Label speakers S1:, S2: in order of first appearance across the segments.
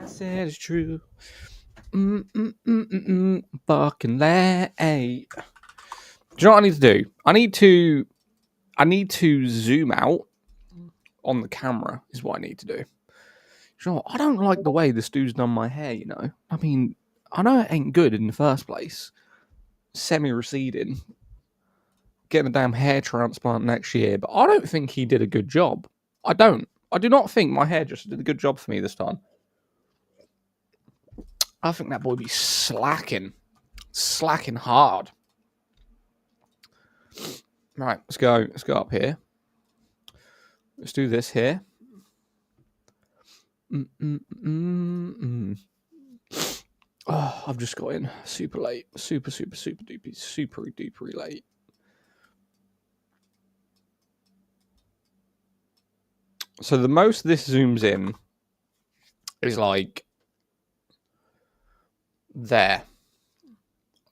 S1: I said it's true. Fucking late. Do you know what I need to do? I need to zoom out on the camera. Is what I need to do. You know what? I don't like the way this dude's done my hair. You know, I mean, I know it ain't good in the first place. Semi-receding. Getting a damn hair transplant next year, but I don't think he did a good job. I don't. I do not think my hairdresser did a good job for me this time. I think that boy be slacking hard. Right, let's go up here. Let's do this here. Oh, I've just got in super late. Super duper late. So the most this zooms in is like there.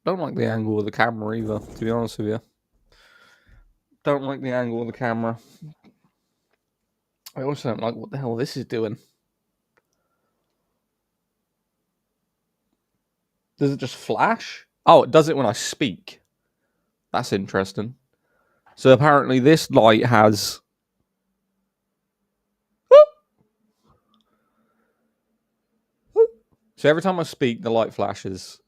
S1: Don't like the angle of the camera either, to be honest with you. Don't like the angle of the camera. I also don't like what the hell this is doing. Does it just flash? Oh, it does it when I speak. That's interesting. So apparently this light has... So every time I speak, the light flashes.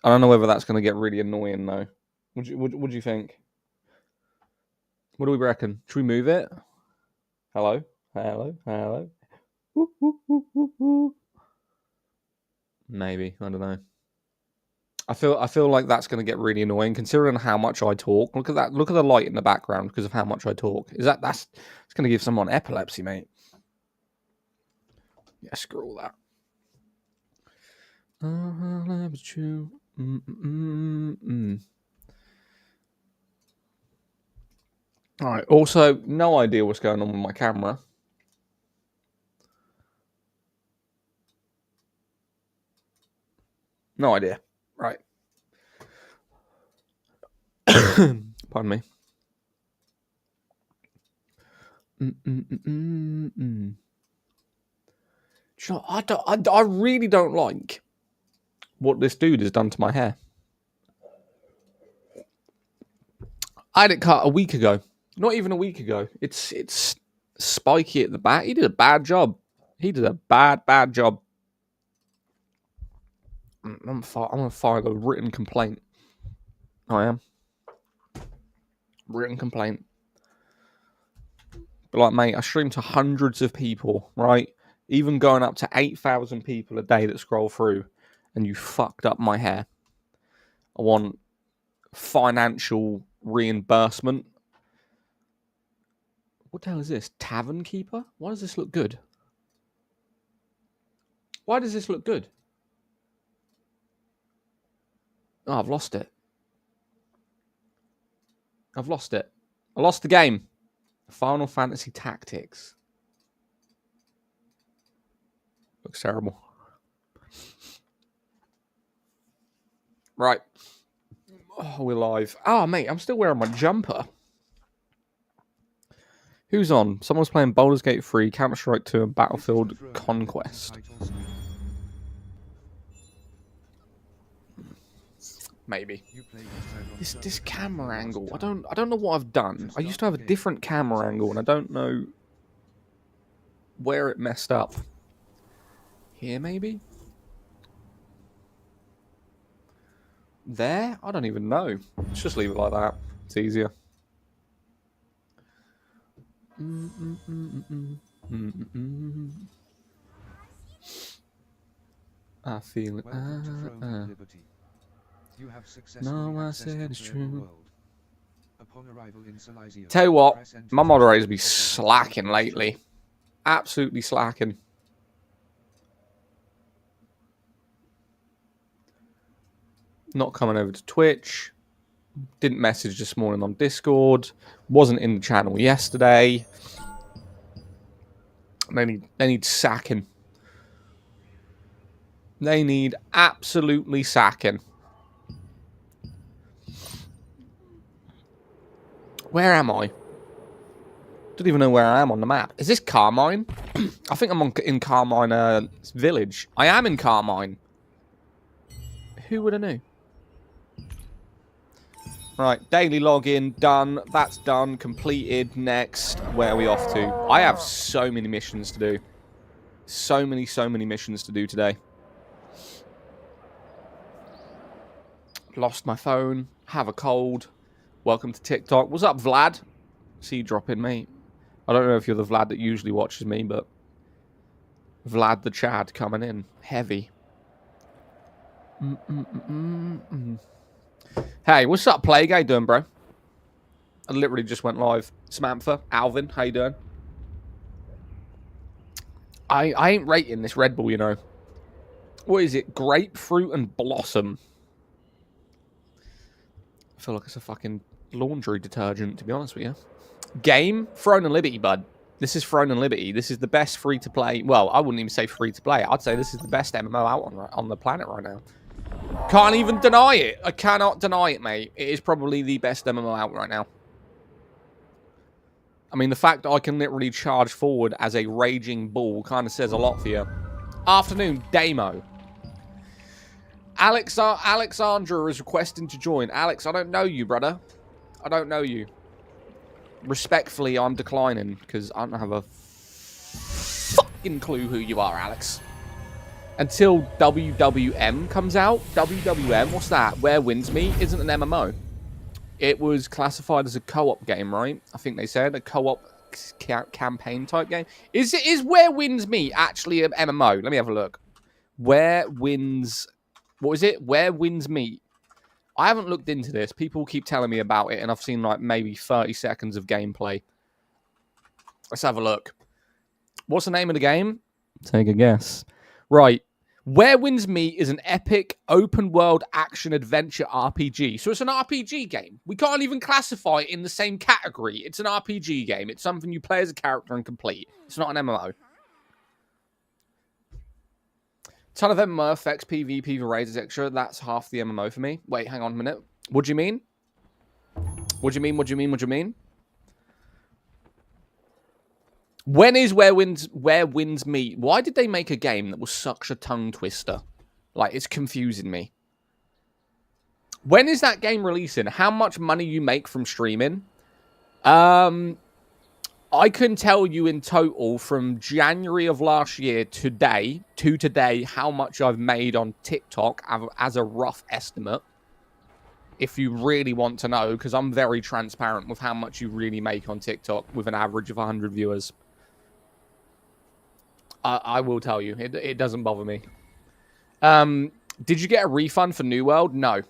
S1: I don't know whether that's going to get really annoying, though. What do you think? What do we reckon? Should we move it? Hello? Maybe. I don't know. I feel like that's going to get really annoying, considering how much I talk. Look at that. Look at the light in the background because of how much I talk. That's it's going to give someone epilepsy, mate. Yeah, screw all that. All right. Also, no idea what's going on with my camera. No idea. Right. Pardon me. I really don't like what this dude has done to my hair. I had it cut a week ago. Not even a week ago. It's spiky at the back. He did a bad job. He did a bad job. I'm gonna file a written complaint. I am. Written complaint. But like, mate, I stream to hundreds of people, right? Even going up to 8,000 people a day that scroll through, and you fucked up my hair. I want financial reimbursement. What the hell is this? Tavern Keeper? Why does this look good? Why does this look good? Oh, I've lost it. I lost the game. Final Fantasy Tactics. Looks terrible. Right. Oh, we're live. Oh, mate, I'm still wearing my jumper. Who's on? Someone's playing Baldur's Gate 3, Counter-Strike 2, and Battlefield Conquest. Maybe. This camera angle. I don't know what I've done. I used to have a different camera angle, and I don't know where it messed up. Here, maybe? There? I don't even know. Let's just leave it like that. It's easier. I feel it. No, I said it's true. Tell you what, my moderators be slacking lately. Absolutely slacking. Not coming over to Twitch. Didn't message this morning on Discord. Wasn't in the channel yesterday. They need sacking. They need absolutely sacking. Where am I? Don't even know where I am on the map. Is this Carmine? I think I'm in Carmine village. I am in Carmine. Who would have knew? Right, daily login, done. That's done, completed. Next, where are we off to? I have so many missions to do. So many missions to do today. Lost my phone. Have a cold. Welcome to TikTok. What's up, Vlad? See you dropping, mate. I don't know if you're the Vlad that usually watches me, but Vlad the Chad coming in. Heavy. Hey, what's up, Plague? How you doing, bro? I literally just went live. Samantha, Alvin, how you doing? I ain't rating this Red Bull, you know. What is it? Grapefruit and Blossom. I feel like it's a fucking laundry detergent, to be honest with you. Game? Throne and Liberty, bud. This is Throne and Liberty. This is the best free-to-play... Well, I wouldn't even say free-to-play. I'd say this is the best MMO out on the planet right now. Can't even deny it. I cannot deny it, mate. It is probably the best MMO out right now. I mean, the fact that I can literally charge forward as a raging bull kind of says a lot for you. Afternoon, Damo. Alexandra is requesting to join. Alex, I don't know you, brother. I don't know you. Respectfully, I'm declining because I don't have a fucking clue who you are, Alex. Until WWM comes out. WWM, what's that? Where Wins Me isn't an MMO. It was classified as a co-op game, right? I think they said a co-op campaign type game. Is Where Wins Me actually an MMO? Let me have a look. Where Wins... What is it? Where Wins Me? I haven't looked into this. People keep telling me about it, and I've seen like maybe 30 seconds of gameplay. Let's have a look. What's the name of the game? Take a guess. Right. Where Wins Me is an epic open-world action-adventure RPG. So it's an RPG game. We can't even classify it in the same category. It's an RPG game. It's something you play as a character and complete. It's not an MMO. Ton of MMO effects, PvP for raids, etc. That's half the MMO for me. Wait, hang on a minute. What do you mean? What do you mean? What do you mean? What do you mean? When is Where Wins Me? Why did they make a game that was such a tongue twister? Like, it's confusing me. When is that game releasing? How much money you make from streaming? I can tell you in total from January of last year to today how much I've made on TikTok as a rough estimate. If you really want to know, because I'm very transparent with how much you really make on TikTok with an average of 100 viewers. I will tell you. It doesn't bother me. Did you get a refund for New World? No.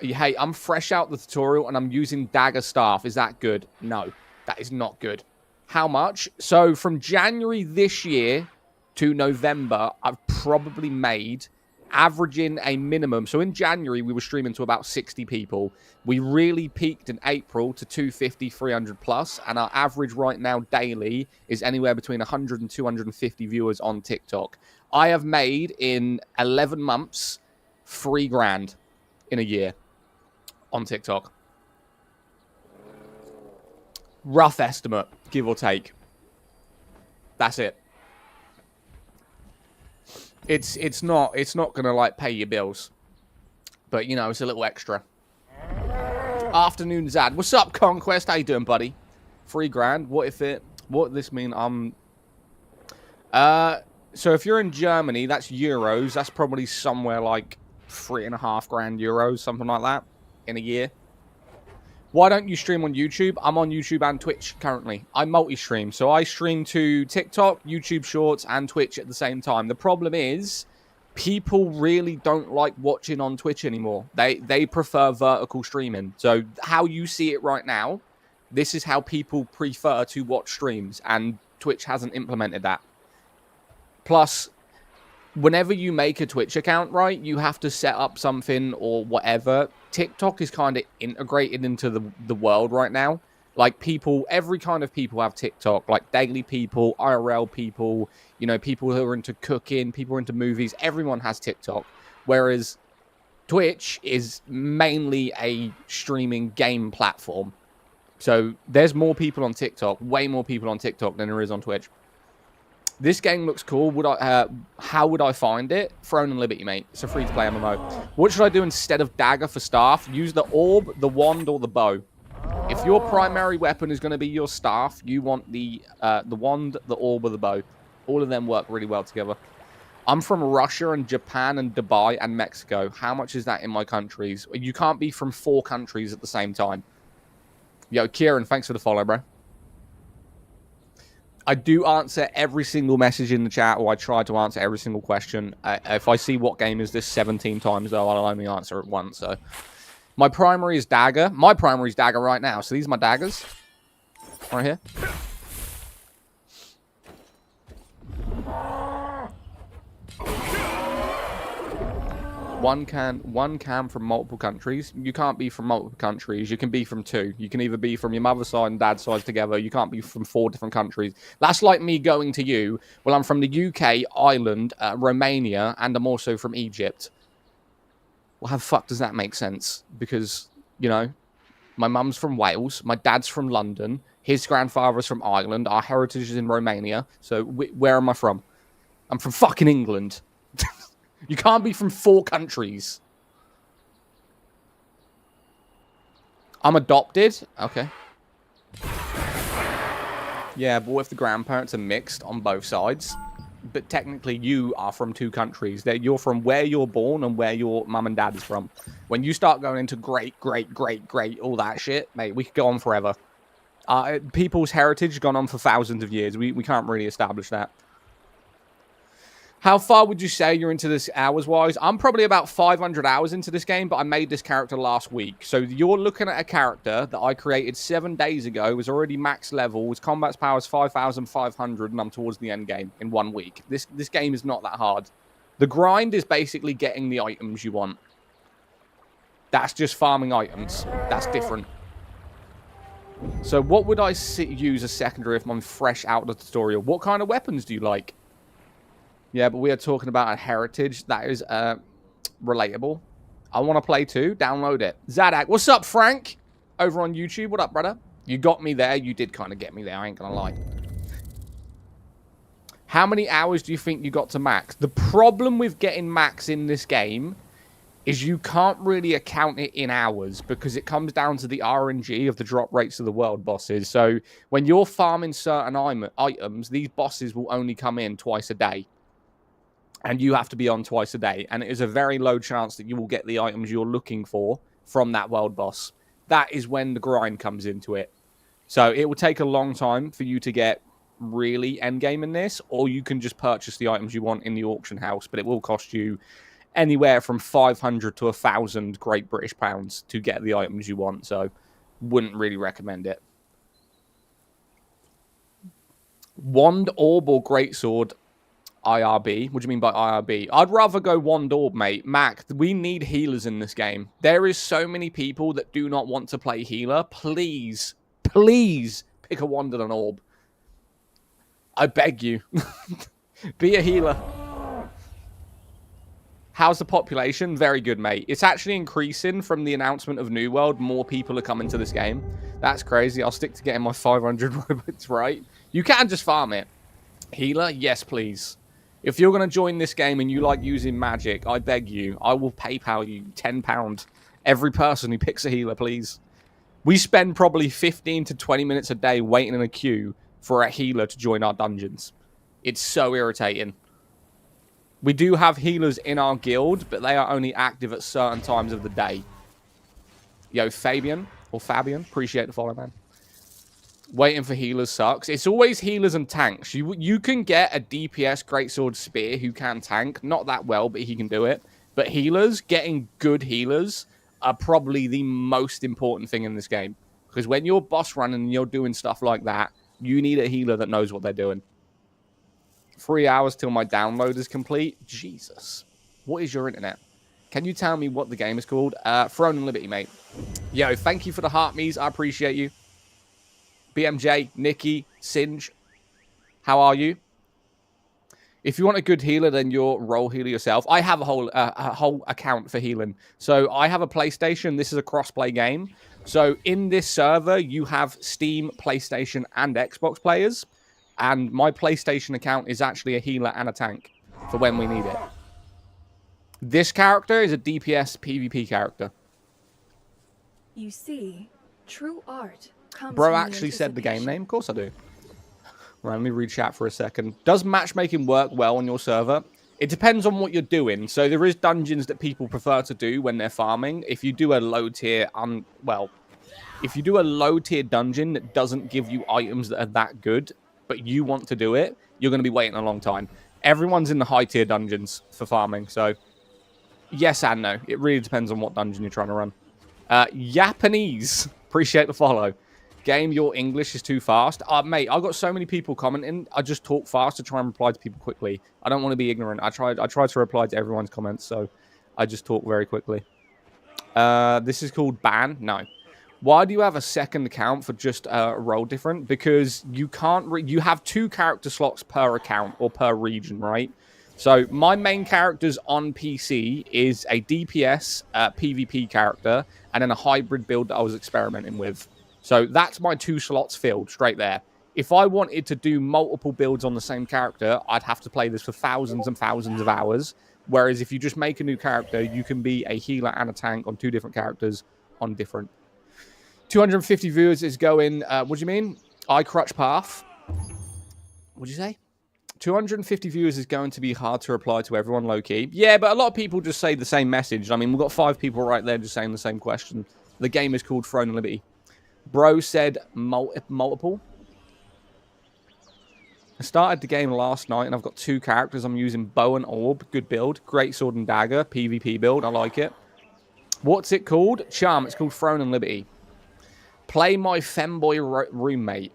S1: Hey, I'm fresh out the tutorial and I'm using dagger staff. Is that good? No, that is not good. How much? So from January this year to November, I've probably made averaging a minimum. So in January, we were streaming to about 60 people. We really peaked in April to 250, 300 plus. And our average right now daily is anywhere between 100 and 250 viewers on TikTok. I have made in 11 months, 3 grand in a year on TikTok. Rough estimate, give or take. That's it. It's not gonna like pay your bills, but you know it's a little extra. Afternoon, Zad. What's up, Conquest? How you doing, buddy? 3 grand. What this mean? So if you're in Germany, that's euros. That's probably somewhere like 3.5 grand euros, something like that, in a year. Why don't you stream on YouTube? I'm on YouTube and Twitch currently. I multi-stream. So I stream to TikTok, YouTube Shorts, and Twitch at the same time. The problem is people really don't like watching on Twitch anymore. They prefer vertical streaming. So how you see it right now, this is how people prefer to watch streams. And Twitch hasn't implemented that. Plus, whenever you make a Twitch account, right, you have to set up something or whatever. TikTok is kind of integrated into the world right now. Like people, every kind of people have TikTok, like daily people, IRL people, you know, people who are into cooking, people who are into movies. Everyone has TikTok. Whereas Twitch is mainly a streaming game platform. So there's more people on TikTok, way more people on TikTok than there is on Twitch. This game looks cool. How would I find it? Throne and Liberty, mate. It's a free-to-play MMO. What should I do instead of dagger for staff? Use the orb, the wand, or the bow. If your primary weapon is going to be your staff, you want the wand, the orb, or the bow. All of them work really well together. I'm from Russia and Japan and Dubai and Mexico. How much is that in my countries? You can't be from 4 countries at the same time. Yo, Kieran, thanks for the follow, bro. I do answer every single message in the chat, or I try to answer every single question. If I see what game is this 17 times, though, I'll only answer it once. So, my primary is dagger. My primary is dagger right now. So these are my daggers, right here. One can from multiple countries. You can't be from multiple countries. You can be from 2. You can either be from your mother's side and dad's side together. You can't be from 4 different countries. That's like me going to you. Well, I'm from the UK, Ireland, Romania, and I'm also from Egypt. Well, how the fuck does that make sense? Because, you know, my mum's from Wales. My dad's from London. His grandfather's from Ireland. Our heritage is in Romania. So where am I from? I'm from fucking England. You can't be from 4 countries. I'm adopted? Okay. Yeah, but what if the grandparents are mixed on both sides? But technically, you are from 2 countries. You're from where you're born and where your mum and dad is from. When you start going into great, all that shit, mate, we could go on forever. People's heritage has gone on for thousands of years. We can't really establish that. How far would you say you're into this hours-wise? I'm probably about 500 hours into this game, but I made this character last week. So you're looking at a character that I created 7 days ago, was already max level, his combat power is 5,500, and I'm towards the end game in 1 week. This game is not that hard. The grind is basically getting the items you want. That's just farming items. That's different. So what would I use as secondary if I'm fresh out of the tutorial? What kind of weapons do you like? Yeah, but we are talking about a heritage that is relatable. I want to play too. Download it. Zaddak, what's up, Frank? Over on YouTube. What up, brother? You got me there. You did kind of get me there. I ain't going to lie. How many hours do you think you got to max? The problem with getting max in this game is you can't really account it in hours because it comes down to the RNG of the drop rates of the world bosses. So when you're farming certain items, these bosses will only come in twice a day. And you have to be on twice a day. And it is a very low chance that you will get the items you're looking for from that world boss. That is when the grind comes into it. So it will take a long time for you to get really endgame in this. Or you can just purchase the items you want in the auction house. But it will cost you anywhere from 500 to 1,000 Great British pounds to get the items you want. So wouldn't really recommend it. Wand, orb, or greatsword? IRB. What do you mean by IRB? I'd rather go wand orb, mate. Mac, we need healers in this game. There is so many people that do not want to play healer. Please, please pick a wand and an orb. I beg you. Be a healer. How's the population? Very good, mate. It's actually increasing from the announcement of New World. More people are coming to this game. That's crazy. I'll stick to getting my 500 robots right. You can just farm it. Healer? Yes, please. If you're going to join this game and you like using magic, I beg you, I will PayPal you £10. Every person who picks a healer, please. We spend probably 15 to 20 minutes a day waiting in a queue for a healer to join our dungeons. It's so irritating. We do have healers in our guild, but they are only active at certain times of the day. Yo, Fabian, appreciate the follow, man. Waiting for healers sucks. It's always healers and tanks. You can get a DPS greatsword spear who can tank. Not that well, but he can do it. But healers, getting good healers, are probably the most important thing in this game. Because when you're boss running and you're doing stuff like that, you need a healer that knows what they're doing. 3 hours till my download is complete. Jesus. What is your internet? Can you tell me what the game is called? Throne and Liberty, mate. Yo, thank you for the heart me's. I appreciate you. BMJ, Nikki, Singe, how are you? If you want a good healer, then you're role healer yourself. I have a whole account for healing. So I have a PlayStation. This is a cross-play game. So in this server, you have Steam, PlayStation, and Xbox players. And my PlayStation account is actually a healer and a tank for when we need it. This character is a DPS PvP character.
S2: You see, true art comes
S1: Bro
S2: from
S1: actually said the game name. Of course I do. Right, let me read chat for a second. Does matchmaking work well on your server? It depends on what you're doing. So there is dungeons that people prefer to do when they're farming. If you do a low tier, if you do a low tier dungeon that doesn't give you items that are that good, but you want to do it, you're going to be waiting a long time. Everyone's in the high tier dungeons for farming. So yes and no. It really depends on what dungeon you're trying to run. Japanese. Appreciate the follow. Game, your English is too fast. Mate, I got so many people commenting. I just talk fast to try and reply to people quickly. I don't want to be ignorant. I try to reply to everyone's comments, so I just talk very quickly. This is called ban. No. Why do you have a second account for just role different? Because you can't. You have 2 character slots per account or per region, right? So my main characters on PC is a DPS PvP character and then a hybrid build that I was experimenting with. So that's my 2 slots filled straight there. If I wanted to do multiple builds on the same character, I'd have to play this for thousands and thousands of hours. Whereas if you just make a new character, you can be a healer and a tank on 2 different characters on different. 250 viewers is going, what do you mean? I crutch path. What'd you say? 250 viewers is going to be hard to reply to everyone low-key. Yeah, but a lot of people just say the same message. I mean, we've got 5 people right there just saying the same question. The game is called Throne of Liberty. Bro said multiple. I started the game last night and I've got 2 characters. I'm using bow and orb. Good build. Great sword and dagger. PvP build. I like it. What's it called? Charm. It's called Throne and Liberty. Play my femboy roommate.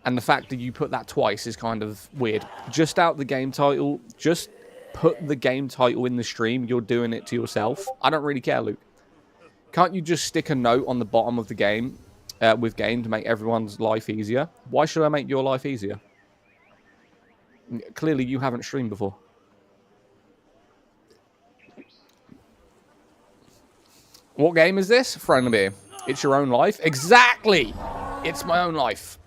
S1: And the fact that you put that twice is kind of weird. Just out the game title. Just put the game title in the stream. You're doing it to yourself. I don't really care, Luke. Can't you just stick a note on the bottom of the game with game to make everyone's life easier? Why should I make your life easier? Clearly, you haven't streamed before. What game is this? Throne of Liberty. It's your own life? Exactly! It's my own life.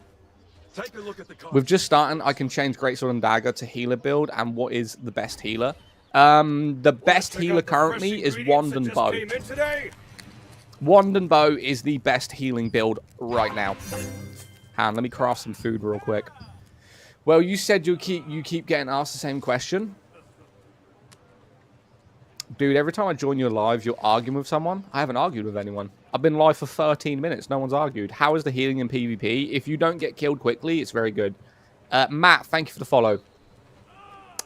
S1: Take a look at the With just starting, I can change Greatsword and Dagger to healer build. And what is the best healer? The best healer currently is Wand and Bow. Wand and Bow is the best healing build right now. Hang on, let me craft some food real quick. Well, you said you keep getting asked the same question. Dude, every time I join your live, you're arguing with someone. I haven't argued with anyone. I've been live for 13 minutes. No one's argued. How is the healing in PvP? If you don't get killed quickly, it's very good. Matt, thank you for the follow.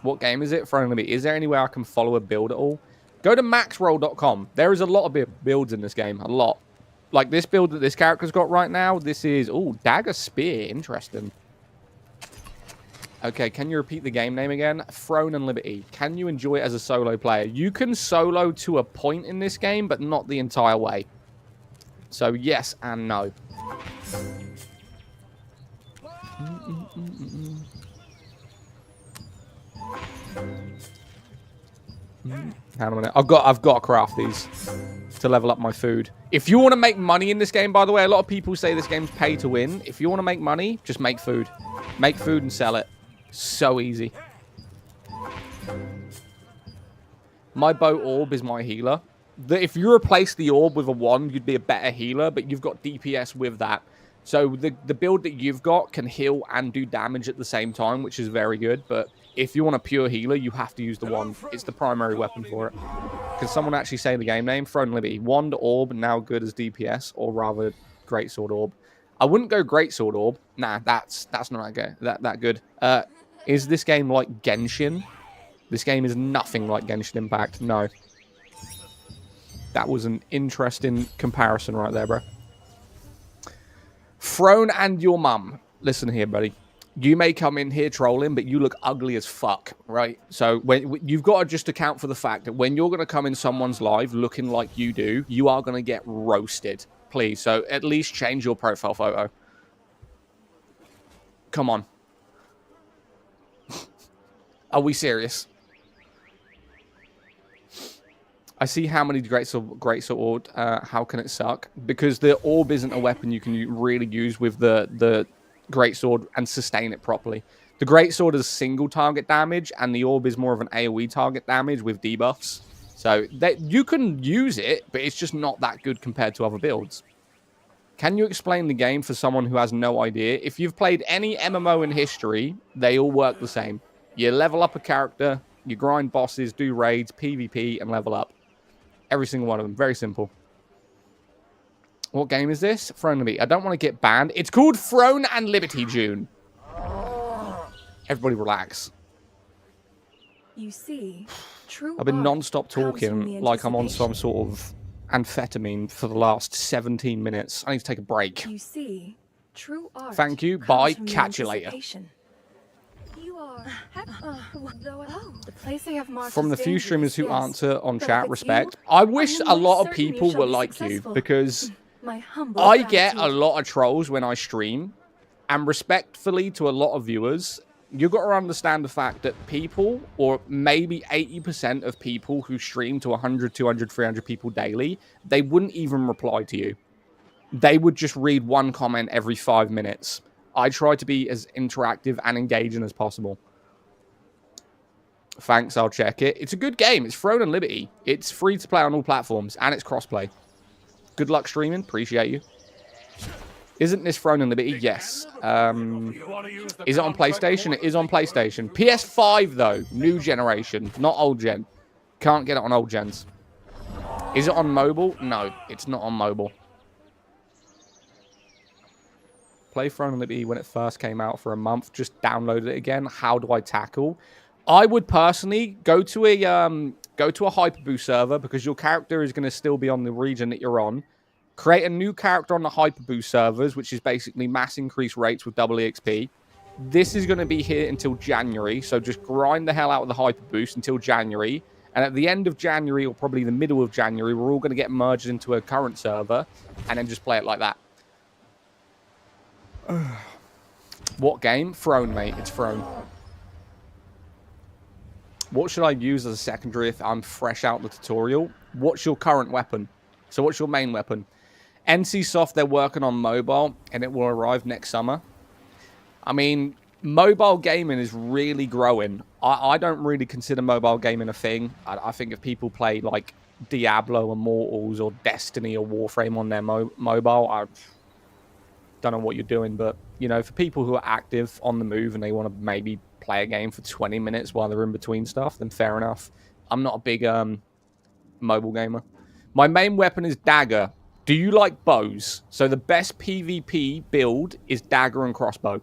S1: What game is it? Throne of Liberty. Is there any way I can follow a build at all? Go to maxroll.com. There is a lot of builds in this game. A lot. Like this build that this character's got right now. This is... Oh, Dagger Spear. Interesting. Okay, can you repeat the game name again? Throne and Liberty. Can you enjoy it as a solo player? You can solo to a point in this game, but not the entire way. So, yes and no. Hang on a minute. I've got to craft these to level up my food. If you want to make money in this game, by the way, a lot of people say this game's pay to win. If you want to make money, just make food. Make food and sell it. So easy. My bow orb is my healer. If you replace the orb with a wand, you'd be a better healer, but you've got DPS with that. So the build that you've got can heal and do damage at the same time, which is very good. But if you want a pure healer, you have to use the wand. It's the primary weapon for it. Can someone actually say the game name? Throne Liberty. Wand orb, now good as DPS, or rather Greatsword orb. I wouldn't go Greatsword orb. Nah, that's not that good. Is this game like Genshin? This game is nothing like Genshin Impact. No. That was an interesting comparison right there, bro. Throne and your mum. Listen here, buddy. You may come in here trolling, but you look ugly as fuck, right? So when you've got to just account for the fact that when you're going to come in someone's live looking like you do, you are going to get roasted. Please. So at least change your profile photo. Come on. Are we serious? I see how many greatsword orb. How can it suck? Because the orb isn't a weapon you can really use with the greatsword and sustain it properly. The greatsword is single target damage, and the orb is more of an AoE target damage with debuffs. So you can use it, but it's just not that good compared to other builds. Can you explain the game for someone who has no idea? If you've played any MMO in history, they all work the same. You level up a character, you grind bosses, do raids, PvP, and level up. Every single one of them. Very simple. What game is this? Throne and Liberty. I don't want to get banned. It's called Throne and Liberty, June. Everybody relax.
S2: You see, true
S1: I've been
S2: art
S1: non-stop
S2: comes from
S1: talking
S2: the
S1: like I'm on some
S2: anticipation.
S1: sort of amphetamine for the last 17 minutes. I need to take a break.
S2: You see, true art.
S1: Thank you.
S2: comes
S1: Bye.
S2: from the
S1: Catch you later.
S2: anticipation. You are. The place I have marked
S1: From the
S2: is
S1: few
S2: dangerous,
S1: streamers who
S2: yes.
S1: answer on
S2: But
S1: chat,
S2: if it's
S1: respect.
S2: you,
S1: I wish
S2: am
S1: a lot
S2: most
S1: of
S2: certain you
S1: people
S2: shall
S1: were
S2: be
S1: like you,
S2: successful.
S1: because
S2: My humble
S1: I get a
S2: gratitude.
S1: lot of trolls when I stream, and respectfully to a lot of viewers, you've got to understand the fact that people, or maybe 80% of people who stream to 100, 200, 300 people daily, they wouldn't even reply to you. They would just read one comment every 5 minutes. I try to be as interactive and engaging as possible. Thanks, I'll check it. It's a good game. It's Throne and Liberty. It's free to play on all platforms, and it's crossplay. Good luck streaming. Appreciate you. Isn't this Throne and Liberty? Yes. Is it on PlayStation? It is on PlayStation. PS5, though. New generation. Not old gen. Can't get it on old gens. Is it on mobile? No, it's not on mobile. Play Throne and Liberty when it first came out for a month. Just downloaded it again. How do I tackle? I would personally go to a Hyperboost server, because your character is going to still be on the region that you're on. Create a new character on the Hyperboost servers, which is basically mass increase rates with double EXP. This is going to be here until January, so just grind the hell out of the Hyperboost until January. And at the end of January, or probably the middle of January, we're all going to get merged into a current server, and then just play it like that. What game? Throne, mate. It's Throne. What should I use as a secondary if I'm fresh out the tutorial? What's your current weapon? So what's your main weapon? NCSoft, they're working on mobile, and it will arrive next summer. I mean, mobile gaming is really growing. I don't really consider mobile gaming a thing. I think if people play like Diablo, Immortals, or Destiny, or Warframe on their mobile, I don't know what you're doing. But, you know, for people who are active on the move and they want to maybe play a game for 20 minutes while they're in between stuff, then fair enough. I'm not a big mobile gamer. My main weapon is dagger. Do you like bows? So the best PvP build is dagger and crossbow.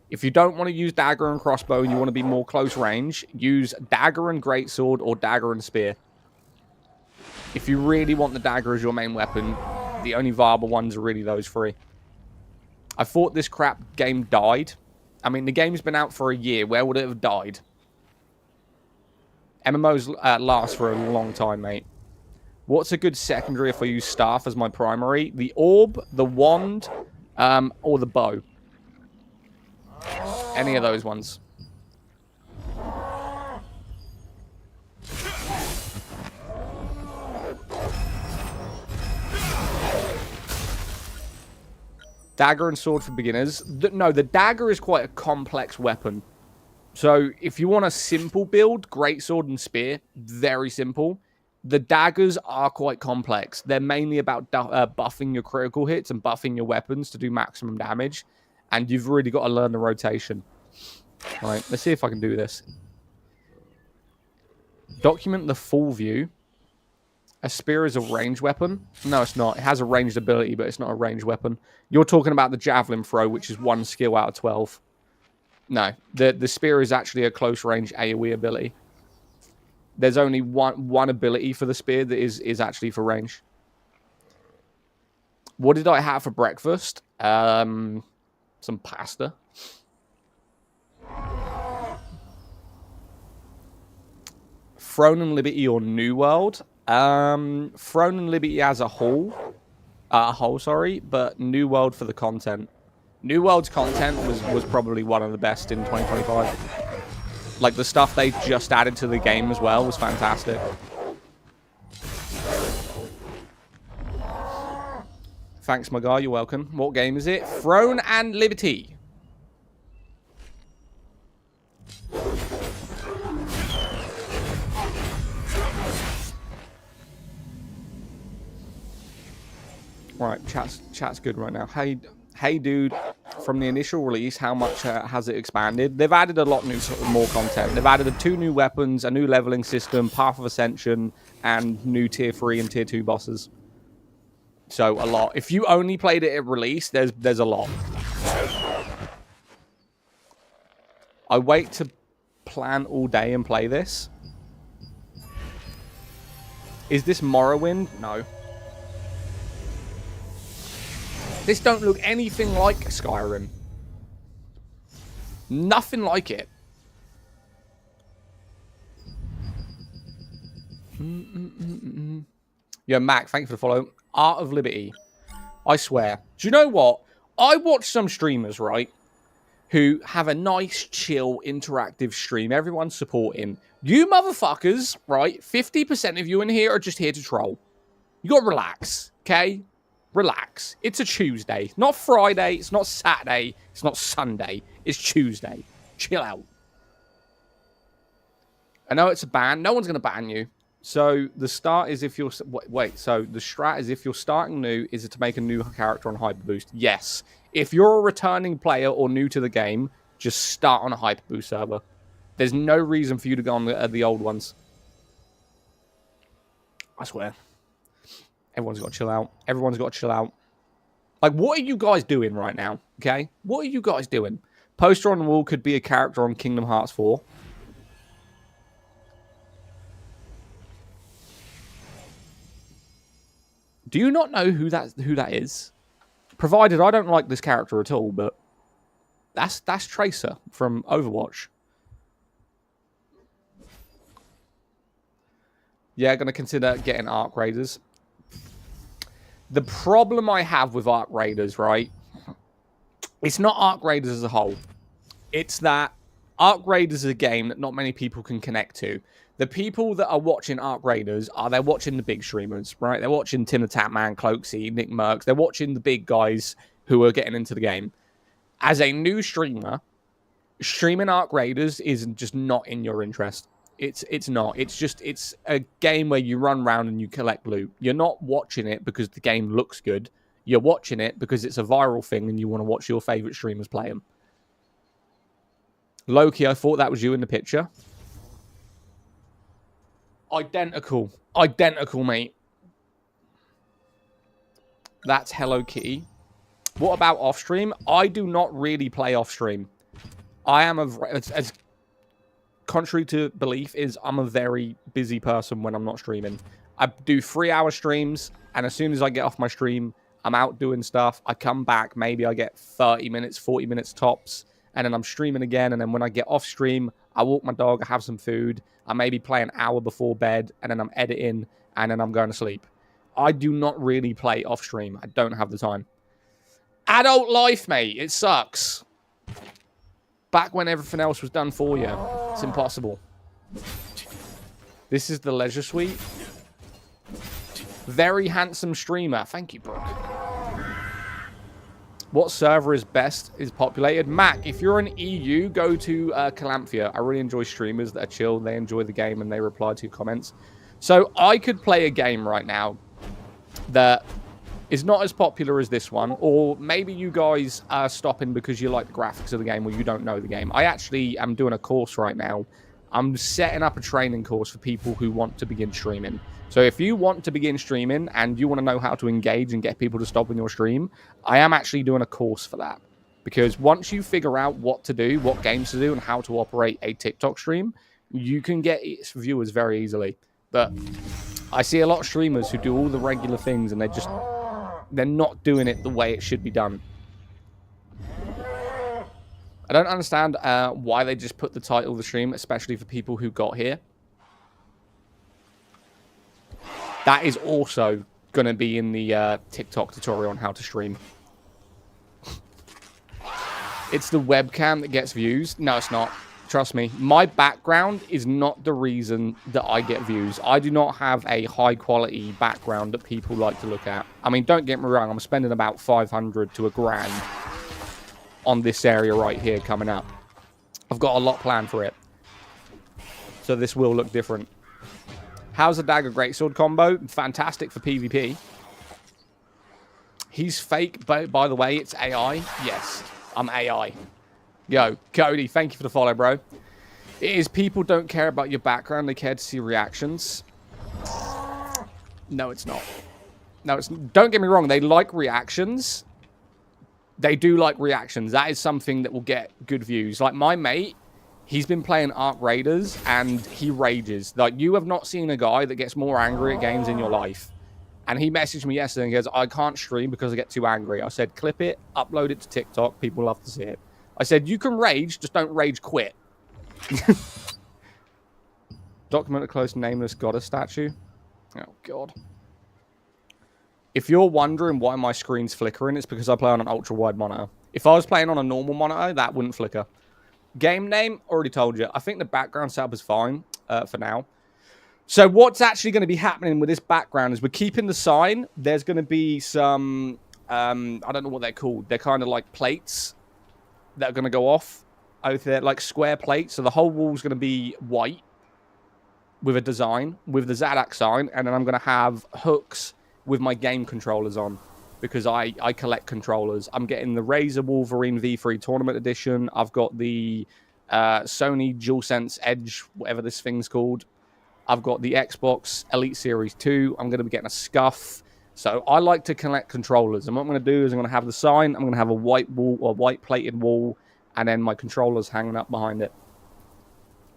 S1: If you don't want to use dagger and crossbow and you want to be more close range, use dagger and greatsword or dagger and spear. If you really want the dagger as your main weapon, the only viable ones are really those three. I thought this crap game died. I mean, the game's been out for a year. Where would it have died? MMOs last for a long time, mate. What's a good secondary if I use staff as my primary? The orb, the wand, or the bow. Any of those ones. Dagger and sword for beginners. No, the dagger is quite a complex weapon. So if you want a simple build, greatsword and spear, very simple. The daggers are quite complex. They're mainly about buffing your critical hits and buffing your weapons to do maximum damage. And you've really got to learn the rotation. All right, let's see if I can do this. Document the full view. A spear is a ranged weapon. No, it's not. It has a ranged ability, but it's not a ranged weapon. You're talking about the javelin throw, which is 1 skill out of 12. No, the spear is actually a close range AoE ability. There's only one ability for the spear that is actually for range. What did I have for breakfast? Some pasta. Throne and Liberty or New World? Throne and Liberty as a whole. But New World for the content. New World's content was probably one of the best in 2025. Like, the stuff they just added to the game as well was fantastic. Thanks, my guy. You're welcome. What game is it? Throne and Liberty. Right, chat's good right now. Hey, dude. From the initial release, how much has it expanded? They've added a lot more content. They've added 2 new weapons, a new leveling system, Path of Ascension, and new tier 3 and tier 2 bosses. So a lot. If you only played it at release, there's a lot. I wait to plan all day and play this. Is this Morrowind? No. This don't look anything like Skyrim. Nothing like it. Yeah, Mac, thank you for the follow. Art of Liberty. I swear. Do you know what? I watch some streamers, right, who have a nice, chill, interactive stream. Everyone's supporting. You motherfuckers, right, 50% of you in here are just here to troll. You got to relax, okay? Relax. It's a Tuesday. Not Friday. It's not Saturday. It's not Sunday. It's Tuesday. Chill out. I know it's a ban. No one's going to ban you. So the start is if you're... Wait. So the strat is if you're starting new, is it to make a new character on Hyper Boost? Yes. If you're a returning player or new to the game, just start on a Hyper Boost server. There's no reason for you to go on the old ones. I swear. Everyone's got to chill out. Everyone's got to chill out. Like, what are you guys doing right now? Okay? What are you guys doing? Poster on the wall could be a character on Kingdom Hearts 4. Do you not know who that is? Provided I don't like this character at all, but that's Tracer from Overwatch. Yeah, gonna consider getting Arc Raiders. The problem I have with Arc Raiders, right? It's not Arc Raiders as a whole. It's that Arc Raiders is a game that not many people can connect to. The people that are watching Arc Raiders they're watching the big streamers, right? They're watching Tim the Tatman, Cloaksy, Nick Merckx. They're watching the big guys who are getting into the game. As a new streamer, streaming Arc Raiders is just not in your interest. It's not. It's a game where you run around and you collect loot. You're not watching it because the game looks good. You're watching it because it's a viral thing and you want to watch your favorite streamers play them. Loki, I thought that was you in the picture. Identical. Identical, mate. That's Hello Kitty. What about off stream? I do not really play off stream. I am as contrary to belief is I'm a very busy person when I'm not streaming. I do 3-hour streams, and as soon as I get off my stream, I'm out doing stuff. I come back, maybe I get 30 minutes, 40 minutes tops, and then I'm streaming again, and then when I get off stream, I walk my dog, I have some food, I maybe play an hour before bed, and then I'm editing, and then I'm going to sleep. I do not really play off stream. I don't have the time. Adult life, mate. It sucks. Back when everything else was done for you. It's impossible. This is the leisure suite. Very handsome streamer. Thank you, Brooke. What server is populated? Mac, if you're in EU, go to Calanthia. I really enjoy streamers that are chill. They enjoy the game and they reply to comments. So I could play a game right now that is not as popular as this one, or maybe you guys are stopping because you like the graphics of the game or you don't know the game. I actually am doing a course right now. I'm setting up a training course for people who want to begin streaming. So if you want to begin streaming and you want to know how to engage and get people to stop on your stream, I am actually doing a course for that. Because once you figure out what to do, what games to do, and how to operate a TikTok stream, you can get its viewers very easily. But I see a lot of streamers who do all the regular things and they're not doing it the way it should be done. I don't understand why they just put the title of the stream, especially for people who got here. That is also going to be in the TikTok tutorial on how to stream. It's the webcam that gets views. No, it's not. Trust me, my background is not the reason that I get views. I do not have a high-quality background that people like to look at. I mean, don't get me wrong, I'm spending about 500 to $1,000 on this area right here coming up. I've got a lot planned for it. So this will look different. How's the dagger greatsword combo? Fantastic for PvP. He's fake, but by the way, it's AI. Yes, I'm AI. Yo, Cody, thank you for the follow, bro. It is people don't care about your background. They care to see reactions. No, it's not. No, it's... Don't get me wrong. They like reactions. They do like reactions. That is something that will get good views. Like my mate, he's been playing Ark Raiders, and he rages. Like, you have not seen a guy that gets more angry at games in your life. And he messaged me yesterday and goes, I can't stream because I get too angry. I said, clip it, upload it to TikTok. People love to see it. I said, you can rage, just don't rage quit. Document a close nameless goddess statue. Oh, God. If you're wondering why my screen's flickering, it's because I play on an ultra-wide monitor. If I was playing on a normal monitor, that wouldn't flicker. Game name, already told you. I think the background setup is fine for now. So what's actually going to be happening with this background is we're keeping the sign. There's going to be some, I don't know what they're called. They're kind of like plates that are going to go off out there, like square plates. So the whole wall's going to be white with a design, with the Zaddak sign. And then I'm going to have hooks with my game controllers on because I collect controllers. I'm getting the Razer Wolverine V3 Tournament Edition. I've got the Sony DualSense Edge, whatever this thing's called. I've got the Xbox Elite Series 2. I'm going to be getting a Scuff. So I like to collect controllers. And what I'm going to do is I'm going to have the sign. I'm going to have a white wall or white plated wall. And then my controllers hanging up behind it.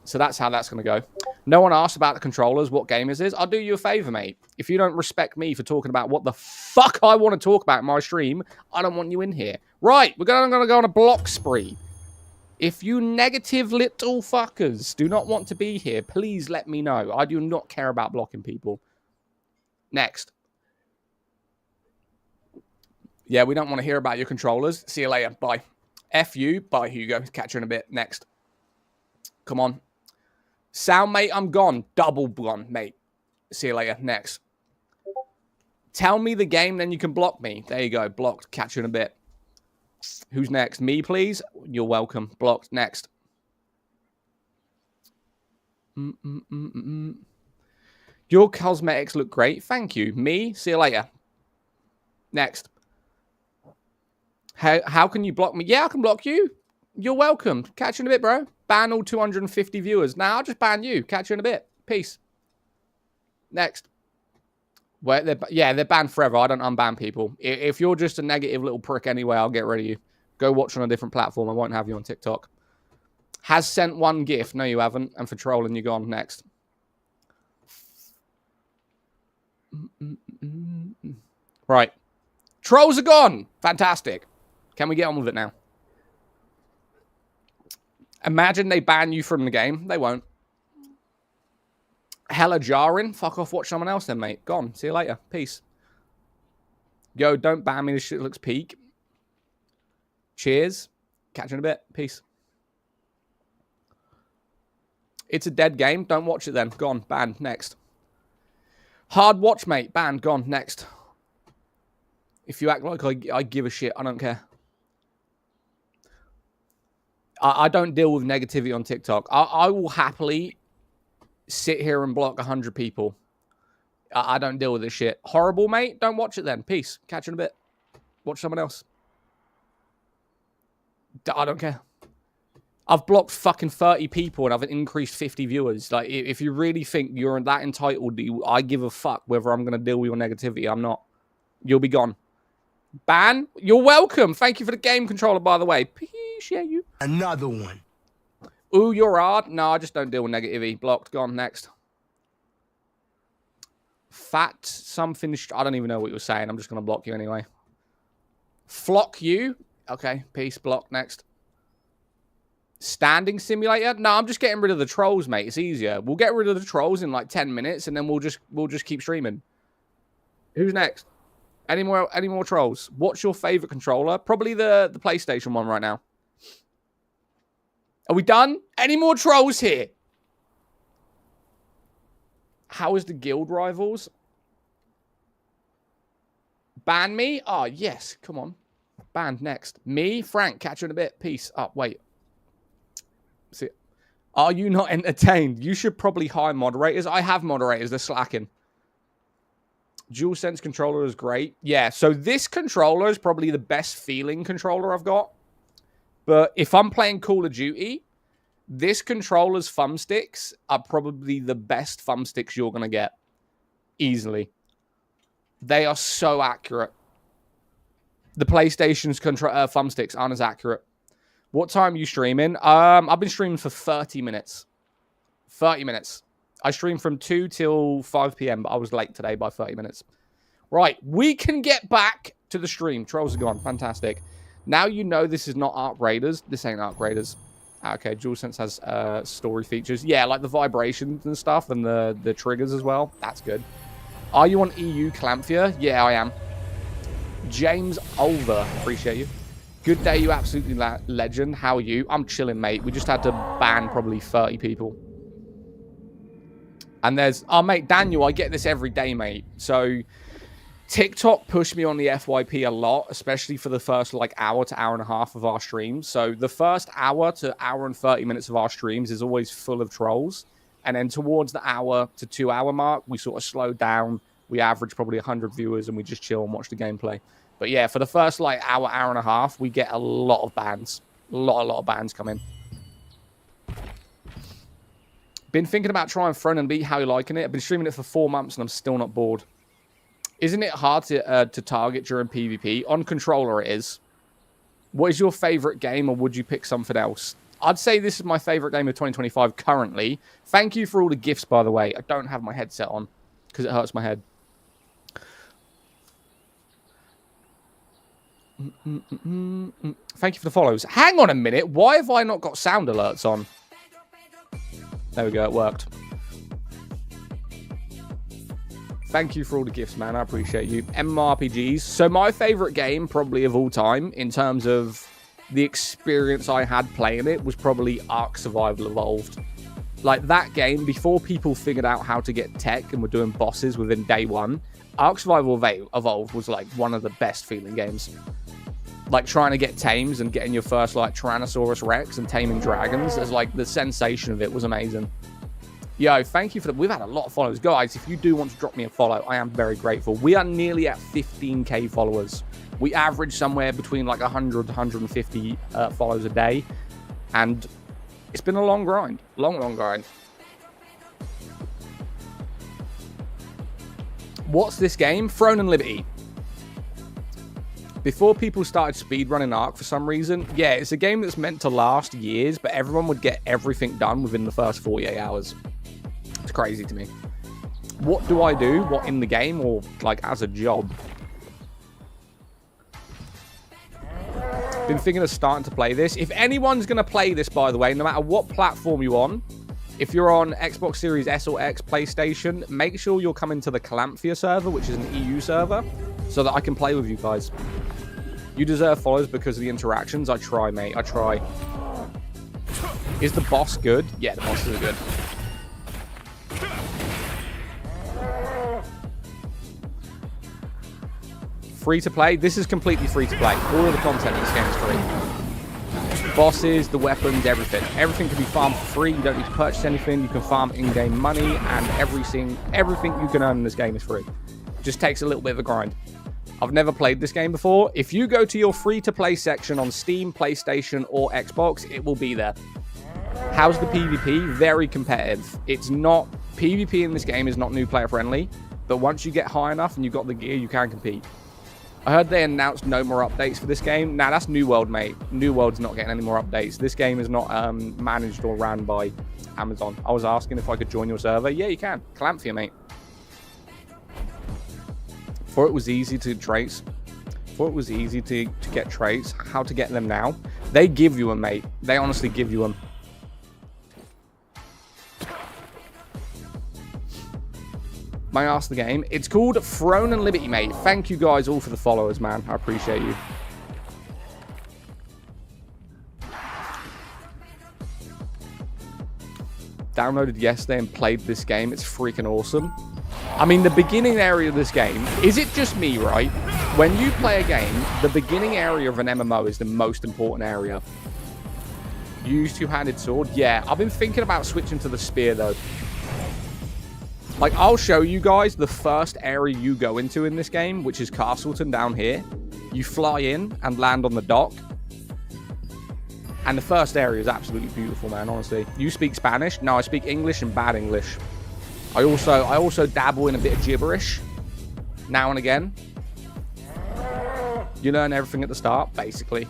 S1: So that's how that's going to go. No one asked about the controllers, what game is this. I'll do you a favor, mate. If you don't respect me for talking about what the fuck I want to talk about in my stream, I don't want you in here. Right, we're going to go on a block spree. If you negative little fuckers do not want to be here, please let me know. I do not care about blocking people. Next. Yeah, we don't want to hear about your controllers. See you later. Bye. F you. Bye, Hugo. Catch you in a bit. Next. Come on. Sound, mate, I'm gone. Double gone, mate. See you later. Next. Tell me the game, then you can block me. There you go. Blocked. Catch you in a bit. Who's next? Me, please? You're welcome. Blocked. Next. Your cosmetics look great. Thank you. Me? See you later. Next. How can you block me? Yeah, I can block you. You're welcome. Catch you in a bit, bro. Ban all 250 viewers. Now I'll just ban you. Catch you in a bit. Peace. Next. Well, they're banned forever. I don't unban people. If you're just a negative little prick anyway, I'll get rid of you. Go watch on a different platform. I won't have you on TikTok. Has sent one GIF. No, you haven't. And for trolling, you're gone. Next. Right. Trolls are gone. Fantastic. Can we get on with it now? Imagine they ban you from the game. They won't. Hella jarring. Fuck off. Watch someone else then, mate. Gone. See you later. Peace. Yo, don't ban me. This shit looks peak. Cheers. Catch you in a bit. Peace. It's a dead game. Don't watch it then. Gone. Banned. Next. Hard watch, mate. Banned. Gone. Next. If you act like I give a shit, I don't care. I don't deal with negativity on TikTok. I will happily sit here and block 100 people. I don't deal with this shit. Horrible, mate. Don't watch it then. Peace. Catch you in a bit. Watch someone else. I don't care. I've blocked fucking 30 people and I've increased 50 viewers. Like, if you really think you're that entitled, I give a fuck whether I'm going to deal with your negativity. I'm not. You'll be gone. Ban? You're welcome. Thank you for the game controller, by the way. Appreciate you.
S3: Another one.
S1: Ooh, you're hard. No, I just don't deal with negativity. Blocked. Gone. Next. Fat something. I don't even know what you're saying. I'm just going to block you anyway. Flock you. Okay. Peace. Block. Next. Standing simulator. No, I'm just getting rid of the trolls, mate. It's easier. We'll get rid of the trolls in like 10 minutes, and then we'll just keep streaming. Who's next? Any more trolls? What's your favorite controller? Probably the PlayStation one right now. Are we done? Any more trolls here? How is the guild rivals? Ban me? Oh, yes. Come on. Banned next. Me, Frank. Catch you in a bit. Peace. Oh, wait. See, are you not entertained? You should probably hire moderators. I have moderators. They're slacking. DualSense controller is great. Yeah, so this controller is probably the best feeling controller I've got. But if I'm playing Call of Duty, this controller's thumbsticks are probably the best thumbsticks you're going to get. Easily. They are so accurate. The PlayStation's thumbsticks aren't as accurate. What time are you streaming? I've been streaming for 30 minutes. 30 minutes. I streamed from 2 till 5 p.m., but I was late today by 30 minutes. Right, we can get back to the stream. Trolls are gone. Fantastic. Now you know this is not Arc Raiders. This ain't Arc Raiders. Okay, DualSense has story features. Yeah, like the vibrations and stuff and the triggers as well. That's good. Are you on EU Calanthia? Yeah, I am. James Olver. Appreciate you. Good day, you absolutely legend. How are you? I'm chilling, mate. We just had to ban probably 30 people. And there's... Oh, mate, Daniel, I get this every day, mate. So, TikTok pushed me on the FYP a lot, especially for the first, like, hour to hour and a half of our streams. So, the first hour to hour and 30 minutes of our streams is always full of trolls. And then towards the hour to 2 hour mark, we sort of slow down. We average probably 100 viewers and we just chill and watch the gameplay. But yeah, for the first like hour and a half, we get a lot of bans. A lot of bans come in. Been thinking about trying Throne and Beat. How you liking it? I've been streaming it for 4 months and I'm still not bored. Isn't it hard to target during PvP? On controller it is. What is your favorite game or would you pick something else? I'd say this is my favorite game of 2025 currently. Thank you for all the gifts, by the way. I don't have my headset on because it hurts my head. Thank you for the follows. Hang on a minute. Why have I not got sound alerts on? There we go. It worked. Thank you for all the gifts, man. I appreciate you. MMORPGs. So my favorite game probably of all time in terms of the experience I had playing it was probably Ark Survival Evolved. Like that game, before people figured out how to get tech and were doing bosses within day one, Ark Survival Evolved was like one of the best feeling games. Like trying to get tames and getting your first like Tyrannosaurus Rex and taming dragons, as like the sensation of it was amazing. Yo, thank you for that. We've had a lot of followers. Guys, if you do want to drop me a follow, I am very grateful. We are nearly at 15k followers. We average somewhere between like 100 to 150 follows a day. And it's been a long grind. Long grind. What's this game? Throne and Liberty. Before people started speedrunning Ark for some reason, yeah, it's a game that's meant to last years, but everyone would get everything done within the first 48 hours. It's crazy to me. What do I do? What, in the game or like as a job? Been thinking of starting to play this. If anyone's going to play this, by the way, no matter what platform you're on, if you're on Xbox Series S or X, PlayStation, make sure you're coming to the Calanthia server, which is an EU server, so that I can play with you guys. You deserve follows because of the interactions. I try, mate. I try. Is the boss good? Yeah, the bosses are good. Free to play? This is completely free to play. All of the content in this game is free. Bosses, the weapons, everything. Everything can be farmed for free. You don't need to purchase anything. You can farm in-game money, and everything you can earn in this game is free. Just takes a little bit of a grind. I've never played this game before. If you go to your free-to-play section on Steam, PlayStation, or Xbox, it will be there. How's the PvP? Very competitive. It's not... PvP in this game is not new player friendly, but once you get high enough and you've got the gear, you can compete. I heard they announced no more updates for this game. Nah, that's New World, mate. New World's not getting any more updates. This game is not managed or ran by Amazon. I was asking if I could join your server. Yeah, you can. Calanthia, mate. Before it was easy to trace. Before it was easy to get traits. How to get them now? They give you them, mate. They honestly give you them. May I ask the game? It's called Throne and Liberty, mate. Thank you guys all for the followers, man. I appreciate you. downloaded yesterday and played this game. It's freaking awesome. I mean, the beginning area of this game, is it just me, right? When you play a game, the beginning area of an MMO is the most important area. Use two-handed sword. Yeah, I've been thinking about switching to the spear, though. Like, I'll show you guys the first area you go into in this game, which is Castleton down here. You fly in and land on the dock. And the first area is absolutely beautiful, man, honestly. You speak Spanish? No, I speak English and bad English. I also dabble in a bit of gibberish now and again. You learn everything at the start, basically.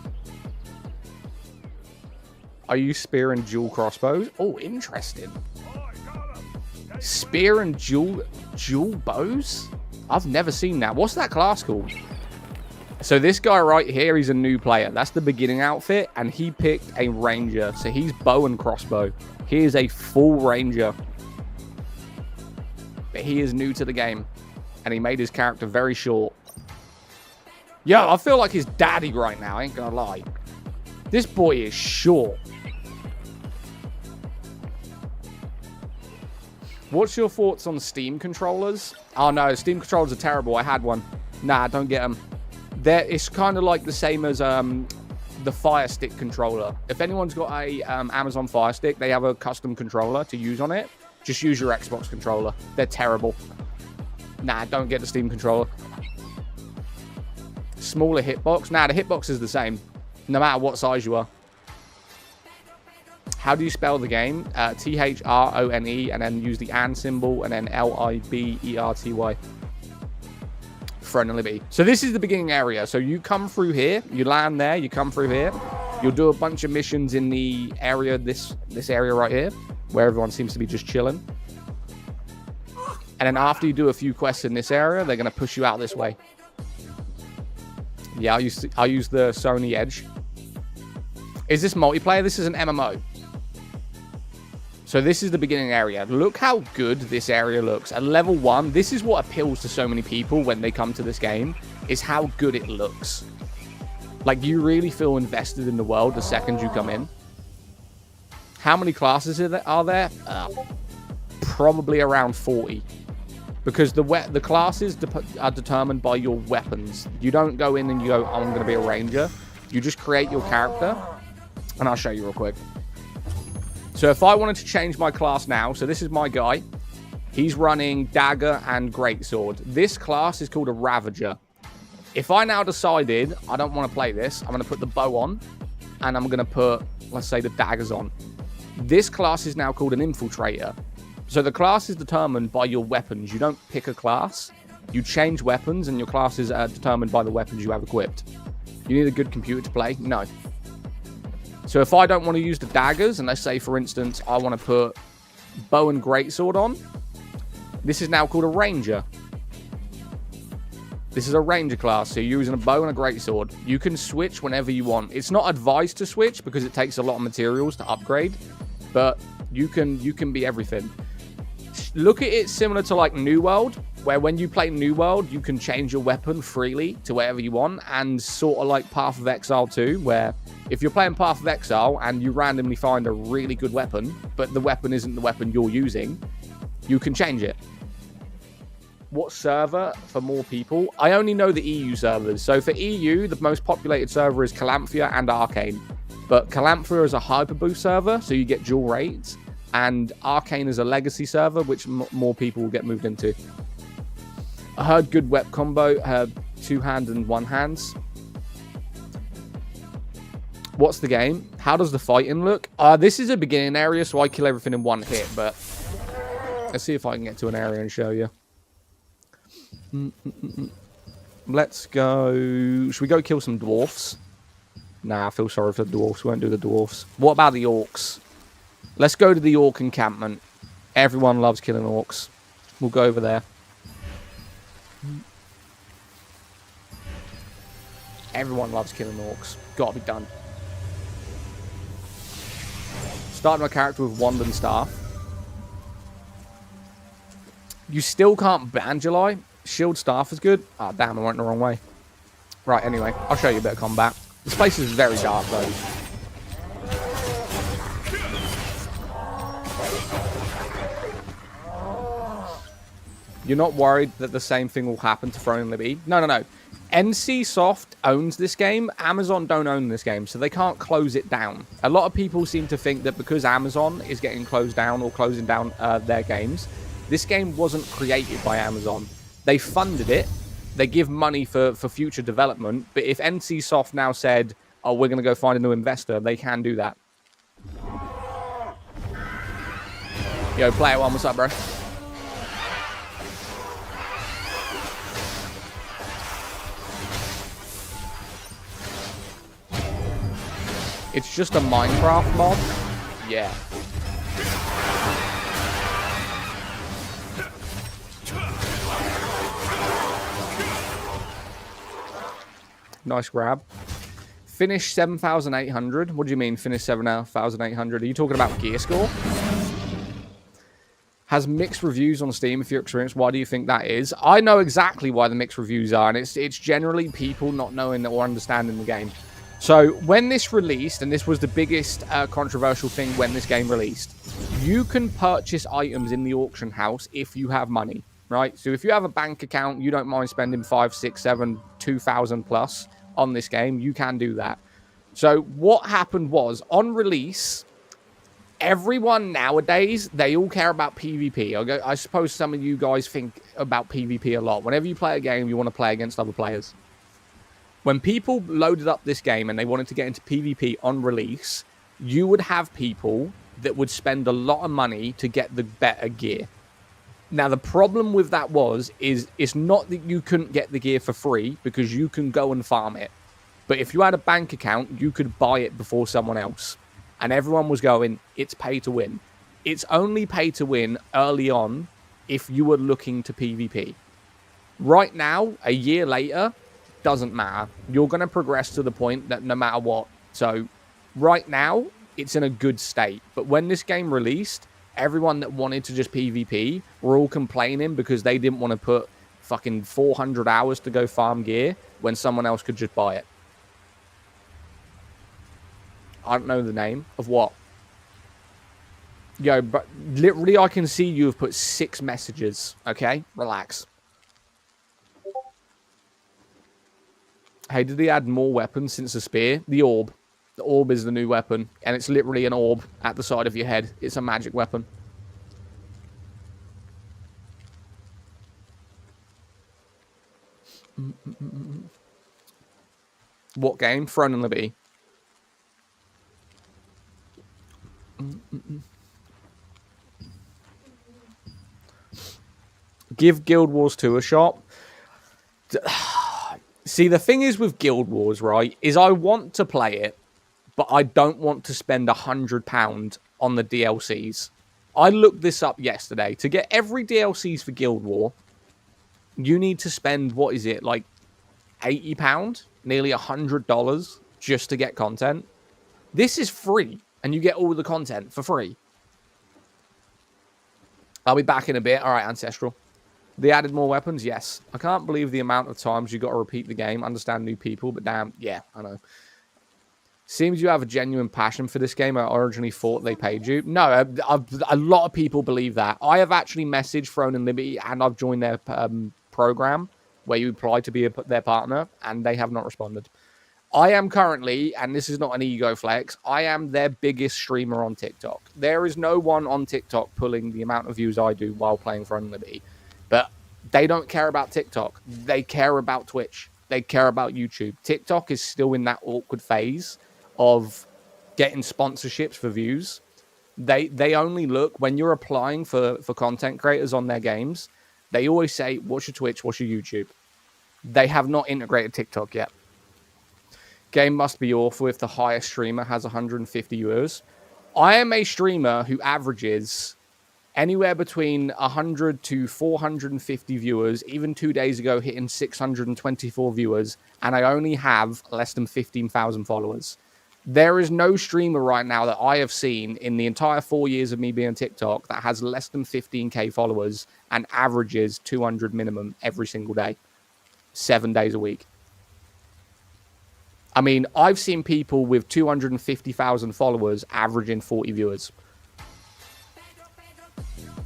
S1: I use spear and dual crossbows. Oh, interesting. Spear and dual bows? I've never seen that. What's that class called? So this guy right here, he's a new player. That's the beginning outfit, and he picked a ranger. So he's bow and crossbow. He is a full ranger. But he is new to the game, and he made his character very short. Yo, I feel like his daddy right now, I ain't gonna lie. This boy is short. What's your thoughts on Steam controllers? Oh no, Steam controllers are terrible. I had one. Nah, don't get them. It's kind of like the same as the Fire Stick controller. If anyone's got a Amazon Fire Stick, they have a custom controller to use on it. Just use your Xbox controller. They're terrible. Nah, don't get the Steam controller. Smaller hitbox. Nah, the hitbox is the same, no matter what size you are. How do you spell the game? T-H-R-O-N-E, and then use the and symbol, and then L-I-B-E-R-T-Y. Friendly. So this is the beginning area. So you come through here, you land there, you come through here. You'll do a bunch of missions in the area, this area right here, where everyone seems to be just chilling. And then after you do a few quests in this area, they're going to push you out this way. Yeah, I'll use the Sony Edge. Is this multiplayer? This is an MMO. So this is the beginning area. Look how good this area looks. At level 1, this is what appeals to so many people when they come to this game, is how good it looks. Like, you really feel invested in the world the second you come in. How many classes are there? Probably around 40. Because the classes are determined by your weapons. You don't go in and you go, oh, I'm going to be a ranger. You just create your character. And I'll show you real quick. So if I wanted to change my class now, so this is my guy. He's running dagger and greatsword. This class is called a ravager. If I now decided I don't want to play this, I'm going to put the bow on. And I'm going to put, let's say, the daggers on. This class is now called an infiltrator. So the class is determined by your weapons. You don't pick a class. You change weapons, and your class is determined by the weapons you have equipped. You need a good computer to play? No. So if I don't want to use the daggers, and let's say, for instance, I want to put bow and greatsword on, this is now called a ranger. This is a ranger class, so you're using a bow and a greatsword. You can switch whenever you want. It's not advised to switch because it takes a lot of materials to upgrade, but you can be everything. Look at it similar to like New World, where when you play New World, you can change your weapon freely to whatever you want, and sort of like Path of Exile 2, where if you're playing Path of Exile and you randomly find a really good weapon, but the weapon isn't the weapon you're using, you can change it. What server for more people? I only know the EU servers. So for EU, the most populated server is Calanthia and Arcane. But Calanthia is a hyperboost server, so you get dual rates. And Arcane is a legacy server, which more people will get moved into. I heard good web combo, heard 2 hands and 1 hands. What's the game? How does the fighting look? This is a beginning area, so I kill everything in 1 hit, but let's see if I can get to an area and show you. Let's go. Should we go kill some dwarfs? Nah, I feel sorry for the dwarfs. We won't do the dwarfs. What about the orcs? Let's go to the orc encampment. Everyone loves killing orcs. We'll go over there. Everyone loves killing orcs. Gotta be done. Starting my character with wand and staff. You still can't Banjali. Shield staff is good. Ah, damn, I went the wrong way. Right, anyway, I'll show you a bit of combat. This place is very dark, though. You're not worried that the same thing will happen to Throne and Liberty? No. NCSoft owns this game. Amazon don't own this game, so they can't close it down. A lot of people seem to think that because Amazon is getting closed down or closing down their games, this game wasn't created by Amazon. They funded it. They give money for future development. But if NCSoft now said, oh, we're going to go find a new investor, they can do that. Yo, Player One, what's up, bro? It's just a Minecraft mod? Yeah. Nice grab. Finish 7,800. What do you mean finish 7,800? Are you talking about gear score? Has mixed reviews on Steam, if you're experienced. Why do you think that is? I know exactly why the mixed reviews are, and it's generally people not knowing or understanding the game. So when this released, and this was the biggest controversial thing when this game released, you can purchase items in the auction house if you have money, right? So if you have a bank account, you don't mind spending 5, 6, 7, 2,000 plus on this game, you can do that. So what happened was, on release, everyone nowadays, they all care about PvP. I suppose some of you guys think about PvP a lot. Whenever you play a game, you want to play against other players. When people loaded up this game and they wanted to get into PvP on release, you would have people that would spend a lot of money to get the better gear. Now, the problem with that is it's not that you couldn't get the gear for free, because you can go and farm it. But if you had a bank account, you could buy it before someone else. And everyone was going, it's pay to win. It's only pay to win early on if you were looking to PvP. Right now, a year later, doesn't matter. You're going to progress to the point that no matter what. So right now, it's in a good state. But when this game released, everyone that wanted to just PvP were all complaining because they didn't want to put fucking 400 hours to go farm gear when someone else could just buy it. I don't know the name of what. Yo, but literally I can see you have put 6 messages. Okay? Relax. Hey, did he add more weapons since the spear? The orb. The orb is the new weapon. And it's literally an orb at the side of your head. It's a magic weapon. What game? Throne and Liberty. Give Guild Wars 2 a shot. See, the thing is with Guild Wars, right, is I want to play it, but I don't want to spend £100 on the DLCs. I looked this up yesterday. To get every DLCs for Guild War, you need to spend, what is it, like £80? Nearly $100 just to get content. This is free, and you get all the content for free. I'll be back in a bit. All right, Ancestral. They added more weapons? Yes. I can't believe the amount of times you got to repeat the game, understand new people, but damn, yeah, I know. Seems you have a genuine passion for this game. I originally thought they paid you. No, a lot of people believe that. I have actually messaged Throne and Liberty, and I've joined their program where you apply to be their partner, and they have not responded. I am currently, and this is not an ego flex, I am their biggest streamer on TikTok. There is no one on TikTok pulling the amount of views I do while playing Throne and Liberty. But they don't care about TikTok. They care about Twitch. They care about YouTube. TikTok is still in that awkward phase of getting sponsorships for views. They only look, when you're applying for content creators on their games, they always say, what's your Twitch, what's your YouTube? They have not integrated TikTok yet. Game must be awful if the highest streamer has 150 viewers. I am a streamer who averages anywhere between 100 to 450 viewers, even 2 days ago hitting 624 viewers, and I only have less than 15,000 followers. There is no streamer right now that I have seen in the entire 4 years of me being on TikTok that has less than 15k followers and averages 200 minimum every single day, 7 days a week. I mean, I've seen people with 250,000 followers averaging 40 viewers.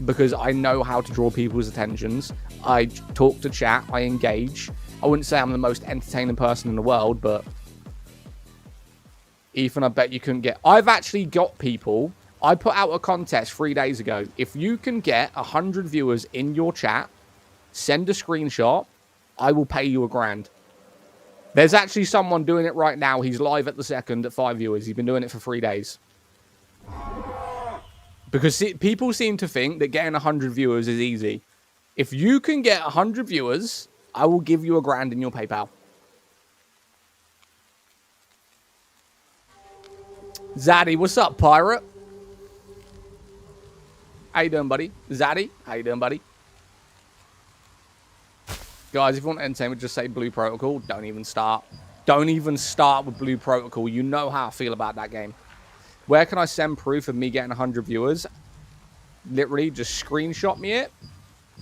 S1: Because I know how to draw people's attentions. I talk to chat. I engage. I wouldn't say I'm the most entertaining person in the world, but Ethan, I bet you couldn't get... I've actually got people... I put out a contest 3 days ago. If you can get 100 viewers in your chat, send a screenshot, I will pay you $1,000. There's actually someone doing it right now. He's live at the second at 5 viewers. He's been doing it for 3 days. Because people seem to think that getting 100 viewers is easy. If you can get 100 viewers, I will give you $1,000 in your PayPal. Zaddy, what's up, pirate? How you doing, buddy? Zaddy, how you doing, buddy? Guys, if you want entertainment, just say Blue Protocol. Don't even start. Don't even start with Blue Protocol. You know how I feel about that game. Where can I send proof of me getting 100 viewers? Literally, just screenshot me it.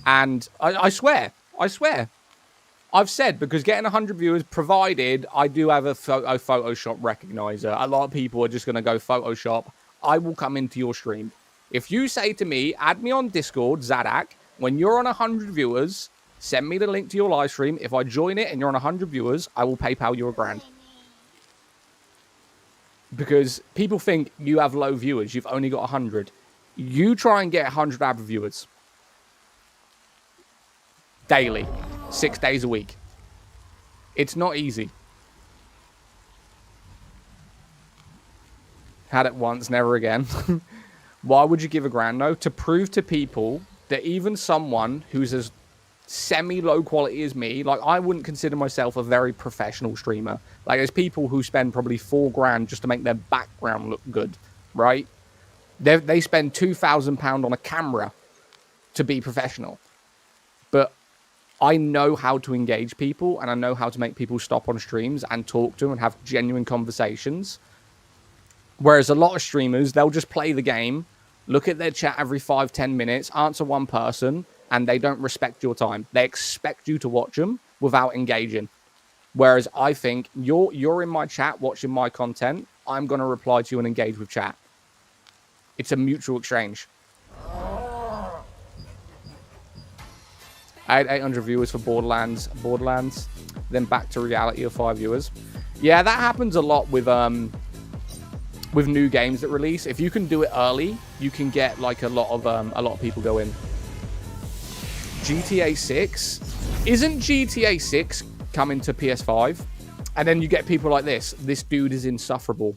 S1: And I swear. I've said, because getting 100 viewers, provided I do have a Photoshop recognizer. A lot of people are just going to go Photoshop. I will come into your stream. If you say to me, add me on Discord, Zaddak, when you're on 100 viewers, send me the link to your live stream. If I join it and you're on 100 viewers, I will PayPal you $1,000. Because people think you have low viewers. You've only got 100. You try and get 100 average viewers. Daily. 6 days a week. It's not easy. Had it once, never again. Why would you give $1,000 though? To prove to people that even someone who's as semi-low quality as me, like I wouldn't consider myself a very professional streamer. Like there's people who spend probably $4,000 just to make their background look good, right? They spend £2,000 on a camera to be professional. But I know how to engage people and I know how to make people stop on streams and talk to them and have genuine conversations. Whereas a lot of streamers, they'll just play the game, look at their chat every 5-10 minutes, answer one person, and they don't respect your time. They expect you to watch them without engaging. Whereas I think you're in my chat watching my content, I'm going to reply to you and engage with chat. It's a mutual exchange. I had 800 viewers for Borderlands, then back to reality of 5 viewers. Yeah, that happens a lot with new games that release. If you can do it early, you can get like a lot of people go in. GTA 6? Isn't GTA 6 coming to PS5? And then you get people like this. This dude is insufferable.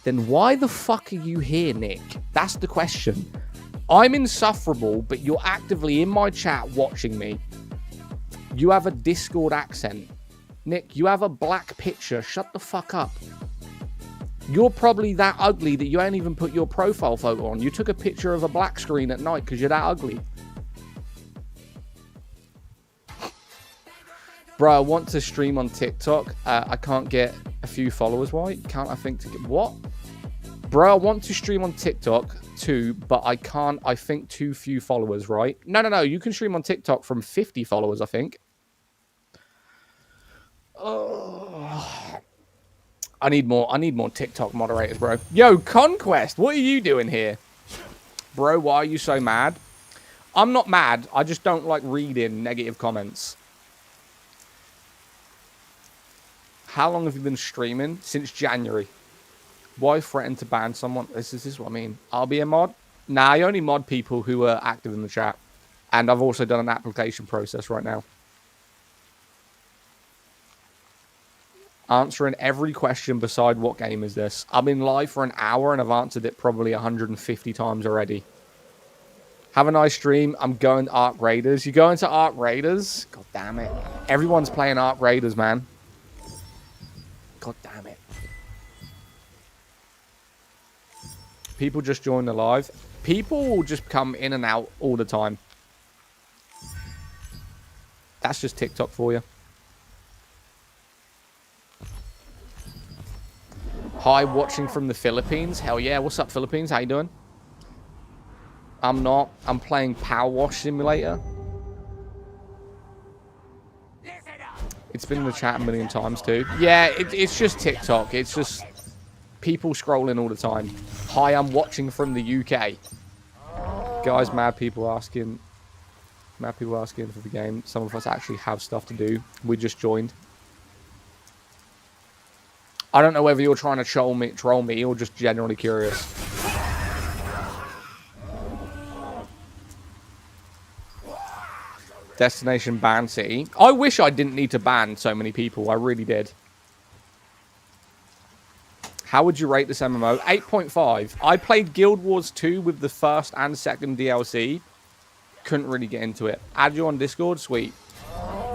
S1: Then why the fuck are you here, Nick? That's the question. I'm insufferable, but you're actively in my chat watching me. You have a Discord accent. Nick, you have a black picture. Shut the fuck up. You're probably that ugly that you ain't even put your profile photo on. You took a picture of a black screen at night because you're that ugly. Bro, I want to stream on TikTok. I can't get a few followers. Why? Can't I think to get... What? Bro, I want to stream on TikTok too, but I can't, I think, too few followers, right? No. You can stream on TikTok from 50 followers, I think. Oh... I need more TikTok moderators, bro. Yo, Conquest, what are you doing here? Bro, why are you so mad? I'm not mad. I just don't like reading negative comments. How long have you been streaming? Since January. Why threaten to ban someone? This is what I mean. I'll be a mod? Nah, I only mod people who are active in the chat. And I've also done an application process right now. Answering every question beside what game is this. I've been live for an hour and I've answered it probably 150 times already. Have a nice stream. I'm going to Ark Raiders. You going to Ark Raiders? God damn it. Everyone's playing Ark Raiders, man. God damn it. People just join the live. People will just come in and out all the time. That's just TikTok for you. Hi, watching from the Philippines. Hell yeah. What's up, Philippines? How you doing? I'm not. I'm playing Power Wash Simulator. It's been in the chat a million times too. Yeah, it's just TikTok. It's just people scrolling all the time. Hi, I'm watching from the UK. Guys, mad people asking. Mad people asking for the game. Some of us actually have stuff to do. We just joined. I don't know whether you're trying to troll me, or just generally curious. Destination ban city. I wish I didn't need to ban so many people. I really did. How would you rate this MMO? 8.5. I played Guild Wars 2 with the first and second DLC. Couldn't really get into it. Add you on Discord? Sweet.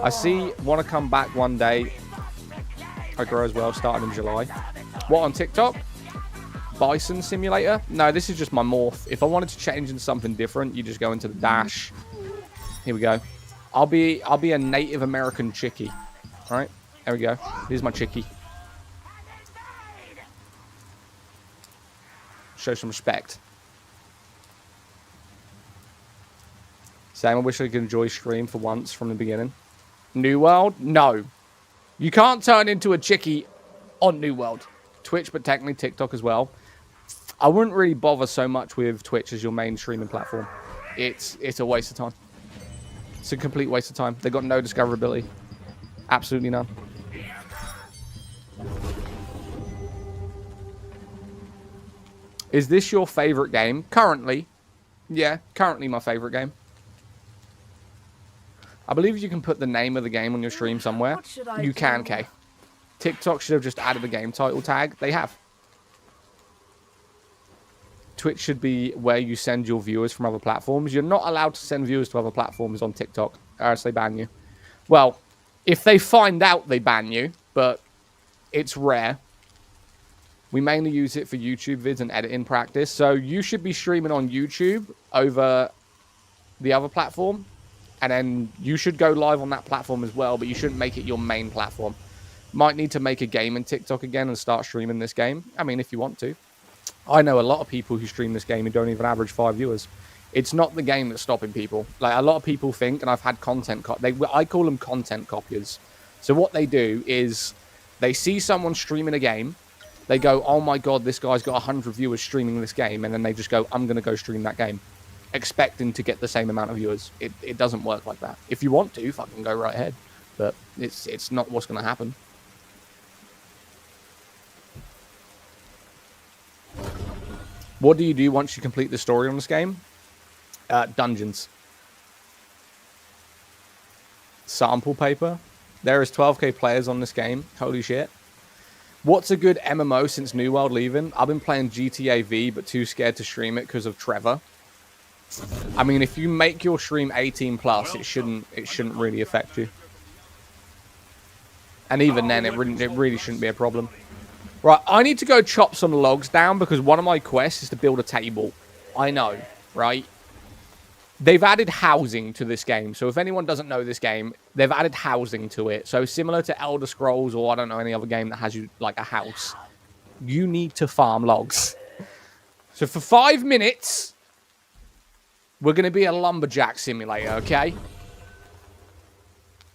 S1: I see. Want to come back one day. I grow as well, starting in July. What, on TikTok? Bison Simulator? No, this is just my morph. If I wanted to change into something different, you just go into the dash. Here we go. I'll be a Native American chickie. All right, there we go. Here's my chickie. Show some respect. Sam, I wish I could enjoy stream for once from the beginning. New World? No. You can't turn into a chickie on New World. Twitch, but technically TikTok as well. I wouldn't really bother so much with Twitch as your main streaming platform. It's a waste of time. It's a complete waste of time. They've got no discoverability. Absolutely none. Is this your favorite game? Currently. Yeah, currently my favorite game. I believe you can put the name of the game on your stream somewhere. You can, Kay. TikTok should have just added the game title tag. They have. Twitch should be where you send your viewers from other platforms. You're not allowed to send viewers to other platforms on TikTok, or else they ban you. Well, if they find out, they ban you, but it's rare. We mainly use it for YouTube vids and editing practice. So you should be streaming on YouTube over the other platform. And then you should go live on that platform as well, but you shouldn't make it your main platform. Might need to make a game in TikTok again and start streaming this game. I mean, if you want to. I know a lot of people who stream this game who don't even average 5 viewers. It's not the game that's stopping people. Like, a lot of people think, and I've had content... I call them content copiers. So what they do is they see someone streaming a game. They go, oh my God, this guy's got 100 viewers streaming this game. And then they just go, I'm going to go stream that game, expecting to get the same amount of viewers. It doesn't work like that. If you want to, fucking go right ahead. But it's not what's going to happen. What do you do once you complete the story on this game? Dungeons. Sample paper. There is 12k players on this game. Holy shit. What's a good MMO since New World leaving? I've been playing GTA V, but too scared to stream it because of Trevor. I mean, if you make your stream 18 plus, it shouldn't really affect you. And even then, it really shouldn't be a problem. Right, I need to go chop some logs down because one of my quests is to build a table. I know, right? They've added housing to this game. So if anyone doesn't know this game, they've added housing to it. So similar to Elder Scrolls or I don't know any other game that has you like a house. You need to farm logs. So for 5 minutes, we're going to be a lumberjack simulator, okay?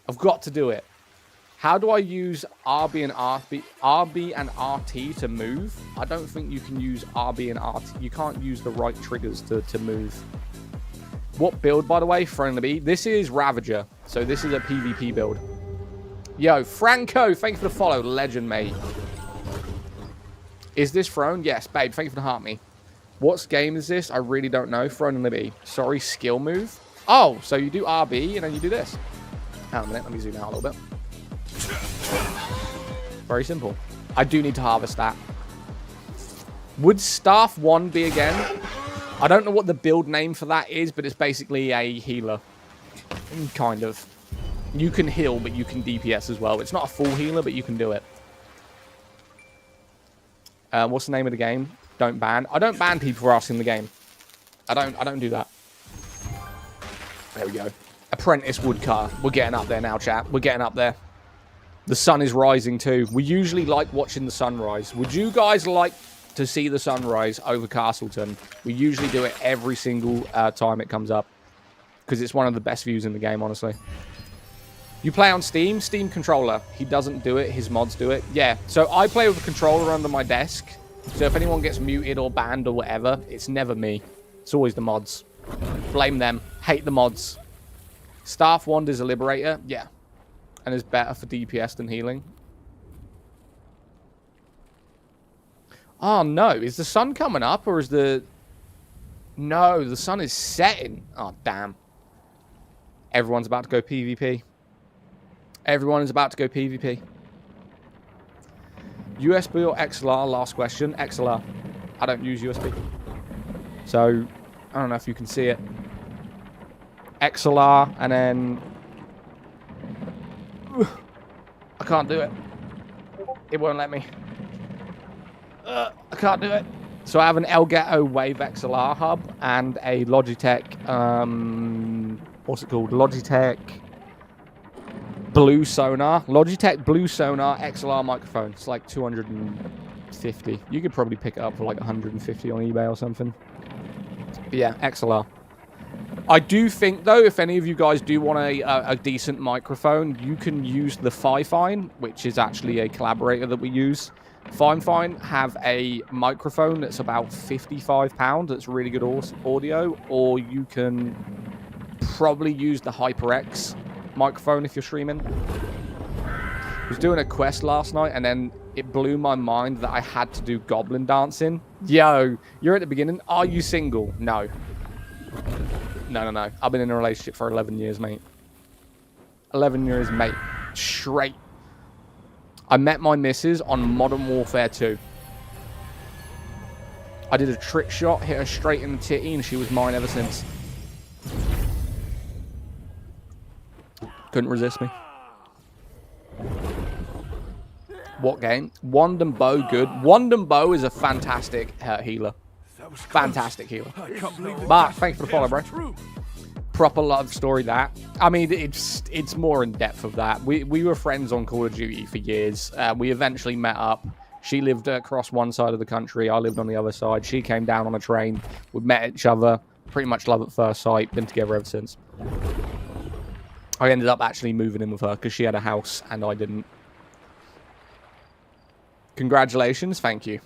S1: I've got to do it. How do I use RB and RT to move? I don't think you can use RB and RT. You can't use the right triggers to move. What build, by the way? Throne the Bee. This is Ravager. So this is a PvP build. Yo, Franco, thank you for the follow. Legend, mate. Is this Throne? Yes, babe. Thank you for the heart me. What game is this? I really don't know. Throne and Libby. Sorry, skill move. Oh, so you do RB and then you do this. Hang on a minute. Let me zoom out a little bit. Very simple. I do need to harvest that. Would Staff 1 be again? I don't know what the build name for that is, but it's basically a healer. Kind of. You can heal, but you can DPS as well. It's not a full healer, but you can do it. What's the name of the game? Don't ban. I don't ban people for asking the game. I don't do that. There we go. Apprentice woodcutter. We're getting up there now, chat. We're getting up there. The sun is rising too. We usually like watching the sunrise. Would you guys like to see the sunrise over Castleton? We usually do it every single time it comes up. Because it's one of the best views in the game, honestly. You play on Steam? Steam controller. He doesn't do it. His mods do it. Yeah. So I play with a controller under my desk. So if anyone gets muted or banned or whatever, it's never me. It's always the mods. Blame them. Hate the mods. Staff Wand is a Liberator. Yeah. And is better for DPS than healing. Oh, no. Is the sun coming up or is the... No, the sun is setting. Oh, damn. Everyone's about to go PvP. Everyone is about to go PvP. USB or XLR? Last question. XLR. I don't use USB. So, I don't know if you can see it. XLR, and then... I can't do it. It won't let me. I can't do it. So I have an Elgato Wave XLR hub and a Logitech, what's it called? Logitech Blue Sonar. Logitech Blue Sonar XLR microphone. It's like 250. You could probably pick it up for like 150 on eBay or something. But yeah, XLR. I do think, though, if any of you guys do want a decent microphone, you can use the Fifine, which is actually a collaborator that we use. Fifine have a microphone that's about £55. That's really good audio. Or you can probably use the HyperX microphone if you're streaming. I was doing a quest last night, and then it blew my mind that I had to do goblin dancing. Yo, you're at the beginning. Are you single? No. No. I've been in a relationship for 11 years, mate. 11 years, mate. Straight. I met my missus on Modern Warfare 2. I did a trick shot, hit her straight in the titty, and she was mine ever since. Couldn't resist me. What game? Wand and Bow, good. Wand and Bow is a fantastic healer. Fantastic healer. But thanks for the follow, bro. Proper love story, that. I mean, it's more in depth of that. We were friends on Call of Duty for years. We eventually met up. She lived across one side of the country. I lived on the other side. She came down on a train. We met each other. Pretty much love at first sight. Been together ever since. I ended up actually moving in with her because she had a house and I didn't. Congratulations. Thank you.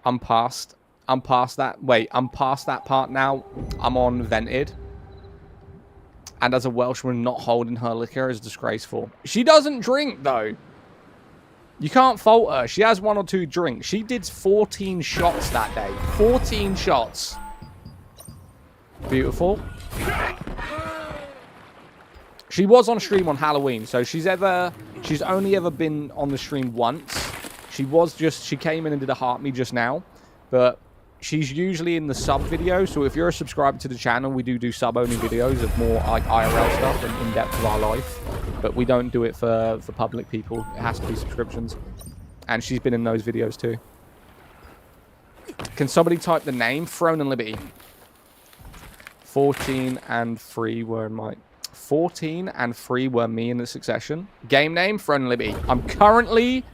S1: I'm past that. Wait, I'm past that part now. I'm on Vented. And as a Welshman, not holding her liquor is disgraceful. She doesn't drink, though. You can't fault her. She has 1 or 2 drinks. She did 14 shots that day. 14 shots. Beautiful. She was on stream on Halloween, so she's only ever been on the stream once. She came in and did a heart me just now, but she's usually in the sub video. So if you're a subscriber to the channel, we do sub only videos of more like IRL stuff and in depth of our life, but we don't do it for public people. It has to be subscriptions, and she's been in those videos too. Can somebody type the name? Throne and Liberty. 14 and 3 were in my... 14 and 3 were me in the succession. Game name, Throne and Liberty. I'm currently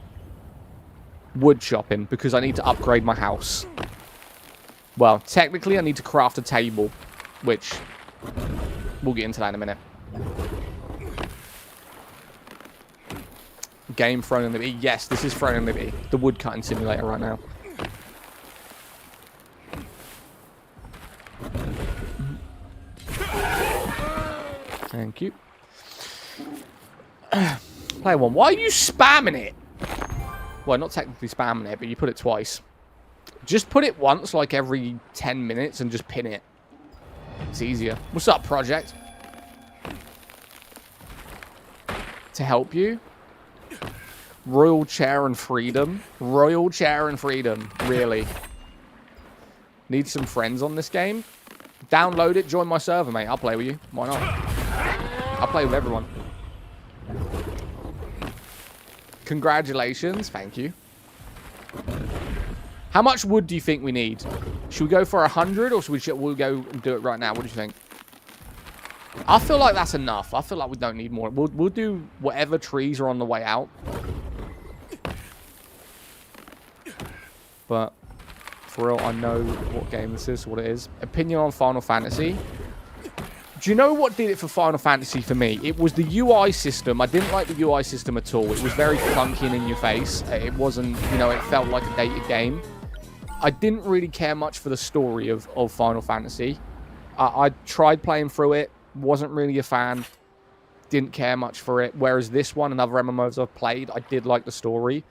S1: wood chopping because I need to upgrade my house. Well, technically I need to craft a table, which we'll get into that in a minute. Game Throne and Liberty. Yes, this is Throne and Liberty. The wood cutting simulator right now. Thank you. Player 1, why are you spamming it? Well, not technically spamming it, but you put it twice. Just put it once, like every 10 minutes, and just pin it. It's easier. What's up, Project? To help you? Royal Chair and Freedom? Royal Chair and Freedom. Really? Need some friends on this game? Download it, join my server, mate. I'll play with you. Why not? I'll play with everyone. Congratulations. Thank you. How much wood do you think we need? Should we go for 100 or should we go and do it right now? What do you think? I feel like that's enough. I feel like we don't need more. We'll do whatever trees are on the way out. But for real, I know what game this is, what it is. Opinion on Final Fantasy. Do you know what did it for Final Fantasy for me? It was the UI system. I didn't like the UI system at all. It was very clunky and in your face. It wasn't, you know, it felt like a dated game. I didn't really care much for the story of Final Fantasy. I tried playing through it. Wasn't really a fan. Didn't care much for it. Whereas this one and other MMOs I've played, I did like the story.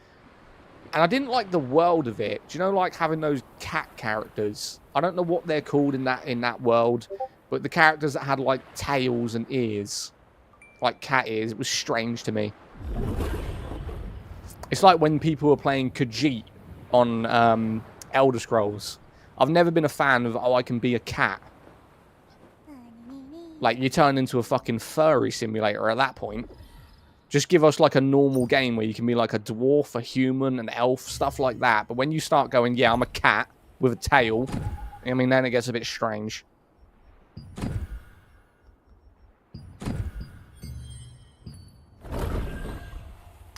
S1: And I didn't like the world of it. Do you know, like having those cat characters? I don't know what they're called in that world, but the characters that had like tails and ears, like cat ears, it was strange to me. It's like when people were playing Khajiit on Elder Scrolls. I've never been a fan of, oh, I can be a cat. Like, you turn into a fucking furry simulator at that point. Just give us, like, a normal game where you can be, like, a dwarf, a human, an elf, stuff like that. But when you start going, yeah, I'm a cat with a tail, I mean, then it gets a bit strange.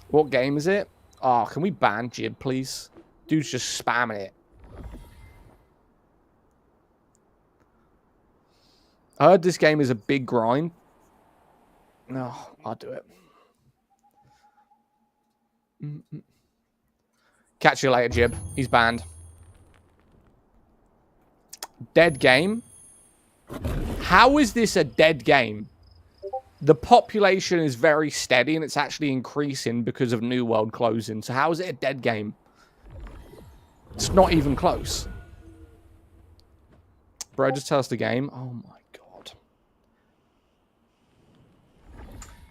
S1: What game is it? Oh, can we ban Jib, please? Dude's just spamming it. I heard this game is a big grind. No, I'll do it. Catch you later, Jib. He's banned. Dead game? How is this a dead game? The population is very steady and it's actually increasing because of New World closing. So how is it a dead game? It's not even close. Bro, just tell us the game. Oh my god.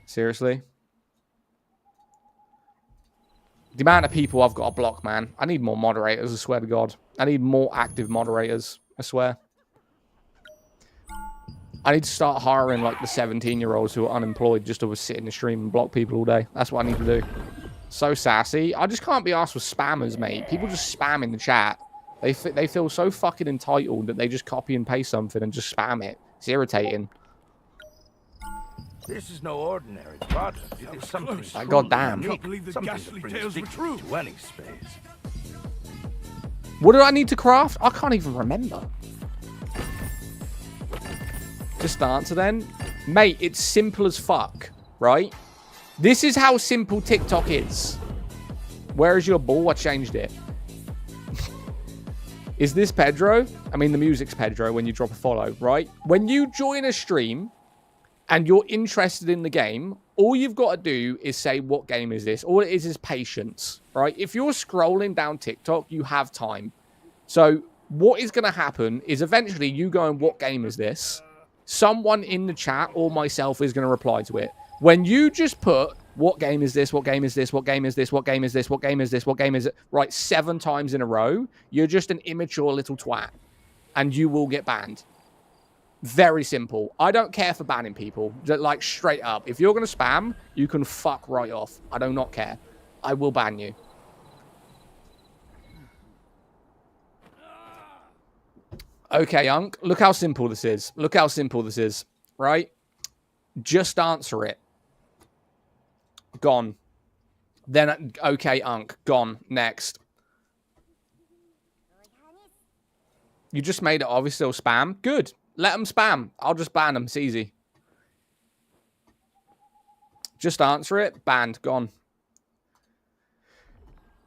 S1: Seriously? The amount of people I've got to block, man. I need more moderators, I swear to God. I need more active moderators, I swear. I need to start hiring, like, the 17-year-olds who are unemployed just to sit in the stream and block people all day. That's what I need to do. So sassy. I just can't be asked with spammers, mate. People just spam in the chat. They feel so fucking entitled that they just copy and paste something and just spam it. It's irritating.
S3: This is no ordinary product. It is something.
S1: Like, goddamn.
S3: I can't believe the ghastly tales were true. To any space.
S1: What do I need to craft? I can't even remember. Just answer then. Mate, it's simple as fuck, right? This is how simple TikTok is. Where is your ball? I changed it. Is this Pedro? I mean, the music's Pedro when you drop a follow, right? When you join a stream and you're interested in the game, all you've got to do is say, what game is this? All it is patience, right? If you're scrolling down TikTok, you have time. So what is going to happen is eventually you go and what game is this? Someone in the chat or myself is going to reply to it. When you just put, what game is this? What game is this? What game is this? What game is this? What game is this? What game is it? Right, 7 times in a row, you're just an immature little twat. And you will get banned. Very simple. I don't care for banning people. Like, straight up. If you're going to spam, you can fuck right off. I do not care. I will ban you. Okay, Unc. Look how simple this is. Look how simple this is. Right? Just answer it. Gone. Then, okay, Unc. Gone. Next. You just made it obvious they'll spam. Good. Let them spam. I'll just ban them. It's easy. Just answer it. Banned. Gone.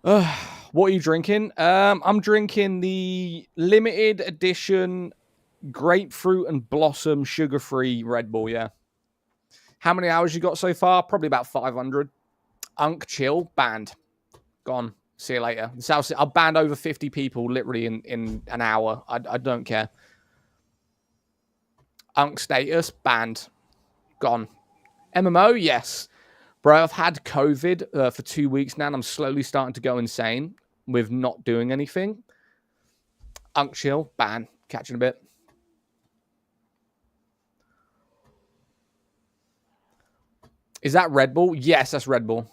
S1: What are you drinking? I'm drinking the limited edition grapefruit and blossom sugar-free Red Bull, yeah. How many hours you got so far? Probably about 500. Unc, chill. Banned. Gone. See you later. I've banned over 50 people literally in an hour. I don't care. Unc status. Banned. Gone. MMO? Yes. Bro, I've had COVID for 2 weeks now, and I'm slowly starting to go insane with not doing anything. Unc chill. Ban. Catch you in a bit. Is that Red Bull? Yes, that's Red Bull.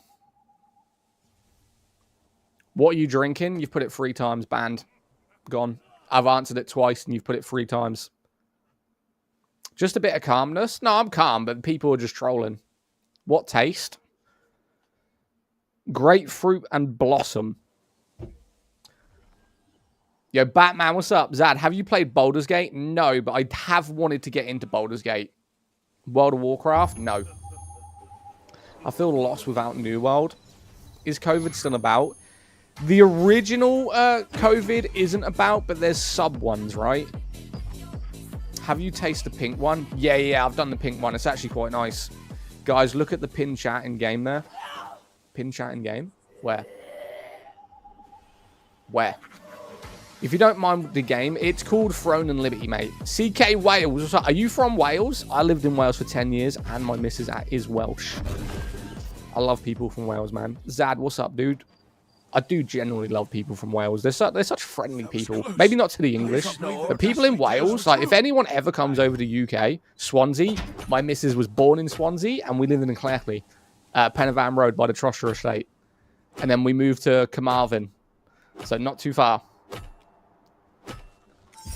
S1: What are you drinking? You've put it 3 times. Banned. Gone. I've answered it twice, and you've put it 3 times. Just a bit of calmness. No, I'm calm, but people are just trolling. What taste? Grapefruit and blossom. Yo, Batman, what's up? Zad, have you played Baldur's Gate? No, but I have wanted to get into Baldur's Gate. World of Warcraft? No. I feel lost without New World. Is COVID still about? The original COVID isn't about, but there's sub ones, right? Have you tasted the pink one? Yeah, I've done the pink one. It's actually quite nice. Guys, look at the pin chat in game there. Pin chat in game? Where? Where? If you don't mind the game, it's called Throne and Liberty, mate. CK Wales. What's up? Are you from Wales? I lived in Wales for 10 years, and my missus is Welsh. I love people from Wales, man. Zad, what's up, dude? I do generally love people from Wales. They're such friendly people. Maybe not to the English, but people in Wales, like, if anyone ever comes over to the UK, Swansea, my missus was born in Swansea, and we lived in Calanthia, Penavan Road by the Trostra Estate. And then we moved to Carmarthen, so not too far.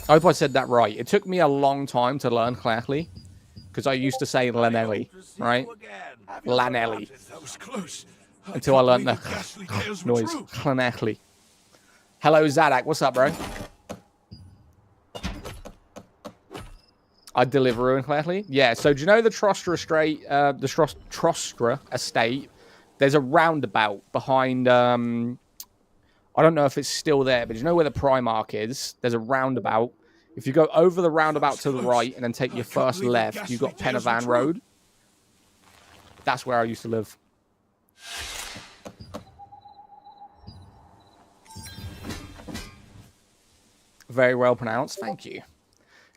S1: I hope I said that right. It took me a long time to learn Calanthia, because I used to say Lanelli, right? Lanelli. Until I learned the noise. Calanthia. Hello, Zaddak. What's up, bro? I deliver in Calanthia. Yeah, so do you know the Trostra Estate? The Trostra Estate. There's a roundabout behind... I don't know if it's still there, but you know where the Primark is? There's a roundabout. If you go over the roundabout to the right and then take your first left, you've got Penavan Road. That's where I used to live. Very well pronounced. Thank you.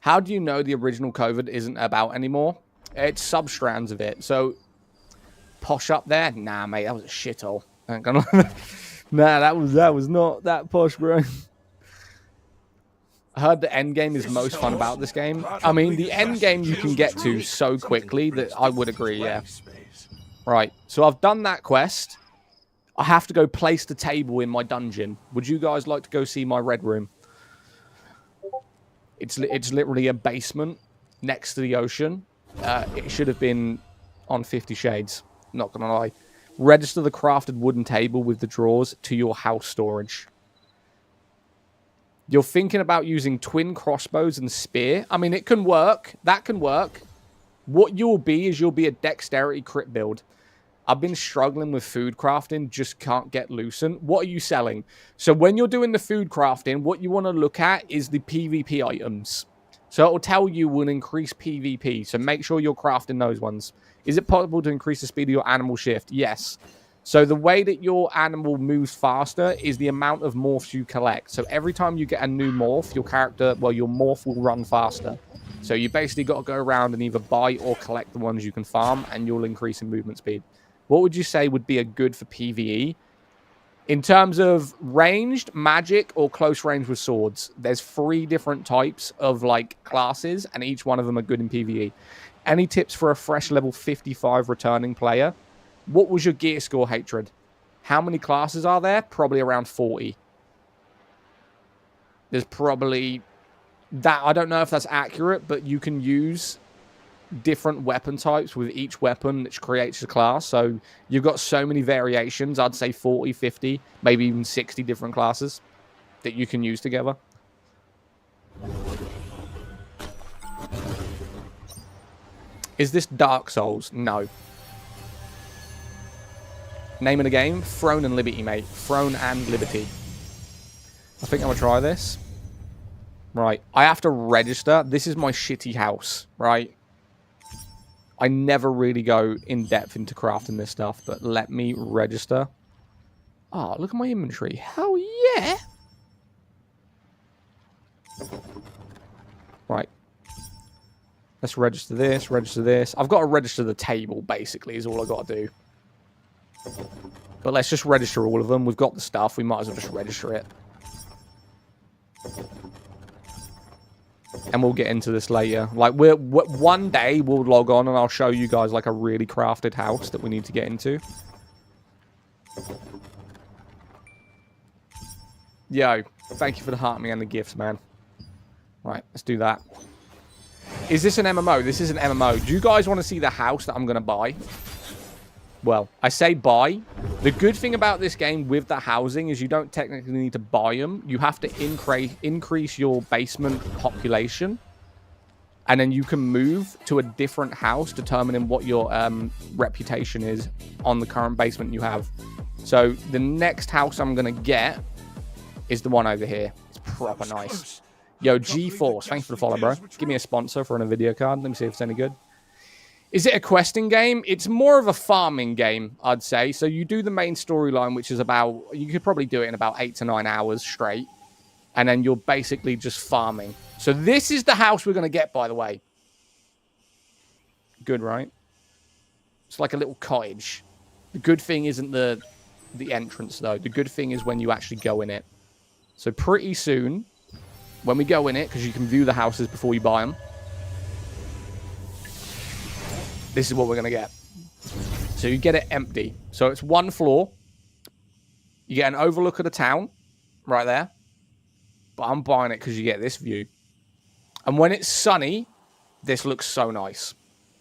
S1: How do you know the original COVID isn't about anymore? It's substrands of it. So, posh up there? Nah, mate, that was a shithole. I ain't gonna... Nah, that was not that posh, bro. I heard the end game is most fun about this game. I mean, the end game you can get to so quickly that I would agree, yeah. Right, so I've done that quest. I have to go place the table in my dungeon. Would you guys like to go see my red room? It's literally a basement next to the ocean. It should have been on 50 Shades, not gonna lie. Register the crafted wooden table with the drawers to your house storage. You're thinking about using twin crossbows and spear. I mean, it can work. That can work. What you'll be is you'll be a dexterity crit build. I've been struggling with food crafting. Just can't get loosened. What are you selling? So when you're doing the food crafting, what you want to look at is the PvP items. So it will tell you will increase PvP. So make sure you're crafting those ones. Is it possible to increase the speed of your animal shift? Yes. So the way that your animal moves faster is the amount of morphs you collect. So every time you get a new morph, your character, well, your morph will run faster. So you basically got to go around and either buy or collect the ones you can farm, and you'll increase in movement speed. What would you say would be a good for PvE? In terms of ranged, magic, or close range with swords, there's 3 different types of, like, classes, and each one of them are good in PvE. Any tips for a fresh level 55 returning player? What was your gear score, Hatred? How many classes are there? Probably around 40. There's probably... that. I don't know if that's accurate, but you can use different weapon types with each weapon, which creates a class. So you've got so many variations. I'd say 40, 50, maybe even 60 different classes that you can use together. Is this Dark Souls? No. Name of the game? Throne and Liberty, mate. Throne and Liberty. I think I'm going to try this. Right. I have to register. This is my shitty house, right? I never really go in depth into crafting this stuff, but let me register. Oh, look at my inventory. Hell yeah! Right. Let's register this, register this. I've got to register the table, basically, is all I've got to do. But let's just register all of them. We've got the stuff. We might as well just register it. And we'll get into this later. Like, one day we'll log on and I'll show you guys, like, a really crafted house that we need to get into. Yo, thank you for the heart me and the gifts, man. Right, let's do that. Is this an MMO? This is an MMO. Do you guys want to see the house that I'm going to buy? Well, I say buy. The good thing about this game with the housing is you don't technically need to buy them. You have to increase your basement population. And then you can move to a different house, determining what your reputation is on the current basement you have. So the next house I'm going to get is the one over here. It's proper nice. Yo, G-Force, thanks for the follow, bro. Give me a sponsor for a video card. Let me see if it's any good. Is it a questing game? It's more of a farming game, I'd say. So you do the main storyline, which is about... You could probably do it in about 8 to 9 hours straight. And then you're basically just farming. So this is the house we're going to get, by the way. Good, right? It's like a little cottage. The good thing isn't the entrance, though. The good thing is when you actually go in it. So pretty soon, when we go in it, because you can view the houses before you buy them, this is what we're going to get. So you get it empty. So it's one floor. You get an overlook of the town right there. But I'm buying it because you get this view. And when it's sunny, this looks so nice.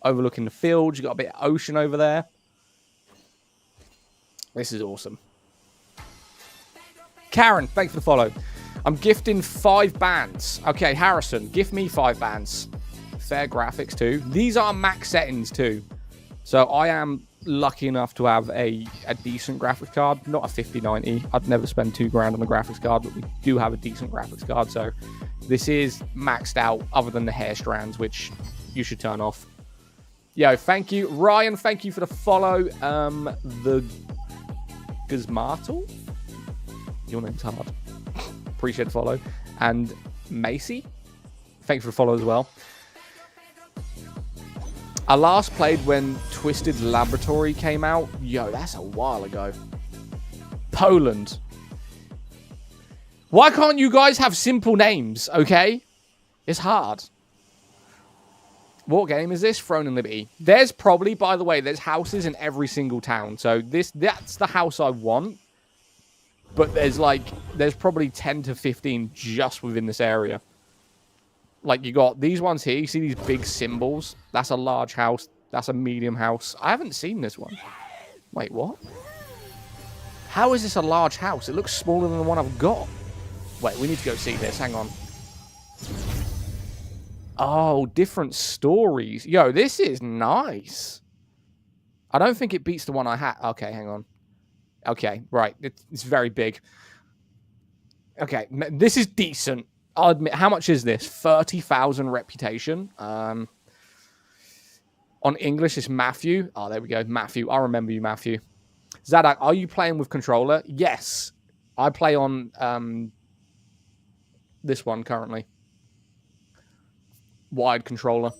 S1: Overlooking the fields. You got a bit of ocean over there. This is awesome. Karen, thanks for the follow. I'm gifting 5 bands. Okay, Harrison, gift me 5 bands. Fair graphics too. These are max settings too. So I am lucky enough to have a decent graphics card. Not a 5090. I'd never spend $2 grand on a graphics card, but we do have a decent graphics card. So this is maxed out other than the hair strands, which you should turn off. Yo, thank you. Ryan, thank you for the follow. The Gizmartle? Your name's hard. Appreciate the follow. And Macy, thanks for the follow as well. I last played when Twisted Laboratory came out. Yo, that's a while ago. Poland. Why can't you guys have simple names, okay? It's hard. What game is this? Throne and Liberty. There's probably, by the way, there's houses in every single town. So that's the house I want. But there's probably 10 to 15 just within this area. Like, you got these ones here. You see these big symbols? That's a large house. That's a medium house. I haven't seen this one. Wait, what? How is this a large house? It looks smaller than the one I've got. Wait, we need to go see this. Hang on. Oh, different stories. Yo, this is nice. I don't think it beats the one I had. Okay, hang on. Okay, right. It's very big. Okay, this is decent. I'll admit, how much is this? 30,000 reputation. On English, it's Matthew. Oh, there we go. Matthew. I remember you, Matthew. Zaddak, are you playing with controller? Yes. I play on this one currently. Wired controller.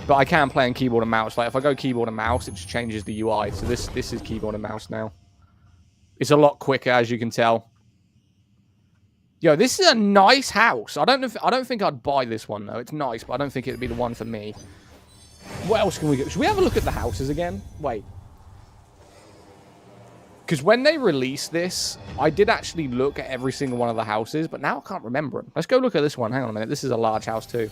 S1: But I can play on keyboard and mouse. Like, if I go keyboard and mouse, it just changes the UI. So this is keyboard and mouse now. It's a lot quicker, as you can tell. Yo, this is a nice house. I don't think I'd buy this one, though. It's nice, but I don't think it'd be the one for me. What else can we get? Should we have a look at the houses again? Wait. Because when they released this, I did actually look at every single one of the houses, but now I can't remember them. Let's go look at this one. Hang on a minute. This is a large house, too.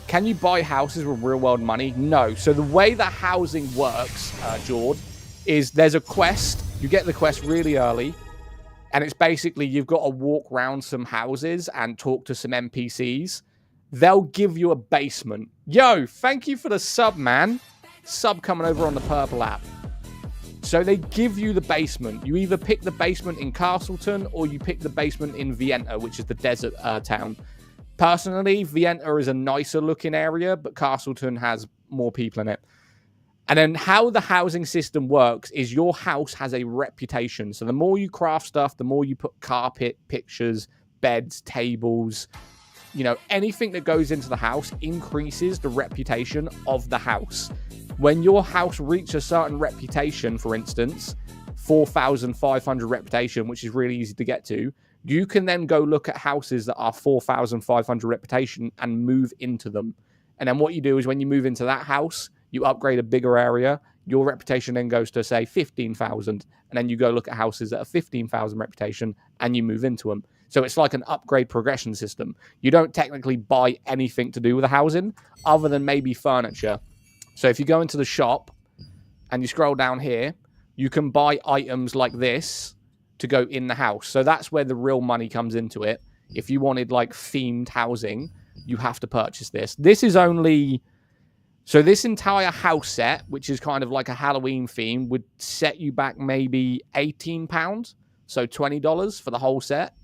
S1: Can you buy houses with real-world money? No. So the way the housing works, Jord, is there's a quest. You get the quest really early. And it's basically you've got to walk around some houses and talk to some NPCs. They'll give you a basement. Yo, thank you for the sub, man. Sub coming over on the purple app. So they give you the basement. You either pick the basement in Castleton or you pick the basement in Vienna, which is the desert town. Personally, Vienna is a nicer looking area, but Castleton has more people in it. And then how the housing system works is your house has a reputation. So the more you craft stuff, the more you put carpet, pictures, beds, tables, you know, anything that goes into the house increases the reputation of the house. When your house reaches a certain reputation, for instance, 4,500 reputation, which is really easy to get to, you can then go look at houses that are 4,500 reputation and move into them. And then what you do is when you move into that house, you upgrade a bigger area, your reputation then goes to, say, 15,000. And then you go look at houses that are 15,000 reputation and you move into them. So it's like an upgrade progression system. You don't technically buy anything to do with the housing other than maybe furniture. So if you go into the shop and you scroll down here, you can buy items like this to go in the house. So that's where the real money comes into it. If you wanted like themed housing, you have to purchase this. This is only... So this entire house set, which is kind of like a Halloween theme, would set you back maybe £18. So $20 for the whole set.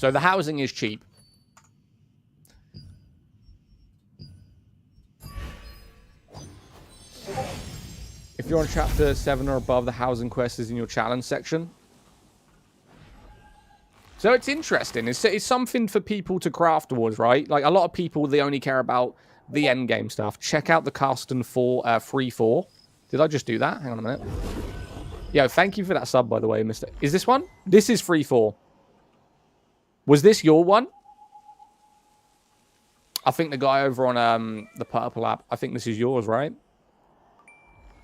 S1: So the housing is cheap. If you're on chapter 7 or above, the housing quest is in your challenge section. So it's interesting. It's something for people to craft towards, right? Like, a lot of people, they only care about the end game stuff. Check out the Custom 4, free 4. Did I just do that? Hang on a minute. Yo, thank you for that sub, by the way, Mr. Is this one? This is free 4. Was this your one? I think the guy over on the purple app, I think this is yours, right?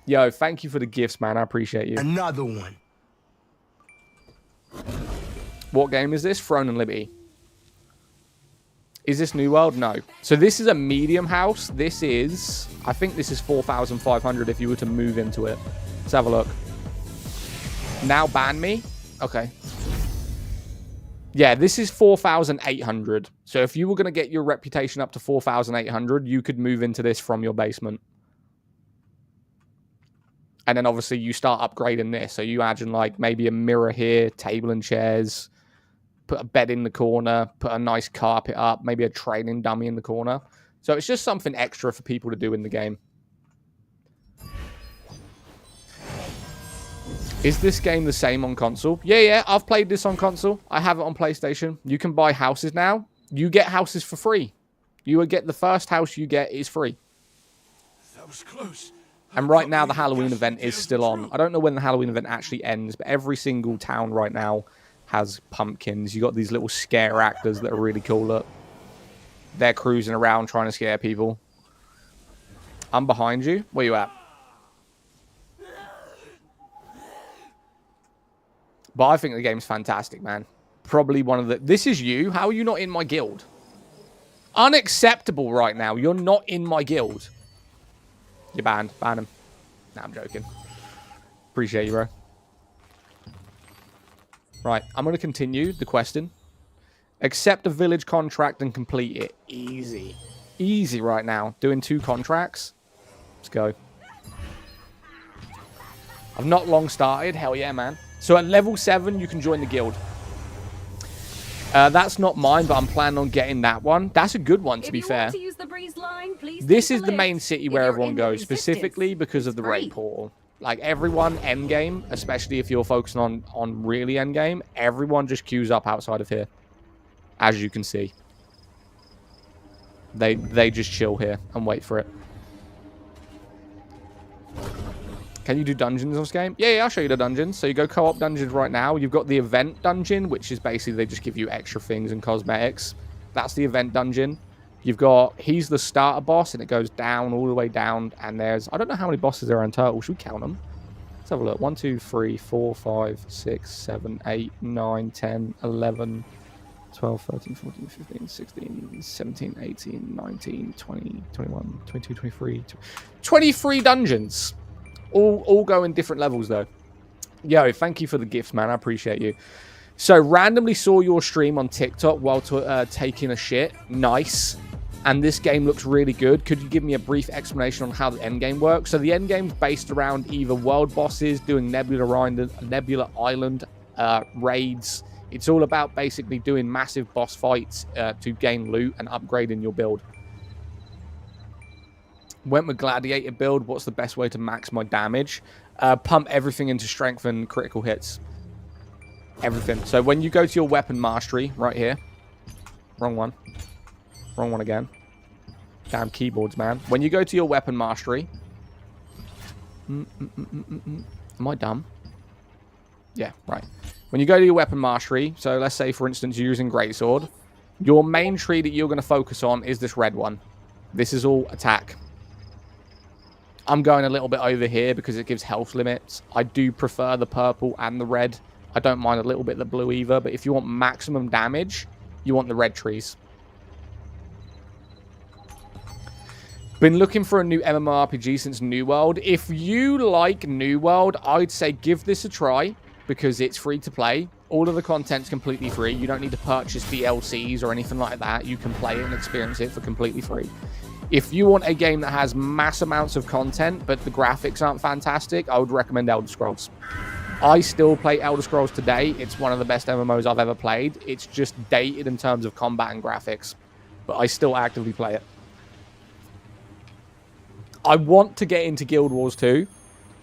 S1: Yo, thank you for the gifts, man. I appreciate you.
S4: Another one.
S1: What game is this? Throne and Liberty. Is this New World? No. So this is a medium house. This is... I think this is 4,500 if you were to move into it. Let's have a look. Now ban me? Okay. Yeah, this is 4,800. So if you were going to get your reputation up to 4,800, you could move into this from your basement. And then obviously you start upgrading this. So you imagine like maybe a mirror here, table and chairs, put a bed in the corner, put a nice carpet up, maybe a training dummy in the corner. So it's just something extra for people to do in the game. Is this game the same on console? Yeah, I've played this on console. I have it on PlayStation. You can buy houses now. You get houses for free. You would get the first house you get is free.
S3: That was close.
S1: And right now, the Halloween event is still on. I don't know when the Halloween event actually ends, but every single town right now has pumpkins. You got these little scare actors that are really cool. Look, they're cruising around trying to scare people. I'm behind you. Where you at? But I think the game's fantastic, man. Probably one of the... This is you? How are you not in my guild? Unacceptable right now. You're not in my guild. You're banned. Ban him. Nah, I'm joking. Appreciate you, bro. Right, I'm going to continue the questing. Accept a village contract and complete it. Easy. Easy right now. Doing 2 contracts. Let's go. I've not long started. Hell yeah, man. So at level 7, you can join the guild. That's not mine, but I'm planning on getting that one. That's a good one, to be fair. This is the main city where everyone goes, specifically because of the raid portal. Like, everyone endgame, especially if you're focusing on really endgame, everyone just queues up outside of here. As you can see. They just chill here and wait for it. Can you do dungeons on this game? Yeah, I'll show you the dungeons. So you go co-op dungeons right now. You've got the event dungeon, which is basically they just give you extra things and cosmetics. That's the event dungeon. You've got, he's the starter boss, and it goes down, all the way down. And there's, I don't know how many bosses there are in total. Should we count them? Let's have a look. 1, 2, 3, 4, 5, 6, 7, 8, 9, 10, 11, 12, 13, 14, 15, 16, 17, 18, 19, 20, 21, 22, 23. 23 dungeons. All go in different levels, though. Yo, thank you for the gifts, man. I appreciate you. So, randomly saw your stream on TikTok while taking a shit. Nice. And this game looks really good. Could you give me a brief explanation on how the endgame works? So, the endgame's based around either world bosses, doing Nebula Island raids. It's all about basically doing massive boss fights to gain loot and upgrading your build. Went with Gladiator build. What's the best way to max my damage? Pump everything into strength and critical hits. Everything. So when you go to your weapon mastery, right here. Wrong one. Wrong one again. Damn keyboards, man. When you go to your weapon mastery. Am I dumb? Yeah, right. When you go to your weapon mastery, so let's say, for instance, you're using Greatsword. Your main tree that you're going to focus on is this red one. This is all attack. I'm going a little bit over here because it gives health limits. I do prefer the purple and the red. I don't mind a little bit of the blue either. But if you want maximum damage, you want the red trees. Been looking for a new MMORPG since New World. If you like New World, I'd say give this a try because it's free to play. All of the content's completely free. You don't need to purchase DLCs or anything like that. You can play it and experience it for completely free. If you want a game that has mass amounts of content, but the graphics aren't fantastic, I would recommend Elder Scrolls. I still play Elder Scrolls today. It's one of the best MMOs I've ever played. It's just dated in terms of combat and graphics, but I still actively play it. I want to get into Guild Wars 2.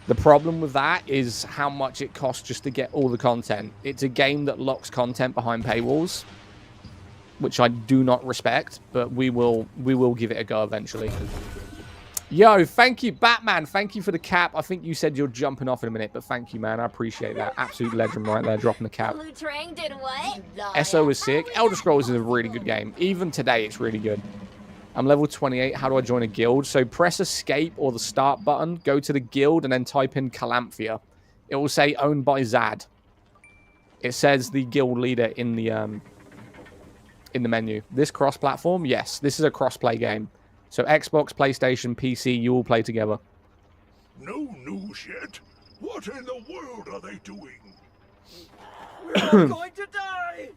S1: The problem with that is how much it costs just to get all the content. It's a game that locks content behind paywalls, which I do not respect, but we will give it a go eventually. Yo, thank you, Batman. Thank you for the cap. I think you said you're jumping off in a minute, but thank you, man. I appreciate that. Absolute legend right there, dropping the cap.
S2: Did what?
S1: SO is sick. Elder Scrolls is a really good game. Even today, it's really good. I'm level 28. How do I join a guild? So press escape or the start button. Go to the guild and then type in Calanthia. It will say owned by Zad. It says the guild leader in the menu. This cross-platform? Yes. This is a cross-play game. So Xbox, PlayStation, PC, you all play together.
S3: No news yet? What in the world are they doing? We're all going to die!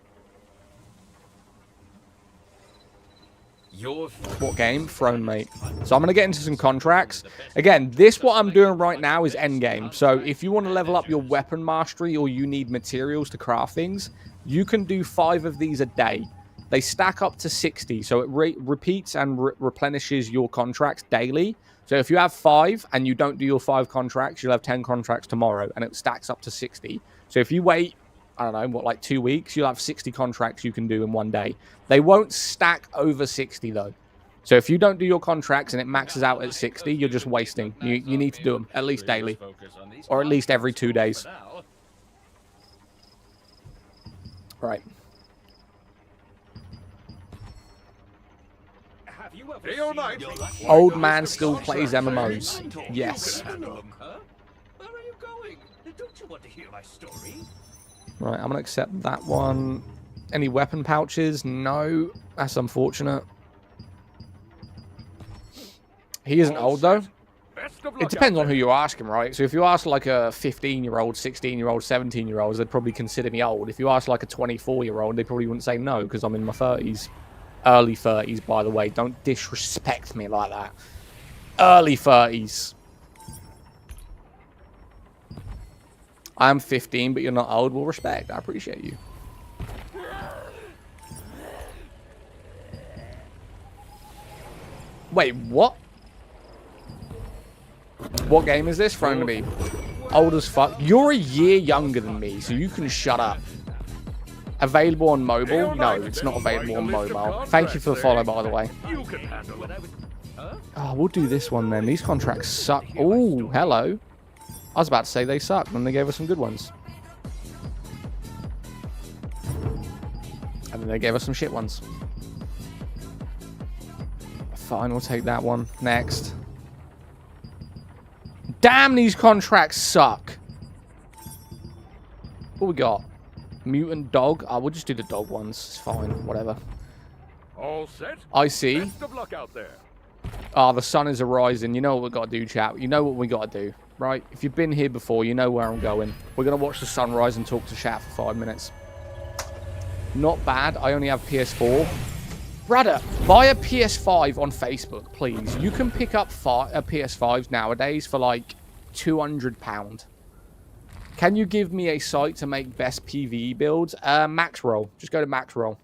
S1: What game? Throne, mate. So I'm going to get into some contracts. Again, what I'm doing right now is endgame. So if you want to level up your weapon mastery or you need materials to craft things, you can do 5 of these a day. They stack up to 60. So it repeats and replenishes your contracts daily. So if you have 5 and you don't do your 5 contracts, you'll have 10 contracts tomorrow and it stacks up to 60. So if you wait, I don't know, what, like 2 weeks, you'll have 60 contracts you can do in one day. They won't stack over 60, though. So if you don't do your contracts and it maxes out at 60, you're just wasting. You need to do them, at least daily. Or at least every 2 days. Right. Old man still plays MMOs. Yes.
S4: Where are you going? Don't you want to hear my story?
S1: Right, I'm going to accept that one. Any weapon pouches? No. That's unfortunate. He isn't old, though. It depends on who you're asking, right? So if you ask like a 15-year-old, 16-year-old, 17-year-olds, they'd probably consider me old. If you ask like a 24-year-old, they probably wouldn't say no because I'm in my 30s. Early 30s, by the way. Don't disrespect me like that. Early 30s. I am 15, but you're not old. Well, respect. I appreciate you. Wait, what? What game is this? Thrown to me. Old as fuck. You're a year younger than me, so you can shut up. Available on mobile? No, it's not available on mobile. Thank you for the follow, by the way. Oh, we'll do this one then. These contracts suck. Oh, hello. I was about to say they suck, and they gave us some good ones. And then they gave us some shit ones. Fine, we'll take that one. Next. Damn, these contracts suck. What we got? Mutant dog? Oh, we'll just do the dog ones. It's fine. Whatever.
S3: All set?
S1: I see.
S3: Best of luck out there.
S1: Ah, the sun is arising. You know what we got to do, chat. You know what we got to do, right? If you've been here before, you know where I'm going. We're going to watch the sunrise and talk to chat for 5 minutes. Not bad. I only have PS4. Brother, buy a PS5 on Facebook, please. You can pick up PS5s nowadays for like £200. Can you give me a site to make best PvE builds? Maxroll. Just go to Maxroll.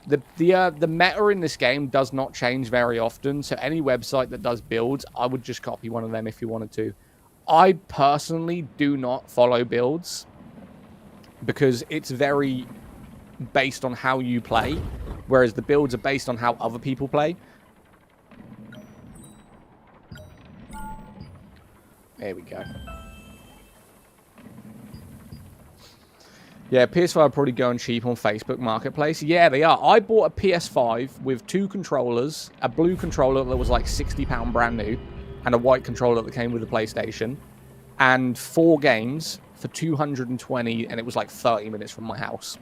S1: The meta in this game does not change very often, so any website that does builds, I would just copy one of them if you wanted to. I personally do not follow builds because it's very based on how you play, whereas the builds are based on how other people play. There we go. Yeah, PS5 are probably going cheap on Facebook Marketplace. Yeah, they are. I bought a PS5 with 2 controllers, a blue controller that was like £60 brand new, and a white controller that came with the PlayStation, and 4 games for 220, and it was like 30 minutes from my house.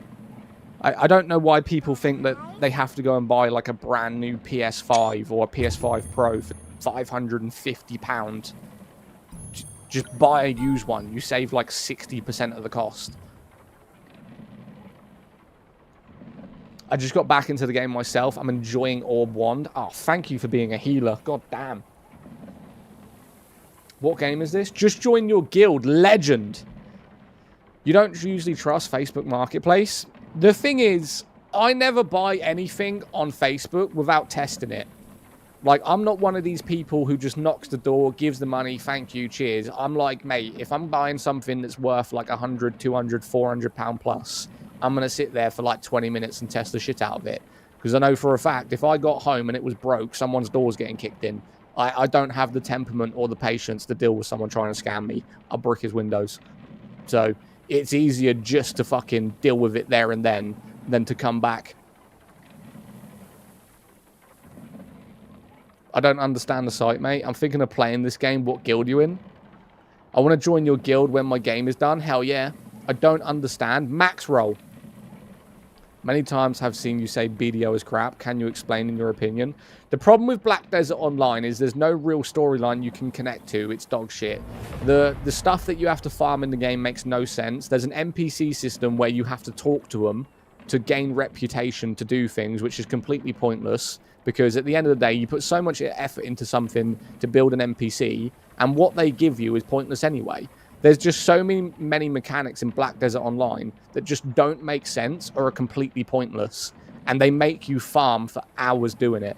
S1: I don't know why people think that they have to go and buy like a brand new PS5 or a PS5 Pro for £550. Just buy a used one. You save like 60% of the cost. I just got back into the game myself. I'm enjoying Orb Wand. Oh, thank you for being a healer. God damn. What game is this? Just join your guild. Legend. You don't usually trust Facebook Marketplace. The thing is, I never buy anything on Facebook without testing it. Like, I'm not one of these people who just knocks the door, gives the money, thank you, cheers. I'm like, mate, if I'm buying something that's worth like 100, 200, 400 pound plus, I'm going to sit there for like 20 minutes and test the shit out of it. Because I know for a fact, if I got home and it was broke, someone's door's getting kicked in. I don't have the temperament or the patience to deal with someone trying to scam me. I'll brick his windows. So it's easier just to fucking deal with it there and then than to come back. I don't understand the site, mate. I'm thinking of playing this game. What guild you in? I want to join your guild when my game is done. Hell yeah. I don't understand. Max roll. Many times have seen you say BDO is crap. Can you explain in your opinion? The problem with Black Desert Online is there's no real storyline you can connect to. It's dog shit. The stuff that you have to farm in the game makes no sense. There's an NPC system where you have to talk to them to gain reputation to do things, which is completely pointless. Because at the end of the day, you put so much effort into something to build an NPC, and what they give you is pointless anyway. There's just so many mechanics in Black Desert Online that just don't make sense or are completely pointless. And they make you farm for hours doing it.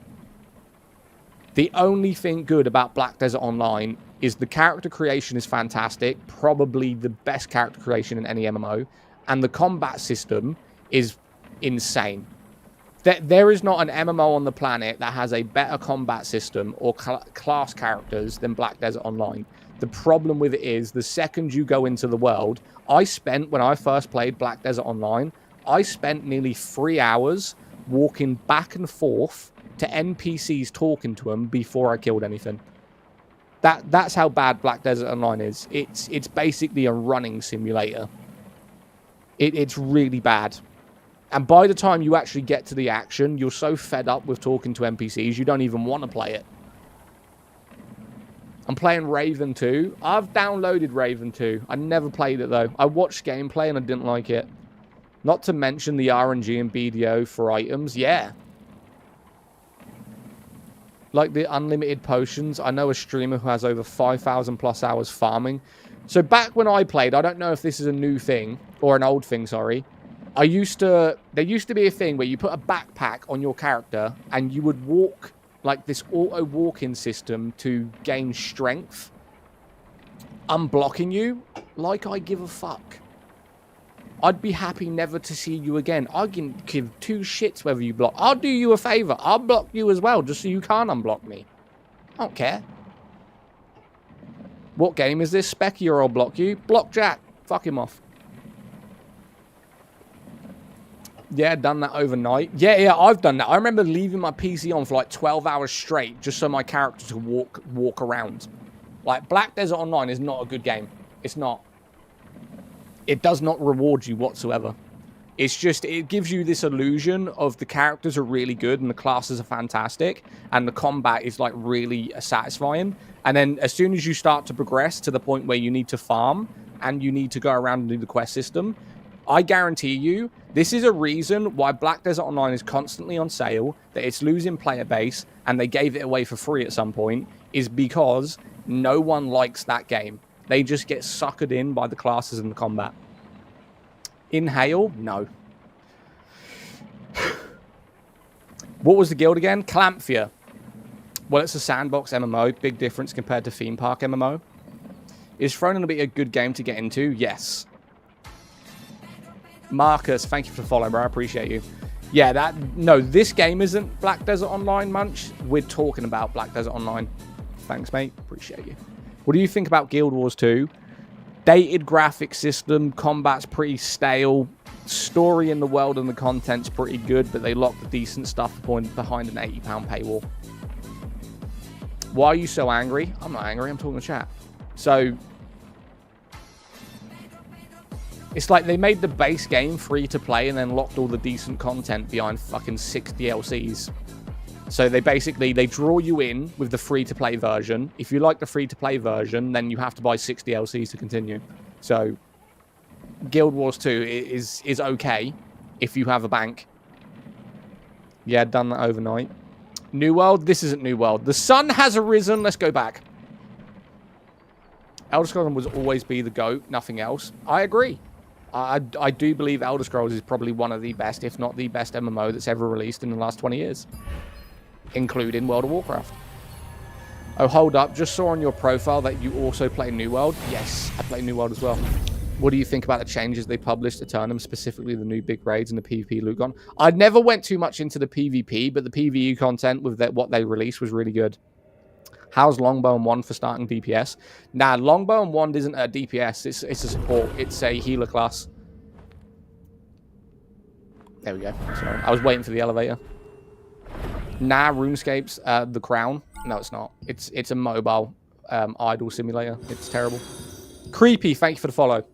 S1: The only thing good about Black Desert Online is the character creation is fantastic. Probably the best character creation in any MMO. And the combat system is insane. There is not an MMO on the planet that has a better combat system or class characters than Black Desert Online. The problem with it is, the second you go into the world, when I first played Black Desert Online, I spent nearly 3 hours walking back and forth to NPCs talking to them before I killed anything. That's how bad Black Desert Online is. It's basically a running simulator. It's really bad. And by the time you actually get to the action, you're so fed up with talking to NPCs, you don't even want to play it. I'm playing Raven 2. I've downloaded Raven 2. I never played it, though. I watched gameplay and I didn't like it. Not to mention the RNG and BDO for items. Yeah. Like the unlimited potions. I know a streamer who has over 5,000 plus hours farming. So back when I played, I don't know if this is a new thing, or an old thing, sorry. There used to be a thing where you put a backpack on your character and you would walk, like this auto walking system to gain strength. Unblocking you, like I give a fuck. I'd be happy never to see you again. I can give two shits whether you block. I'll do you a favor. I'll block you as well, just so you can't unblock me. I don't care. What game is this? Specky or I'll block you. Block Jack. Fuck him off. Yeah, done that overnight. Yeah, I've done that. I remember leaving my PC on for like 12 hours straight just so my character could walk around. Like, Black Desert Online is not a good game. It's not. It does not reward you whatsoever. It's just, it gives you this illusion of the characters are really good and the classes are fantastic and the combat is like really satisfying. And then as soon as you start to progress to the point where you need to farm and you need to go around and do the quest system, I guarantee you, this is a reason why Black Desert Online is constantly on sale, that it's losing player base, and they gave it away for free at some point, is because no one likes that game. They just get suckered in by the classes and the combat. Inhale? No. What was the guild again? Calanthia. Well, it's a sandbox MMO. Big difference compared to theme park MMO. Is Fronin a good game to get into? Yes. Marcus, thank you for the follow, bro. I appreciate you. Yeah, no, this game isn't Black Desert Online, Munch. We're talking about Black Desert Online. Thanks, mate. Appreciate you. What do you think about Guild Wars 2? Dated graphic system, combat's pretty stale. Story in the world and the content's pretty good, but they lock the decent stuff behind an £80 paywall. Why are you so angry? I'm not angry, I'm talking to chat. So, it's like they made the base game free to play and then locked all the decent content behind fucking 6 DLCs. So they draw you in with the free-to-play version. If you like the free-to-play version, then you have to buy 6 DLCs to continue. So Guild Wars 2 is okay if you have a bank. Yeah, done that overnight. New World? This isn't New World. The sun has arisen. Let's go back. Elder Scrolls will always be the GOAT, nothing else. I agree. I do believe Elder Scrolls is probably one of the best, if not the best MMO that's ever released in the last 20 years, including World of Warcraft. Oh, hold up. Just saw on your profile that you also play New World. Yes, I play New World as well. What do you think about the changes they published to Turnham, specifically the new big raids and the PvP loot gun? I never went too much into the PvP, but the PvE content with what they released was really good. How's Longbow and Wand for starting DPS? Nah, Longbow and Wand isn't a DPS. It's a support. It's a healer class. There we go. Sorry. I was waiting for the elevator. Nah, RuneScape's the Crown. No, it's not. It's a mobile idle simulator. It's terrible. Creepy, thank you for the follow.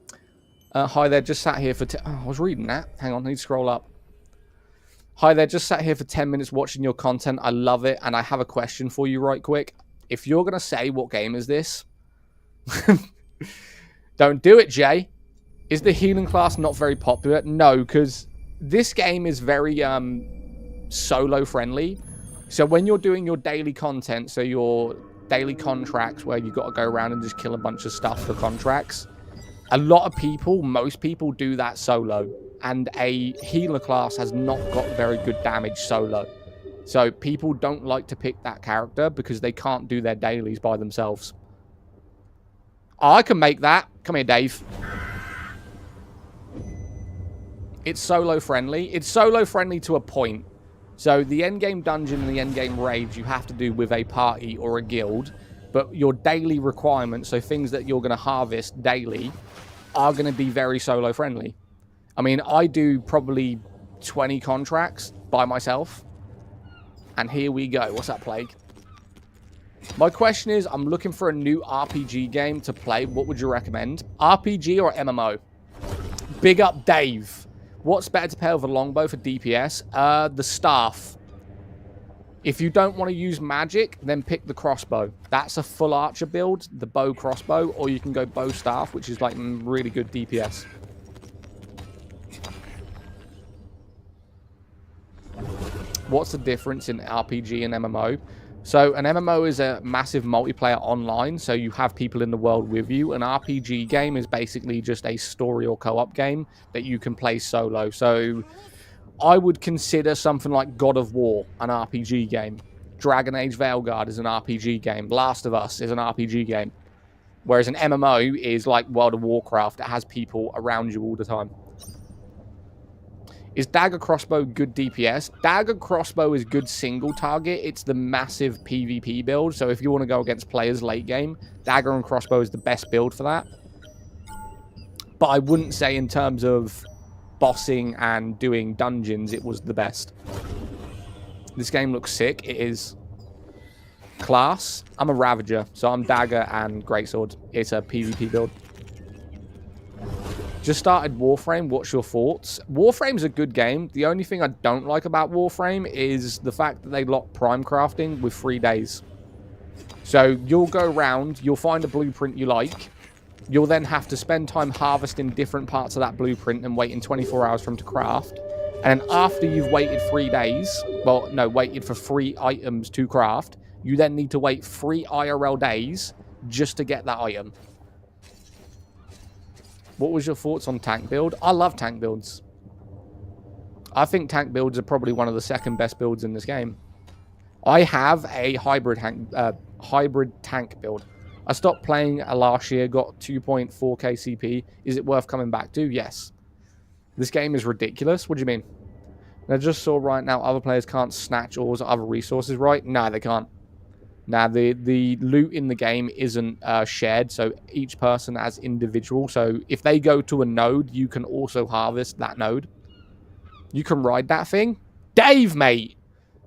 S1: Hi there, just sat here for... Oh, I was reading that. Hang on, I need to scroll up. Hi there, just sat here for 10 minutes watching your content. I love it, and I have a question for you right quick. If you're going to say, what game is this? Don't do it, Jay. Is the healing class not very popular? No, because this game is very solo-friendly. So when you're doing your daily content, so your daily contracts where you've got to go around and just kill a bunch of stuff for contracts, a lot of people, most people do that solo. And a healer class has not got very good damage solo. So people don't like to pick that character because they can't do their dailies by themselves. Oh, I can make that. Come here, Dave. It's solo friendly. It's solo friendly to a point. So the endgame dungeon and the endgame raids you have to do with a party or a guild. But your daily requirements, so things that you're going to harvest daily, are going to be very solo friendly. I mean, I do probably 20 contracts by myself. And here we go. What's that, Plague? My question is, I'm looking for a new RPG game to play. What would you recommend? RPG or MMO? Big up, Dave. What's better to pair with a longbow for DPS? The staff. If you don't want to use magic, then pick the crossbow. That's a full archer build, the bow crossbow, or you can go bow staff, which is like really good DPS. What's the difference in RPG and MMO? So an MMO is a massive multiplayer online, so you have people in the world with you. An RPG game is basically just a story or co-op game that you can play solo. So I would consider something like God of War an RPG game. Dragon Age Veilguard is an RPG game. Last of Us is an RPG game. Whereas an MMO is like World of Warcraft. It has people around you all the time. Is Dagger Crossbow good DPS? Dagger Crossbow is good single target. It's the massive PvP build. So if you want to go against players late game, Dagger and Crossbow is the best build for that. But I wouldn't say in terms of bossing and doing dungeons, it was the best. This game looks sick. It is. Class. I'm a Ravager, so I'm Dagger and Greatsword. It's a PvP build. Just started Warframe. What's your thoughts? Warframe's a good game. The only thing I don't like about Warframe is the fact that they lock prime crafting with 3 days. So you'll go around, you'll find a blueprint you like. You'll then have to spend time harvesting different parts of that blueprint and waiting 24 hours for them to craft. And then after you've waited 3 days, well, no, waited for 3 items to craft, you then need to wait 3 IRL days just to get that item. What was your thoughts on tank build? I love tank builds. I think tank builds are probably one of the second best builds in this game. I have a hybrid tank build. I stopped playing last year, got 2.4k CP. Is it worth coming back to? Yes. This game is ridiculous. What do you mean? And I just saw right now other players can't snatch ores or other resources, right? No, they can't. Now, the loot in the game isn't shared, so each person has individual. So if they go to a node, you can also harvest that node. You can ride that thing. Dave, mate!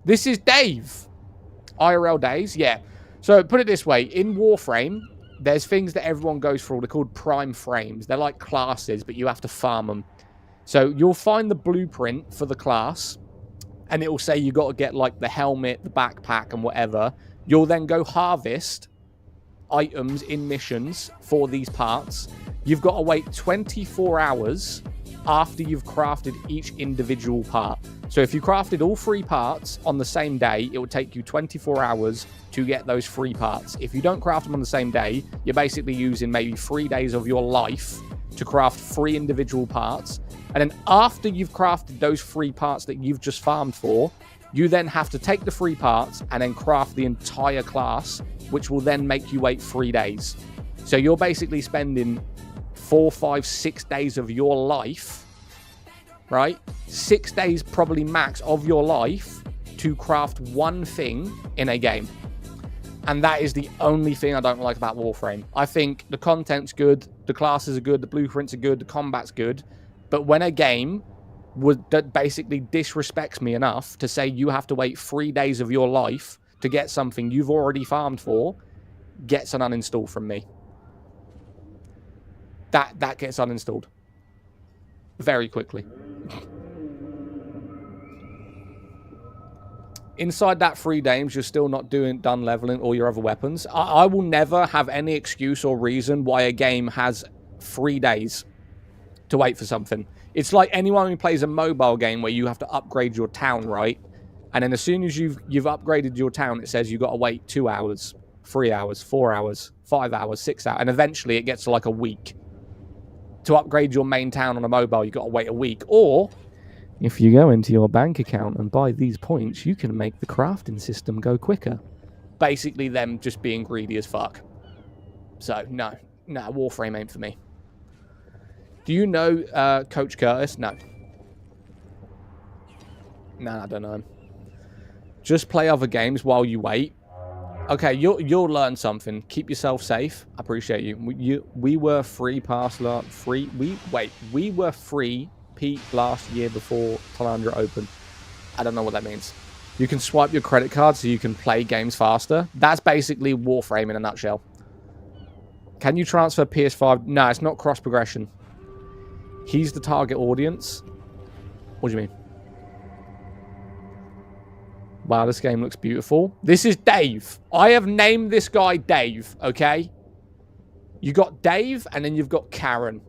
S1: This is Dave! IRL days, yeah. So put it this way, in Warframe, there's things that everyone goes for. They're called prime frames. They're like classes, but you have to farm them. So you'll find the blueprint for the class, and it will say you got to get like the helmet, the backpack, and whatever. You'll then go harvest items in missions for these parts. You've got to wait 24 hours after you've crafted each individual part. So if you crafted all 3 parts on the same day, it would take you 24 hours to get those 3 parts. If you don't craft them on the same day, you're basically using maybe 3 days of your life to craft 3 individual parts. And then after you've crafted those 3 parts that you've just farmed for, you then have to take the 3 parts and then craft the entire class, which will then make you wait 3 days. So you're basically spending 4, 5, 6 days of your life, right? 6 days probably max of your life to craft one thing in a game. And that is the only thing I don't like about Warframe. I think the content's good, the classes are good, the blueprints are good, the combat's good. But when a game that basically disrespects me enough to say you have to wait 3 days of your life to get something you've already farmed for, gets an uninstall from me. That gets uninstalled. Very quickly. Inside that 3 days, you're still not done leveling all your other weapons. I will never have any excuse or reason why a game has 3 days to wait for something. It's like anyone who plays a mobile game where you have to upgrade your town, right? And then as soon as you've upgraded your town, it says you've got to wait 2 hours, 3 hours, 4 hours, 5 hours, 6 hours. And eventually it gets to like a week. To upgrade your main town on a mobile, you've got to wait a week. Or if you go into your bank account and buy these points, you can make the crafting system go quicker. Basically them just being greedy as fuck. So, no, Warframe ain't for me. Do you know Coach Curtis? No. No, I don't know him. Just play other games while you wait. Okay, you'll learn something. Keep yourself safe. I appreciate you. We were free we were free Pete last year before Calanthia opened. I don't know what that means. You can swipe your credit card so you can play games faster. That's basically Warframe in a nutshell. Can you transfer PS5? No, it's not cross progression. He's the target audience. What do you mean? Wow, this game looks beautiful. This is Dave. I have named this guy Dave, okay? You got Dave, and then you've got Karen.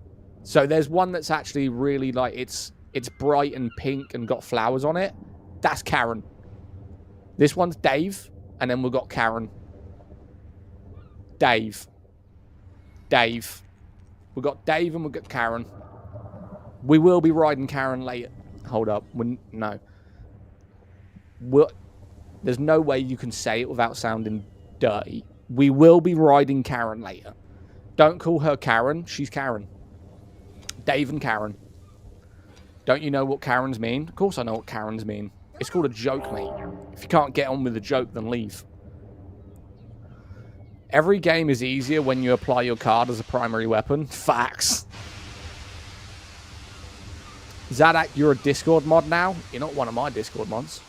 S1: So there's one that's actually really like, it's bright and pink and got flowers on it. That's Karen. This one's Dave, and then we've got Karen. Dave. We've got Dave and we've got Karen. We will be riding Karen later. Hold up. No. There's no way you can say it without sounding dirty. We will be riding Karen later. Don't call her Karen. She's Karen. Dave and Karen. Don't you know what Karens mean? Of course I know what Karens mean. It's called a joke, mate. If you can't get on with the joke, then leave. Every game is easier when you apply your card as a primary weapon. Facts. Zaddak, you're a Discord mod now. You're not one of my Discord mods.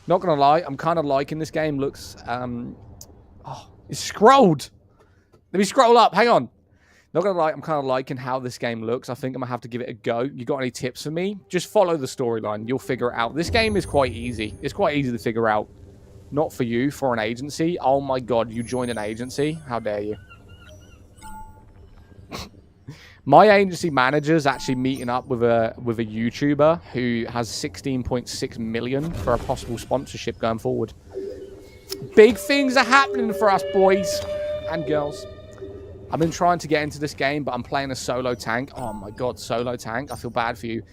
S1: Not gonna lie, I'm kind of liking this game. Looks, oh, it's scrolled. Let me scroll up. Hang on. Not gonna lie, I'm kind of liking how this game looks. I think I'm gonna have to give it a go. You got any tips for me? Just follow the storyline. You'll figure it out. This game is quite easy. It's quite easy to figure out. Not for you, for an agency. Oh my god, you joined an agency? How dare you? My agency manager's actually meeting up with a YouTuber who has 16.6 million for a possible sponsorship going forward. Big things are happening for us, boys and girls. I've been trying to get into this game, but I'm playing a solo tank. Oh my god, solo tank. I feel bad for you.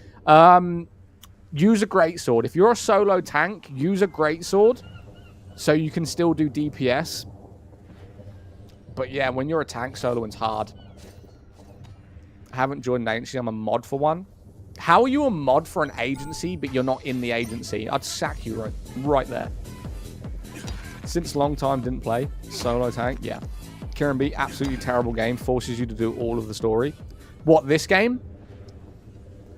S1: Use a greatsword. If you're a solo tank, use a greatsword so you can still do DPS. But yeah, when you're a tank, soloing's hard. I haven't joined an agency. I'm a mod for one. How are you a mod for an agency, but you're not in the agency? I'd sack you right there. Since long time didn't play. Solo tank, yeah. Kieran B, absolutely terrible game. Forces you to do all of the story. What, this game?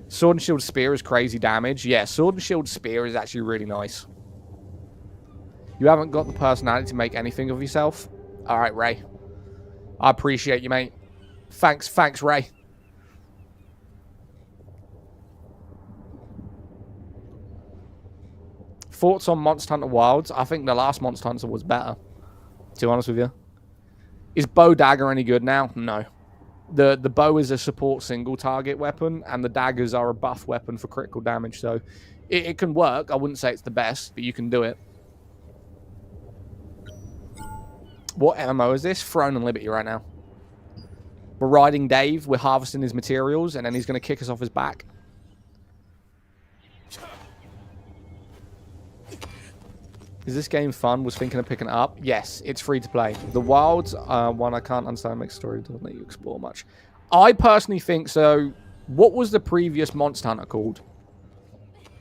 S1: Sword and Shield Spear is crazy damage. Yeah, Sword and Shield Spear is actually really nice. You haven't got the personality to make anything of yourself? Alright, Ray. I appreciate you, mate. Thanks, Ray. Thoughts on Monster Hunter Wilds? I think the last Monster Hunter was better, to be honest with you. Is bow dagger any good now? No. The bow is a support single target weapon, and the daggers are a buff weapon for critical damage, so it can work. I wouldn't say it's the best, but you can do it. What MMO is this? Throne and Liberty right now. We're riding Dave. We're harvesting his materials, and then he's going to kick us off his back. Is this game fun? Was thinking of picking it up. Yes, it's free to play. The Wilds, one I can't understand. Makes story doesn't let you explore much. I personally think so. What was the previous Monster Hunter called?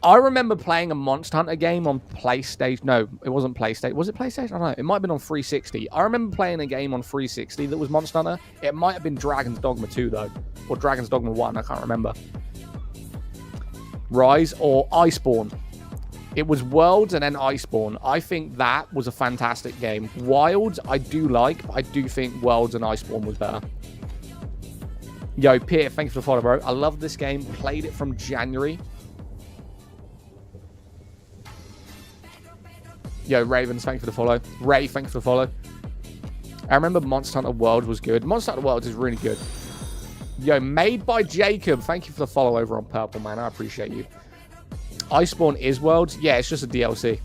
S1: I remember playing a Monster Hunter game on PlayStation. No, it wasn't PlayStation. Was it PlayStation? I don't know. It might have been on 360. I remember playing a game on 360 that was Monster Hunter. It might have been Dragon's Dogma 2, though. Or Dragon's Dogma 1. I can't remember. Rise or Iceborne. It was Worlds and then Iceborne. I think that was a fantastic game. Wilds, I do like. But I do think Worlds and Iceborne was better. Yo, Pierre, thank you for the follow, bro. I love this game. Played it from January. Yo, Ravens, thank you for the follow. Ray, thank you for the follow. I remember Monster Hunter World was good. Monster Hunter World is really good. Yo, made by Jacob. Thank you for the follow over on Purple, man. I appreciate you. Iceborne is Worlds. Yeah, it's just a DLC.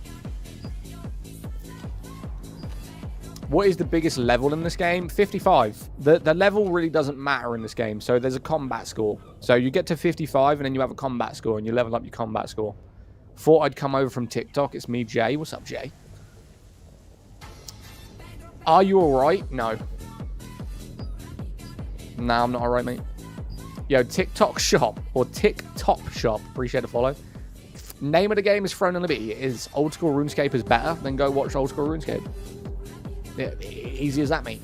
S1: What is the biggest level in this game? 55. The level really doesn't matter in this game. So there's a combat score. So you get to 55 and then you have a combat score and you level up your combat score. Thought I'd come over from TikTok. It's me, Jay. What's up, Jay? Are you alright? No. Nah, I'm not alright, mate. Yo, TikTok shop or TikTok shop. Appreciate the follow. Name of the game is Throne and Liberty. It is Old School RuneScape is better. Then go watch Old School RuneScape. Yeah, easy as that, mate.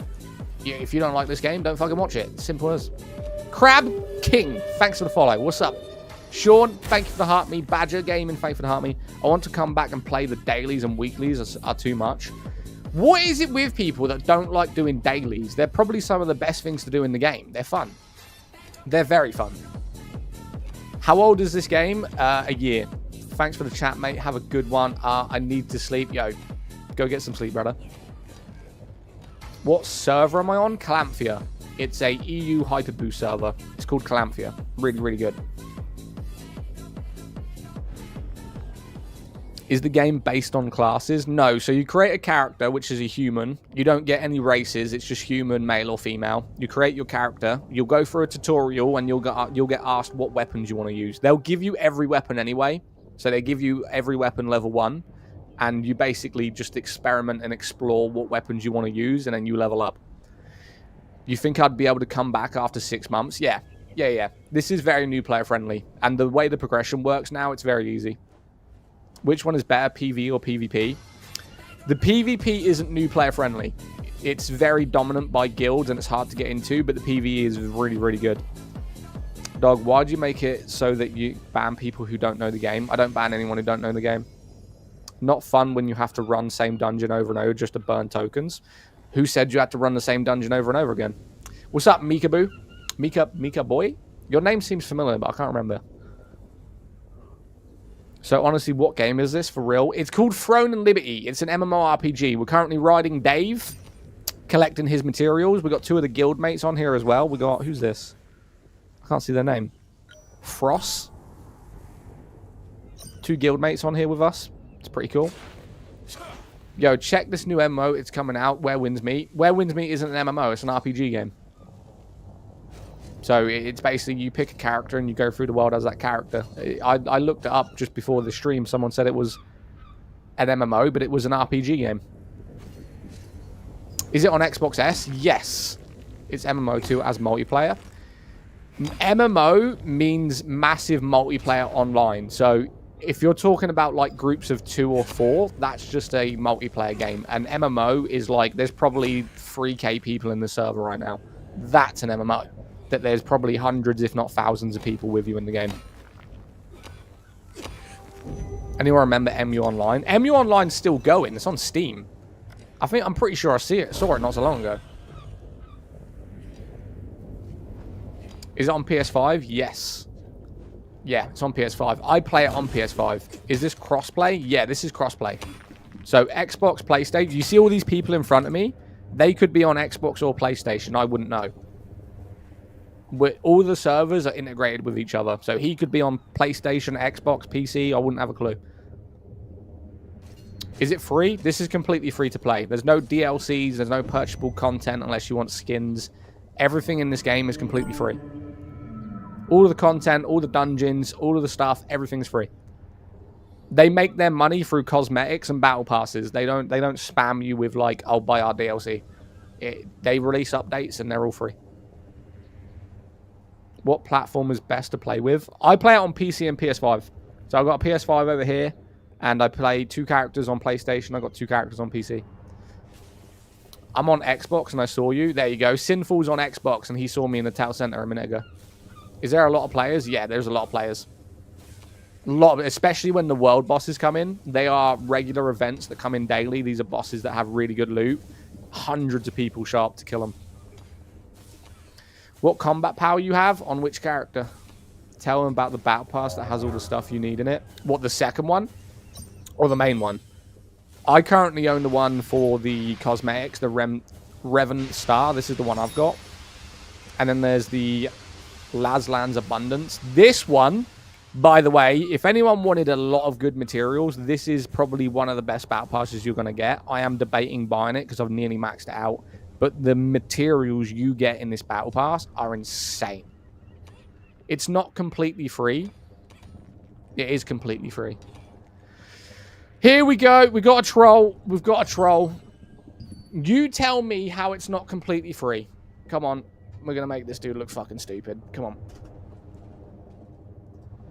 S1: Yeah, if you don't like this game, don't fucking watch it. Simple as. Crab King. Thanks for the follow. What's up? Sean, thank you for the heart me. Badger Gaming, thank you for the heart me. I want to come back and play the dailies and weeklies are too much. What is it with people that don't like doing dailies? They're probably some of the best things to do in the game. They're fun. They're very fun. How old is this game? A year. Thanks for the chat, mate. Have a good one. I need to sleep. Yo, go get some sleep, brother. What server am I on? Calanthia. It's a EU Hyperboost server. It's called Calanthia. Really, really good. Is the game based on classes? No. So you create a character, which is a human. You don't get any races. It's just human, male or female. You create your character. You'll go through a tutorial and you'll get asked what weapons you want to use. They'll give you every weapon anyway. So they give you every weapon level 1. And you basically just experiment and explore what weapons you want to use. And then you level up. You think I'd be able to come back after 6 months? Yeah. Yeah. This is very new player friendly. And the way the progression works now, it's very easy. Which one is better, PvE or PvP? The PvP isn't new player friendly. It's very dominant by guilds and it's hard to get into, but the PvE is really, really good. Dog, why'd you make it so that you ban people who don't know the game? I don't ban anyone who don't know the game. Not fun when you have to run same dungeon over and over just to burn tokens. Who said you had to run the same dungeon over and over again? What's up, Mika Boo? Mika Boy? Your name seems familiar, but I can't remember. So honestly, what game is this for real? It's called Throne and Liberty. It's an MMORPG. We're currently riding Dave, collecting his materials. We got 2 of the guild mates on here as well. We got, who's this? I can't see their name. Frost. 2 guild mates on here with us. It's pretty cool. Yo, check this new MMO. It's coming out. Where Winds Meet. Where Winds Meet isn't an MMO. It's an RPG game. So it's basically you pick a character and you go through the world as that character. I looked it up just before the stream. Someone said it was an MMO, but it was an RPG game. Is it on Xbox S? Yes. It's MMO2 as multiplayer. MMO means massive multiplayer online. So if you're talking about like groups of 2 or 4, that's just a multiplayer game. And MMO is like, there's probably 3k people in the server right now. That's an MMO. That there's probably hundreds, if not thousands of people with you in the game. Anyone remember MU Online? MU Online's still going. It's on Steam. I'm pretty sure I saw it not so long ago. Is it on PS5? Yes. Yeah, it's on PS5. I play it on PS5. Is this crossplay? Yeah, this is crossplay. So Xbox, PlayStation. You see all these people in front of me? They could be on Xbox or PlayStation. I wouldn't know. All the servers are integrated with each other. So he could be on PlayStation, Xbox, PC. I wouldn't have a clue. Is it free? This is completely free to play. There's no DLCs. There's no purchasable content unless you want skins. Everything in this game is completely free. All of the content, all the dungeons, all of the stuff, everything's free. They make their money through cosmetics and battle passes. They don't spam you with like, "I'll buy our DLC." They release updates and they're all free. What platform is best to play with? I play it on PC and PS5. So I've got a PS5 over here, and I play 2 characters on PlayStation. I've got 2 characters on PC. I'm on Xbox, and I saw you. There you go. Sinful's on Xbox, and he saw me in the town center a minute ago. Is there a lot of players? Yeah, there's a lot of players. Especially when the world bosses come in. They are regular events that come in daily. These are bosses that have really good loot. Hundreds of people show up to kill them. What combat power you have on which character? Tell them about the battle pass that has all the stuff you need in it. What, the second one? Or the main one? I currently own the one for the cosmetics, the Revenant Star. This is the one I've got. And then there's the Lazlan's Abundance. This one, by the way, if anyone wanted a lot of good materials, this is probably one of the best battle passes you're going to get. I am debating buying it because I've nearly maxed it out. But the materials you get in this battle pass are insane. It's not completely free. It is completely free. Here we go. We got a troll. We've got a troll. You tell me how it's not completely free. Come on. We're going to make this dude look fucking stupid. Come on.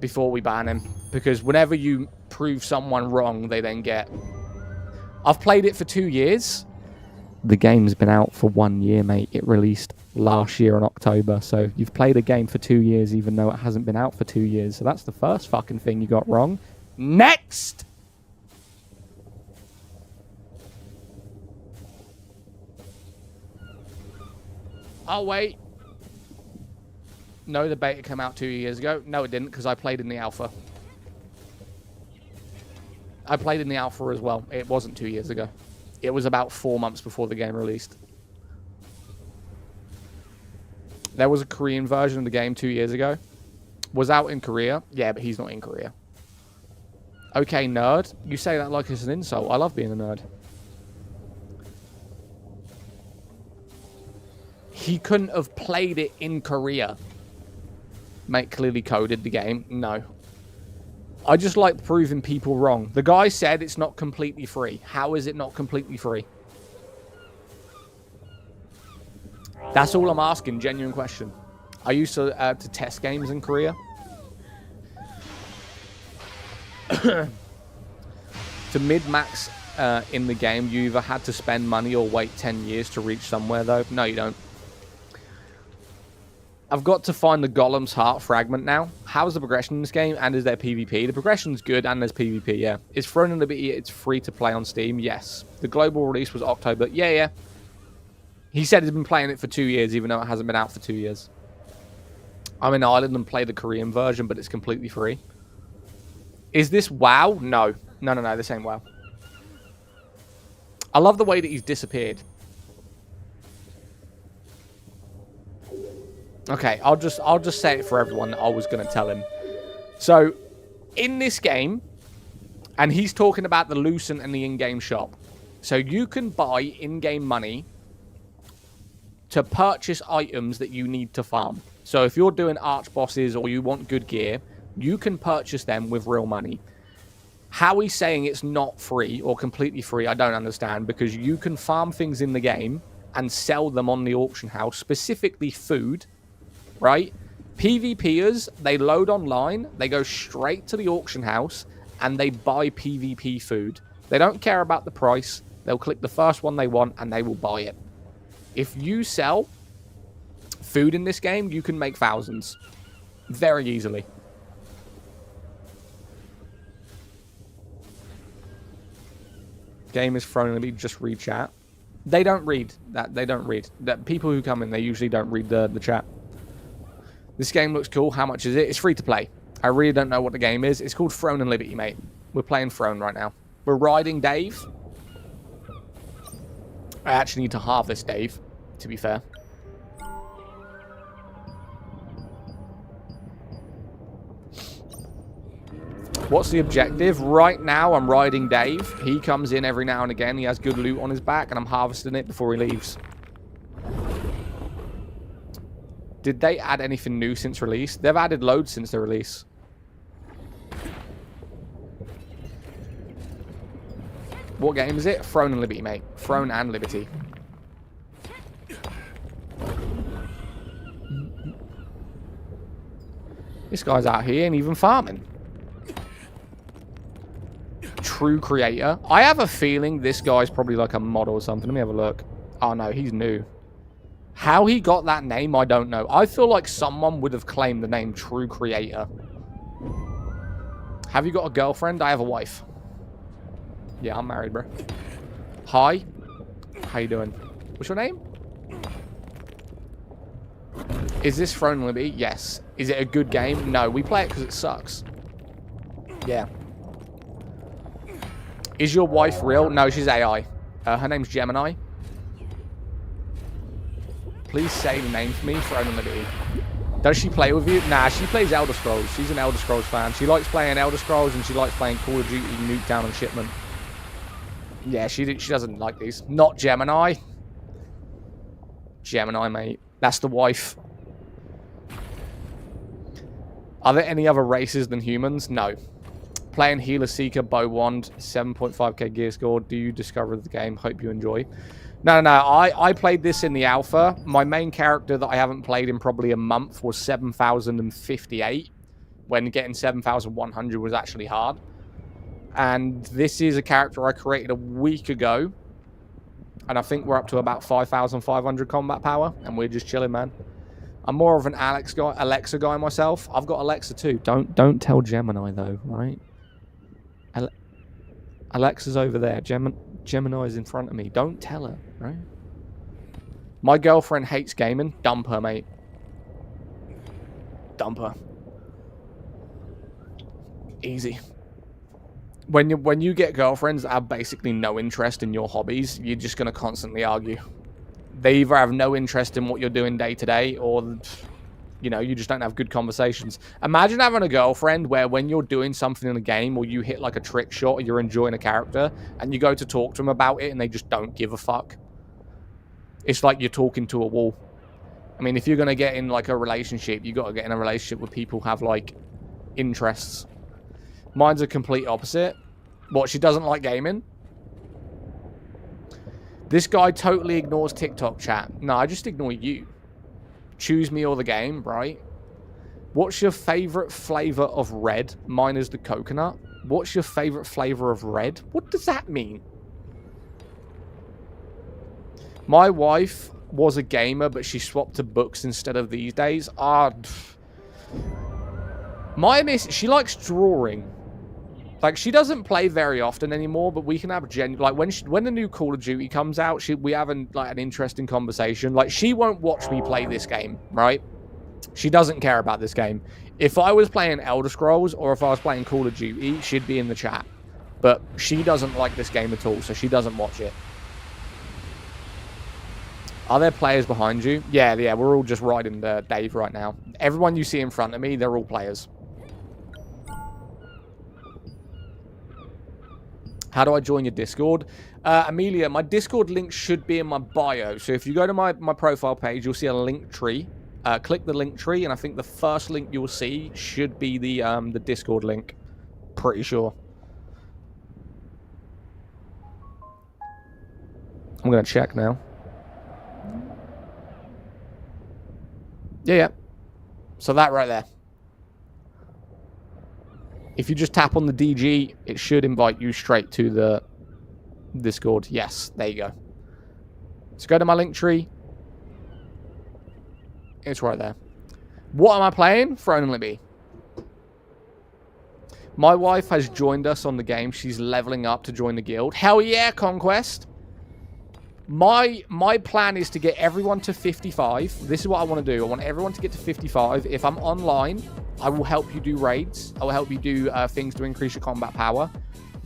S1: Before we ban him. Because whenever you prove someone wrong, they then get... I've played it for 2 years. The game's been out for 1 year, mate. It released last year in October. So you've played a game for 2 years, even though it hasn't been out for 2 years. So that's the first fucking thing you got wrong. Next! Oh, wait. No, the beta came out 2 years ago. No, it didn't, because I played in the alpha. I played in the alpha as well. It wasn't 2 years ago. It was about 4 months before the game released. There was a Korean version of the game 2 years ago. Was out in Korea. Yeah, but he's not in Korea. Okay, nerd. You say that like it's an insult. I love being a nerd. He couldn't have played it in Korea. Mate clearly coded the game. No. I just like proving people wrong. The guy said it's not completely free. How is it not completely free? That's all I'm asking. Genuine question. I used to test games in Korea. To mid-max in the game, you either had to spend money or wait 10 years to reach somewhere, though. No, you don't. I've got to find the Golem's Heart fragment now. How's the progression in this game? And is there PvP? The progression's good and there's PvP, yeah. Is Throne and Liberty, it's free to play on Steam? Yes. The global release was October. Yeah. He said he's been playing it for 2 years, even though it hasn't been out for 2 years. I'm in Ireland and play the Korean version, but it's completely free. Is this WoW? No. No, this ain't WoW. I love the way that he's disappeared. Okay, I'll just say it for everyone that I was going to tell him. So, in this game, and he's talking about the Lucent and the in-game shop. So you can buy in-game money to purchase items that you need to farm. So if you're doing arch bosses or you want good gear, you can purchase them with real money. How he's saying it's not free or completely free, I don't understand, because you can farm things in the game and sell them on the auction house, specifically food, right? PvPers, they load online, they go straight to the auction house, and they buy PvP food. They don't care about the price. They'll click the first one they want, and they will buy it. If you sell food in this game, you can make thousands. Very easily. Game is thrown at me, just read chat. They don't read. They don't read. That people who come in, they usually don't read the chat. This game looks cool. How much is it? It's free to play. I really don't know what the game is. It's called Throne and Liberty, mate. We're playing Throne right now. We're riding Dave. I actually need to harvest Dave, to be fair. What's the objective? Right now, I'm riding Dave. He comes in every now and again. He has good loot on his back, and I'm harvesting it before he leaves. Did they add anything new since release? They've added loads since the release. What game is it? Throne and Liberty, mate. Throne and Liberty. This guy's out here and even farming. True creator. I have a feeling this guy's probably like a mod or something. Let me have a look. Oh no, he's new. How he got that name, I don't know. I feel like someone would have claimed the name True Creator. Have you got a girlfriend? I have a wife. Yeah, I'm married, bro. Hi. How you doing? What's your name? Is this Throne and Liberty? Yes. Is it a good game? No, we play it because it sucks. Yeah. Is your wife real? No, she's AI. Her name's Gemini. Please say the name for me, Throne and Liberty. Does she play with you? Nah, she plays Elder Scrolls. She's an Elder Scrolls fan. She likes playing Elder Scrolls and she likes playing Call of Duty, Nuketown and Shipment. Yeah, she doesn't like these. Not Gemini. Gemini, mate. That's the wife. Are there any other races than humans? No. Playing Healer Seeker, Bow Wand, 7.5k gear score. Do you discover the game? Hope you enjoy. No. I played this in the alpha. My main character that I haven't played in probably a month was 7,058. When getting 7,100 was actually hard. And this is a character I created a week ago. And I think we're up to about 5,500 combat power. And we're just chilling, man. I'm more of an Alexa guy myself. I've got Alexa too. Don't tell Gemini though, right? Alexa's over there. Gemini's in front of me. Don't tell her, right? My girlfriend hates gaming. Dump her, mate. Dump her. Easy. When you get girlfriends that have basically no interest in your hobbies, you're just going to constantly argue. They either have no interest in what you're doing day to day, or, you know, you just don't have good conversations. Imagine having a girlfriend where when you're doing something in a game, or you hit like a trick shot, or you're enjoying a character, and you go to talk to them about it, and they just don't give a fuck. It's like you're talking to a wall. I mean, if you're going to get in like a relationship, you got to get in a relationship with people who have like interests. Mine's a complete opposite. What, she doesn't like gaming? This guy totally ignores TikTok chat. No, I just ignore you. Choose me or the game, right? What's your favorite flavor of red? Mine is the coconut. What's your favorite flavor of red? What does that mean? My wife was a gamer, but she swapped to books instead of these days. My miss, she likes drawing. Like, she doesn't play very often anymore, but we can have like when the new Call of Duty comes out, we have an interesting conversation. Like, she won't watch me play this game, right? She doesn't care about this game. If I was playing Elder Scrolls or if I was playing Call of Duty, she'd be in the chat. But she doesn't like this game at all, so she doesn't watch it. Are there players behind you? Yeah, we're all just riding the Dave right now. Everyone you see in front of me, they're all players. How do I join your Discord? Amelia, my Discord link should be in my bio. So if you go to my profile page, you'll see a link tree. Click the link tree, and I think the first link you'll see should be the Discord link. Pretty sure. I'm going to check now. Yeah. So that right there. If you just tap on the DG, it should invite you straight to the Discord. Yes, there you go. So go to my link tree. It's right there. What am I playing? Throne and Liberty. My wife has joined us on the game. She's leveling up to join the guild. Hell yeah, Conquest. My plan is to get everyone to 55. This is what I want to do. I want everyone to get to 55. If I'm online, I will help you do raids. I will help you do things to increase your combat power.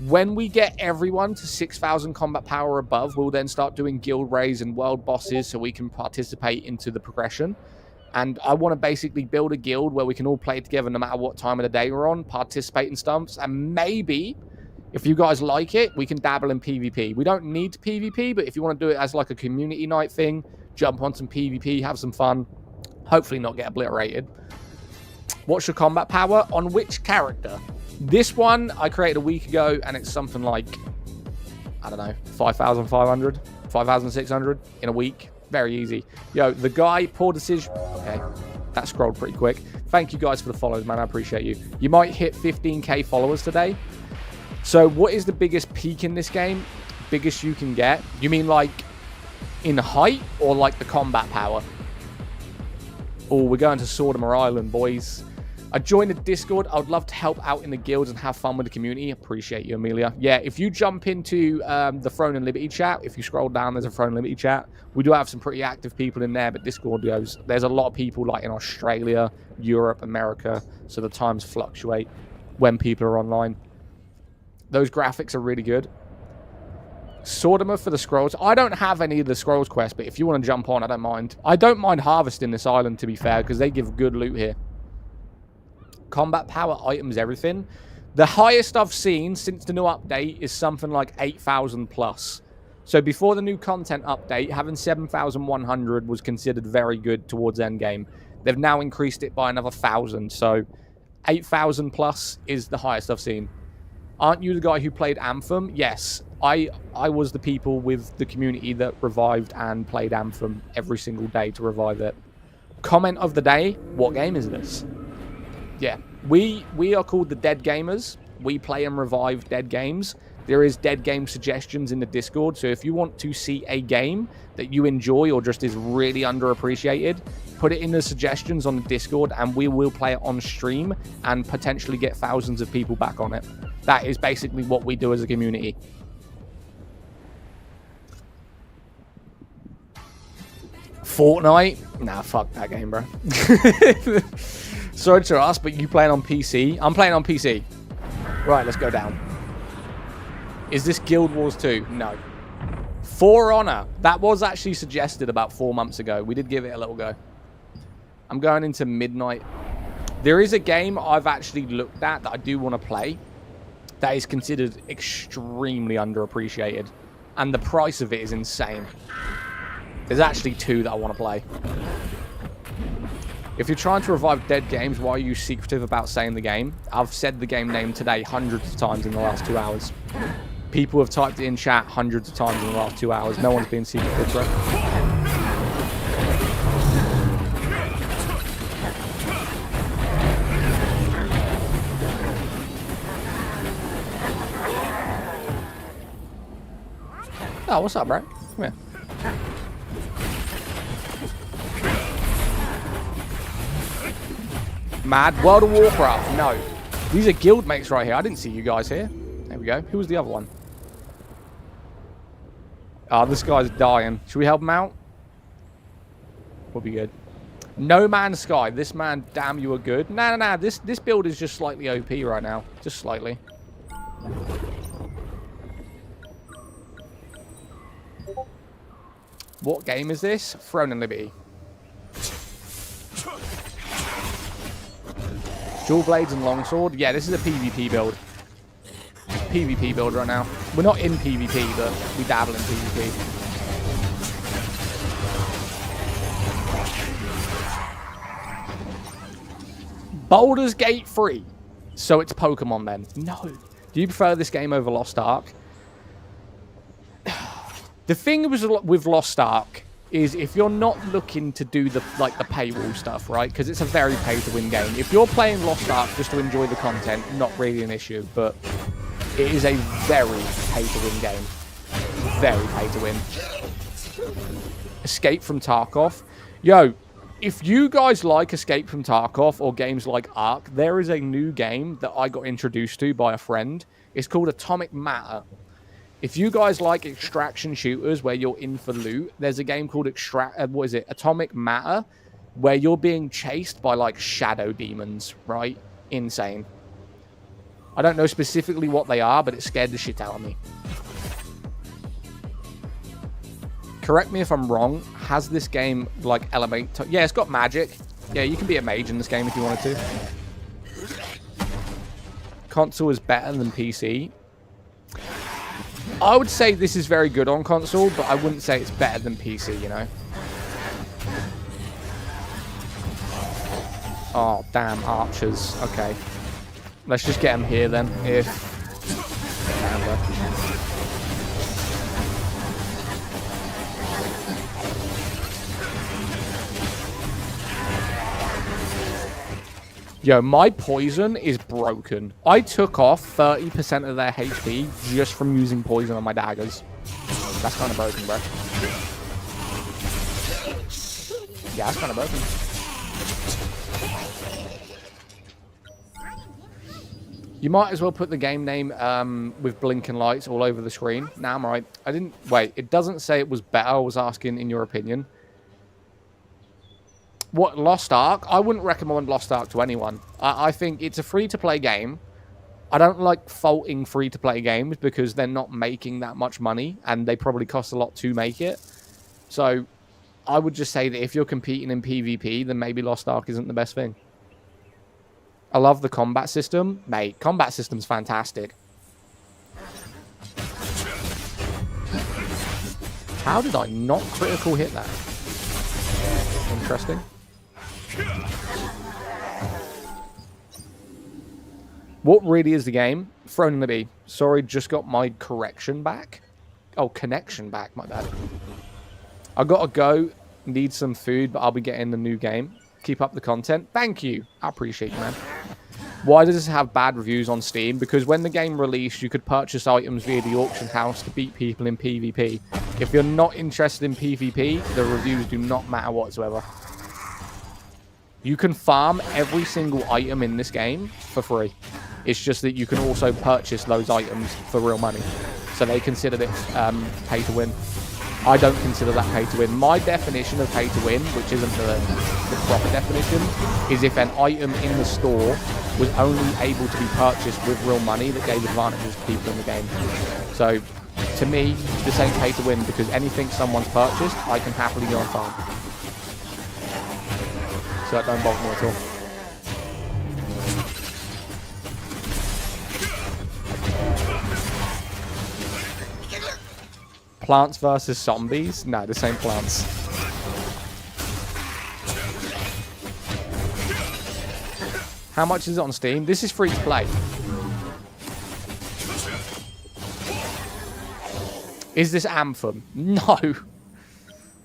S1: When we get everyone to 6,000 combat power above, we'll then start doing guild raids and world bosses so we can participate into the progression. And I want to basically build a guild where we can all play together no matter what time of the day we're on, participate in stumps, and maybe, if you guys like it, we can dabble in PvP. We don't need PvP, but if you want to do it as like a community night thing, jump on some PvP, have some fun, Hopefully not get obliterated. What's your combat power? On which character? This one I created a week ago, and it's something like, I don't know, 5,500, 5,600 in a week. Very easy. Yo, the guy, poor decision. Okay, that scrolled pretty quick. Thank you guys for the follows, man. I appreciate you. You might hit 15k followers today. So what is the biggest peak in this game? Biggest you can get? You mean like in height or like the combat power? Oh, we're going to Sortimer Island, boys. I joined the Discord. I would love to help out in the guilds and have fun with the community. Appreciate you, Amelia. Yeah, if you jump into the Throne and Liberty chat, if you scroll down, there's a Throne and Liberty chat. We do have some pretty active people in there, but Discord goes, there's a lot of people like in Australia, Europe, America, so the times fluctuate when people are online. Those graphics are really good. Sortimer for the scrolls. I don't have any of the scrolls quests, but if you want to jump on, I don't mind. I don't mind harvesting this island, to be fair, because they give good loot here. Combat power, items, everything. The highest I've seen since the new update is something like 8,000 plus. So before the new content update, having 7,100 was considered very good towards endgame. They've now increased it by another 1,000, so 8,000 plus is the highest I've seen. Aren't you the guy who played Anthem? Yes, I was the people with the community that revived and played Anthem every single day to revive it. Comment of the day, what game is this? Yeah, we are called the Dead Gamers. We play and revive dead games. There is dead game suggestions in the Discord, so if you want to see a game that you enjoy or just is really underappreciated, put it in the suggestions on the Discord and we will play it on stream and potentially get thousands of people back on it. That is basically what we do as a community. Fortnite? Nah, fuck that game, bro. Sorry to us, but you playing on PC? I'm playing on PC. Right, let's go down. Is this Guild Wars 2? No. For Honor. That was actually suggested about 4 months ago. We did give it a little go. I'm going into Midnight. There is a game I've actually looked at that I do want to play that is considered extremely underappreciated. And the price of it is insane. There's actually 2 that I want to play. If you're trying to revive dead games, why are you secretive about saying the game? I've said the game name today hundreds of times in the last 2 hours. People have typed it in chat hundreds of times in the last 2 hours. No one's been secretive, bro. Oh, what's up, bro? Come here. Mad World of Warcraft. No. These are guild mates right here. I didn't see you guys here. There we go. Who was the other one? Oh, this guy's dying. Should we help him out? We'll be good. No Man's Sky. This man, damn, you are good. Nah. This build is just slightly OP right now. Just slightly. What game is this? Throne and Liberty. Dual blades and longsword. Yeah, this is a PvP build. PvP build right now. We're not in PvP, but we dabble in PvP. Baldur's Gate 3. So it's Pokemon then. No. Do you prefer this game over Lost Ark? The thing with Lost Ark is if you're not looking to do the paywall stuff, right? Because it's a very pay-to-win game. If you're playing Lost Ark just to enjoy the content, not really an issue, but it is a very pay-to-win game. Very pay-to-win. Escape from Tarkov. Yo, if you guys like Escape from Tarkov or games like Ark, there is a new game that I got introduced to by a friend. It's called Atomic Matter. If you guys like extraction shooters where you're in for loot, there's a game called Atomic Matter, where you're being chased by like shadow demons, right? Insane. I don't know specifically what they are, but it scared the shit out of me. Correct me if I'm wrong. Has this game like element? Yeah, it's got magic. Yeah, you can be a mage in this game if you wanted to. Console is better than PC. I would say this is very good on console, but I wouldn't say it's better than PC, you know? Oh, damn, archers. Okay. Let's just get them here then, if... Damn, bro. Yo, my poison is broken. I took off 30% of their HP just from using poison on my daggers. That's kind of broken, bro. Yeah, that's kind of broken. You might as well put the game name with blinking lights all over the screen. Nah, I'm right. I didn't... Wait, it doesn't say it was better. I was asking in your opinion. What, Lost Ark? I wouldn't recommend Lost Ark to anyone. I think it's a free-to-play game. I don't like faulting free-to-play games because they're not making that much money and they probably cost a lot to make it. So I would just say that if you're competing in PvP, then maybe Lost Ark isn't the best thing. I love the combat system. Mate, combat system's fantastic. How did I not critical hit that? Interesting. What really is the game? Thrown in the B. Sorry, just got my correction back. Oh, connection back. My bad. I gotta go. Need some food, but I'll be getting the new game. Keep up the content. Thank you. I appreciate you, man. Why does this have bad reviews on Steam? Because when the game released, you could purchase items via the auction house to beat people in PvP. If you're not interested in PvP, the reviews do not matter whatsoever. You can farm every single item in this game for free. It's just that you can also purchase those items for real money. So they consider it pay to win. I don't consider that pay to win. My definition of pay to win, which isn't the proper definition, is if an item in the store was only able to be purchased with real money that gave advantages to people in the game. So, to me, this ain't pay to win because anything someone's purchased, I can happily go and farm. So that don't bother me at all. Plants versus zombies? No, the same plants. How much is it on Steam? This is free to play. Is this Anthem? No.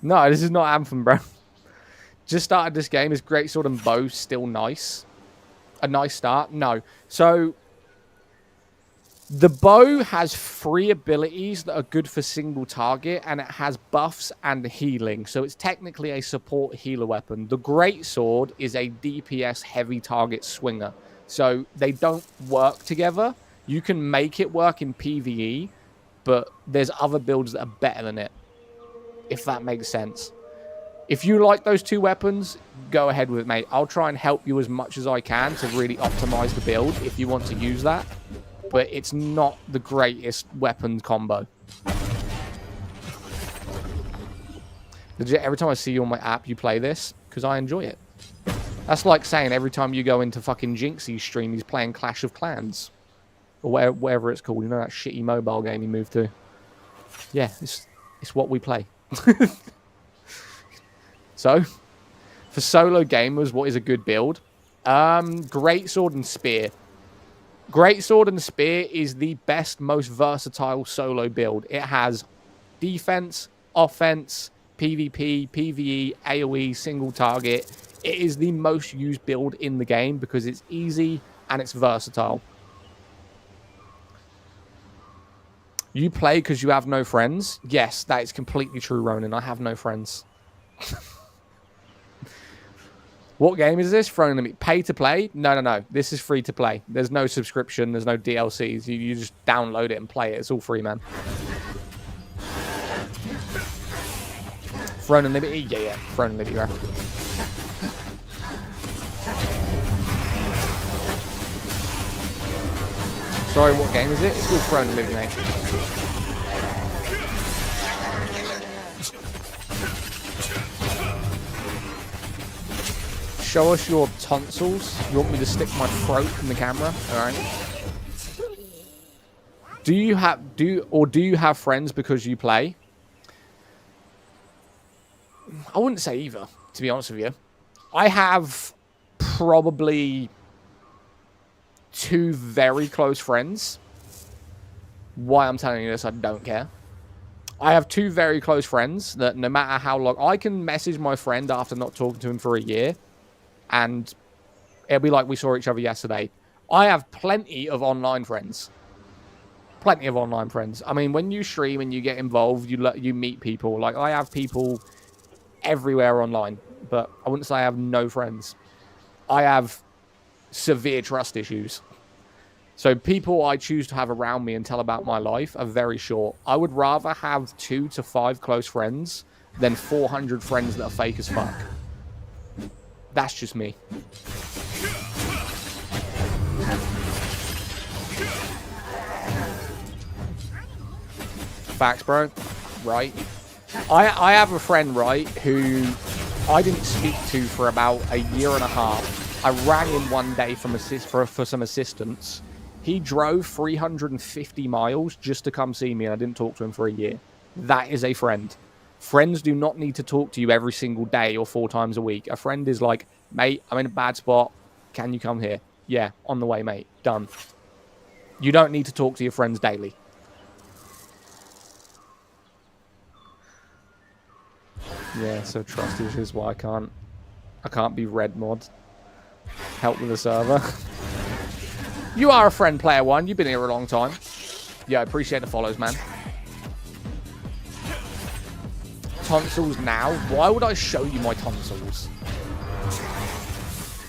S1: No, this is not Anthem, bro. Just started this game. Is Greatsword and Bow still nice? A nice start? No. So, the bow has 3 abilities that are good for single target, and it has buffs and healing. So it's technically a support healer weapon. The Greatsword is a DPS heavy target swinger. So they don't work together. You can make it work in PvE, but there's other builds that are better than it. If that makes sense. If you like those 2 weapons, go ahead with it, mate. I'll try and help you as much as I can to really optimize the build if you want to use that. But it's not the greatest weapon combo. Legit, every time I see you on my app, you play this, because I enjoy it. That's like saying every time you go into fucking Jinxie's stream, he's playing Clash of Clans. Or whatever it's called. You know that shitty mobile game he moved to? Yeah, it's what we play. So, for solo gamers, what is a good build? Greatsword and Spear. Greatsword and Spear is the best, most versatile solo build. It has defense, offense, PvP, PvE, AoE, single target. It is the most used build in the game because it's easy and it's versatile. You play because you have no friends? Yes, that is completely true, Ronan. I have no friends. What game is this? Thrown at me. Pay to play? No, no, no. This is free to play. There's no subscription. There's no DLCs. You just download it and play it. It's all free, man. Throne and Liberty? Yeah. Throne and Liberty, bro. Sorry, what game is it? It's called Throne and Liberty, mate. Show us your tonsils. You want me to stick my throat in the camera? Alright. Do you have friends because you play? I wouldn't say either, to be honest with you. I have probably 2 very close friends. Why I'm telling you this, I don't care. I have 2 very close friends that no matter how long... I can message my friend after not talking to him for a year, and it'll be like we saw each other yesterday. I have plenty of online friends. Plenty of online friends. I mean, when you stream and you get involved, you meet people. Like, I have people everywhere online, but I wouldn't say I have no friends. I have severe trust issues. So people I choose to have around me and tell about my life are very short. I would rather have 2 to 5 close friends than 400 friends that are fake as fuck. That's just me. Facts, bro. Right. I have a friend, right, who I didn't speak to for about a year and a half. I rang him one day for some assistance. He drove 350 miles just to come see me, and I didn't talk to him for a year. That is a friend. Friends do not need to talk to you every single day or 4 times a week. A friend is like, mate, I'm in a bad spot. Can you come here? Yeah, on the way, mate. Done. You don't need to talk to your friends daily. Yeah, so trust issues why I can't be red mod. Help with the server. You are a friend, Player One. You've been here a long time. Yeah, I appreciate the follows, man. Tonsils now? Why would I show you my tonsils?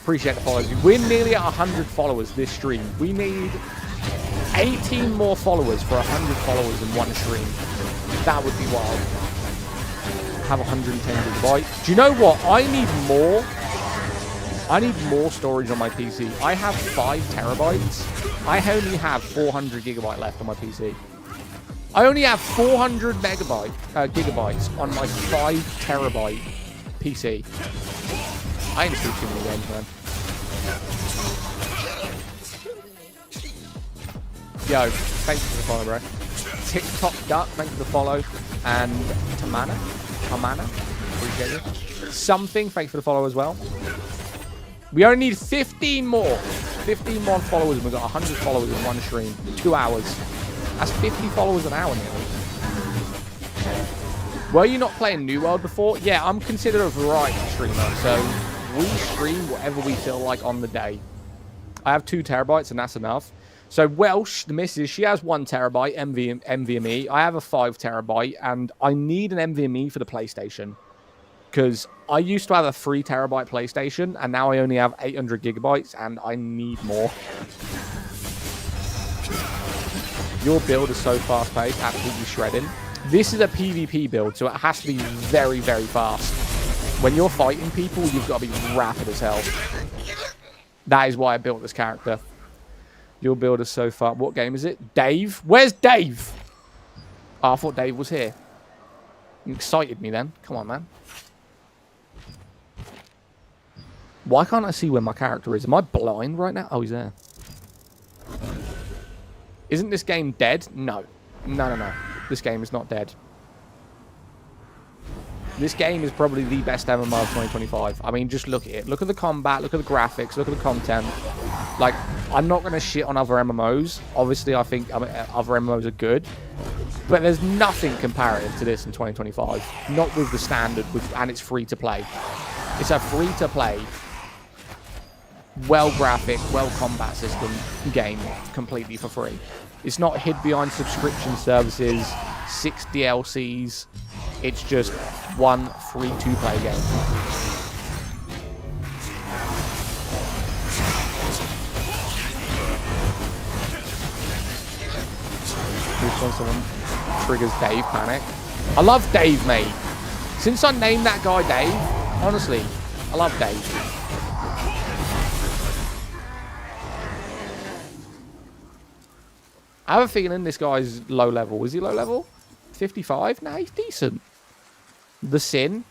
S1: Appreciate the follows. We're nearly at 100 followers this stream. We need 18 more followers for 100 followers in one stream. That would be wild. Have 110 gigabytes. Do you know what? I need more storage on my PC. I have 5 terabytes. I only have 400 gigabyte left on my PC. I only have 400 gigabytes on my 5 terabyte PC. I ain't too many games, man. Yo, thanks for the follow, bro. TikTok Duck, thanks for the follow. And Tamana, appreciate it. Something, thanks for the follow as well. We only need 15 more. 15 more followers, and we've got 100 followers in one stream. 2 hours. That's 50 followers an hour nearly. Were you not playing New World before? Yeah, I'm considered a variety streamer, so we stream whatever we feel like on the day. I have 2 terabytes, and that's enough. So Welsh, the missus, she has 1 terabyte NVMe. I have a 5 terabyte, and I need an NVMe for the PlayStation. Because I used to have a 3 terabyte PlayStation, and now I only have 800 gigabytes, and I need more. Your build is so fast-paced, absolutely shredding. This is a PvP build, so it has to be very, very fast. When you're fighting people, you've got to be rapid as hell. That is why I built this character. Your build is so far. What game is it? Dave? Where's Dave? Oh, I thought Dave was here. You excited me then. Come on, man. Why can't I see where my character is? Am I blind right now? Oh, he's there. Isn't this game dead? No. No. This game is not dead. This game is probably the best MMO of 2025. I mean, just look at it. Look at the combat. Look at the graphics. Look at the content. Like, I'm not going to shit on other MMOs. Obviously, I think other MMOs are good. But there's nothing comparative to this in 2025. Not with the standard, and it's free to play. It's a free to play, well graphic, well combat system game completely for free. It's not hid behind subscription services, 6 DLCs. It's just one free to play game. When someone triggers Dave panic. I love Dave, mate. Since I named that guy Dave, honestly, I love Dave. I have a feeling this guy's low level. Is he low level? 55? Nah, he's decent. The Sin.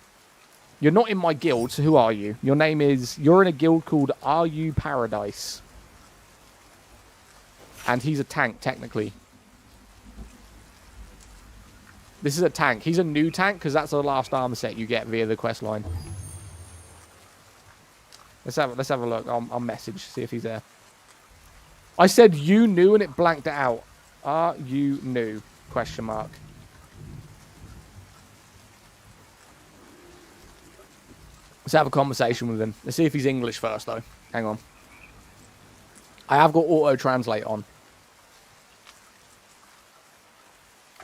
S1: You're not in my guild, so who are you? Your name is... You're in a guild called Are You Paradise. And he's a tank, technically. This is a tank. He's a new tank, because that's the last armor set you get via the quest line. Let's have a look. I'll message, see if he's there. I said you knew and it blanked it out. Are you new? Question mark. Let's have a conversation with him. Let's see if he's English first, though. Hang on. I have got auto-translate on.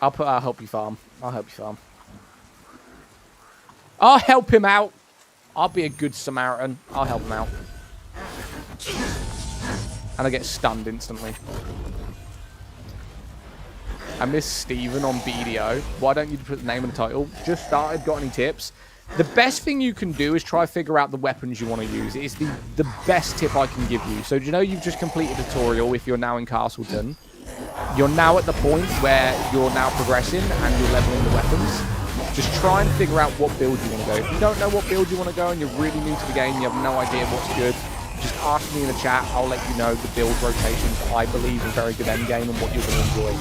S1: I'll help you farm. I'll help you farm. I'll help him out. I'll be a good Samaritan. I'll help him out. And I get stunned instantly. I miss Steven on BDO. Why don't you put the name in the title? Just started. Got any tips? The best thing you can do is try to figure out the weapons you want to use. It's the best tip I can give you. So do you know you've just completed a tutorial if you're now in Castleton? You're now at the point where you're now progressing and you're leveling the weapons. Just try and figure out what build you want to go. If you don't know what build you want to go and you're really new to the game, you have no idea what's good, just ask me in the chat. I'll let you know the build rotations I believe are very good endgame and what you're going to enjoy.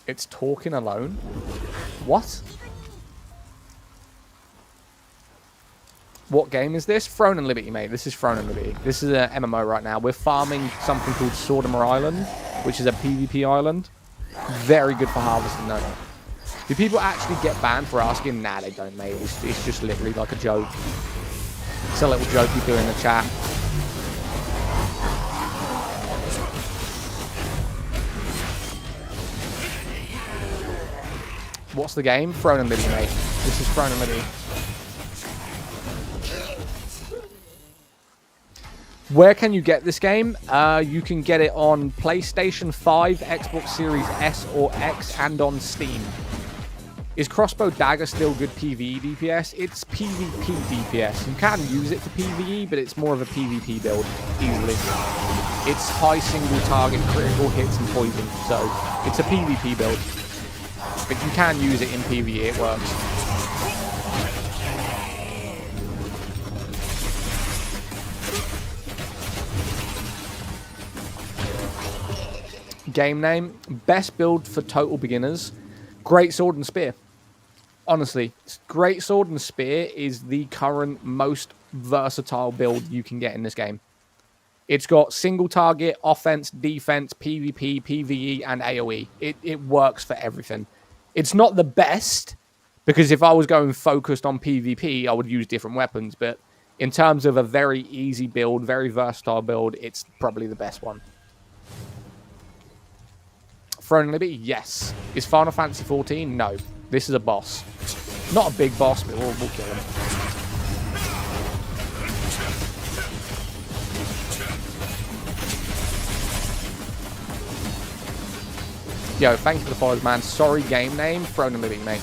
S1: It's talking alone? What? What game is this? Throne and Liberty, mate. This is Throne and Liberty. This is an MMO right now. We're farming something called Sortimer Island, which is a PvP island. Very good for harvesting, though. Do people actually get banned for asking? Nah, they don't, mate. It's just literally like a joke. It's a little joke you do in the chat. What's the game? Throne and Liberty, mate. This is Throne and Liberty. Where can you get this game? You can get it on PlayStation 5, Xbox Series S or X, and on Steam. Is Crossbow Dagger still good PvE DPS? It's PvP DPS. You can use it for PvE, but it's more of a PvP build, easily. It's high single target, critical hits, and poison, so it's a PvP build. But you can use it in PvE, it works. Game name, best build for total beginners, Great Sword and Spear. Honestly, Great Sword and Spear is the current most versatile build you can get in this game. It's got single target, offense, defense, PvP, PvE, and AoE. It works for everything. It's not the best, because if I was going focused on PvP, I would use different weapons, but in terms of a very easy build, very versatile build, it's probably the best one. Throne and Liberty? Yes. Is Final Fantasy 14? No. This is a boss. Not a big boss, but we'll kill him. Yo, thank you for the follows, man. Sorry, game name. Throne and Liberty, mate.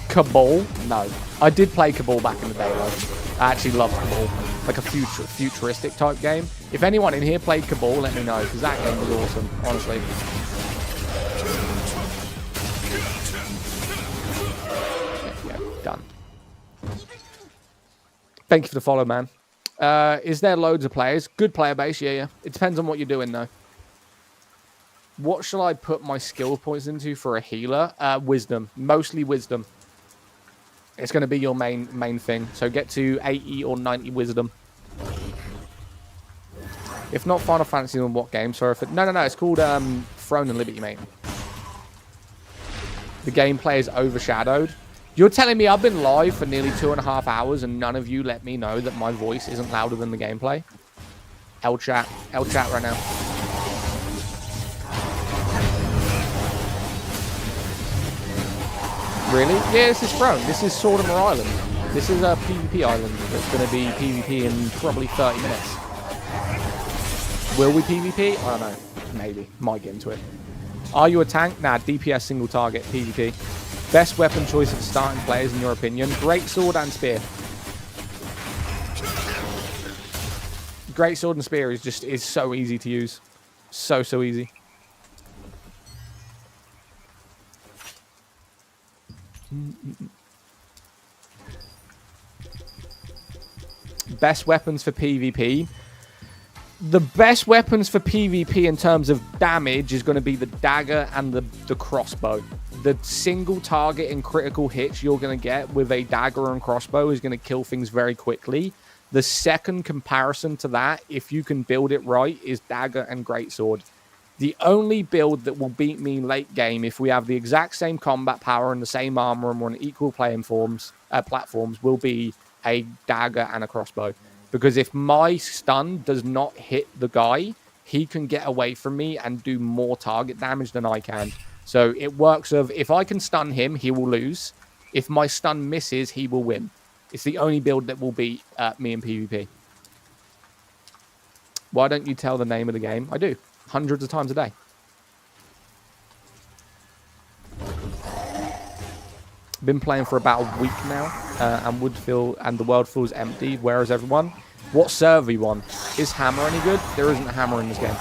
S1: Cabal? No. I did play Cabal back in the day, though. I actually love Cabal. Like a futuristic type game. If anyone in here played Cabal, let me know, because that game was awesome, honestly. There we go. Done. Thank you for the follow, man. Is there loads of players? Good player base, yeah. It depends on what you're doing, though. What shall I put my skill points into for a healer? Wisdom. Mostly wisdom. It's going to be your main thing. So get to 80 or 90 wisdom. If not Final Fantasy, then what game? Sorry if it... No. It's called Throne and Liberty, mate. The gameplay is overshadowed. You're telling me I've been live for nearly 2.5 hours and none of you let me know that my voice isn't louder than the gameplay? L-chat right now. Really? Yeah, this is Throne. This is Sortimer Island. This is a PvP island that's going to be PvP in probably 30 minutes. Will we PvP? I don't know. Maybe. Might get into it. Are you a tank? Nah, DPS single target, PvP. Best weapon choice for starting players in your opinion? Great Sword and Spear. Great Sword and Spear is so easy to use. So easy. Best weapons for PvP. The best weapons for PvP in terms of damage is going to be the dagger and the crossbow. The single target and critical hits you're going to get with a dagger and crossbow is going to kill things very quickly. The second comparison to that, if you can build it right, is dagger and greatsword. The only build that will beat me late game, if we have the exact same combat power and the same armor and we're on equal playing platforms, will be a dagger and a crossbow. Because if my stun does not hit the guy, he can get away from me and do more target damage than I can. So it works of, if I can stun him, he will lose. If my stun misses, he will win. It's the only build that will beat me in PvP. Why don't you tell the name of the game? I do. Hundreds of times a day. Been playing for about a week now, and the world feels empty. Where is everyone? What server you on? Is hammer any good? There isn't a hammer in this game.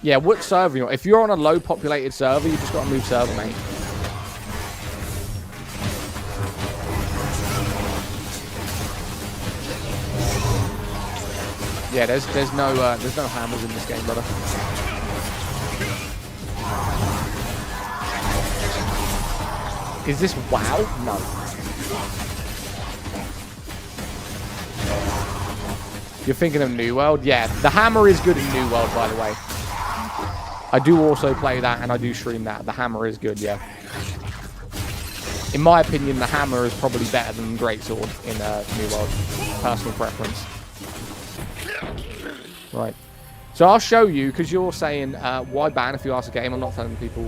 S1: Yeah, what server you on? If you're on a low populated server, you just got to move server, mate. Yeah, there's no hammers in this game, brother. Is this WoW? No. You're thinking of New World? Yeah, the hammer is good in New World, by the way. I do also play that, and I do stream that. The hammer is good, yeah. In my opinion, the hammer is probably better than Greatsword in New World. Personal preference. Right. So I'll show you, because you're saying, why ban if you ask a game? I'm not telling people.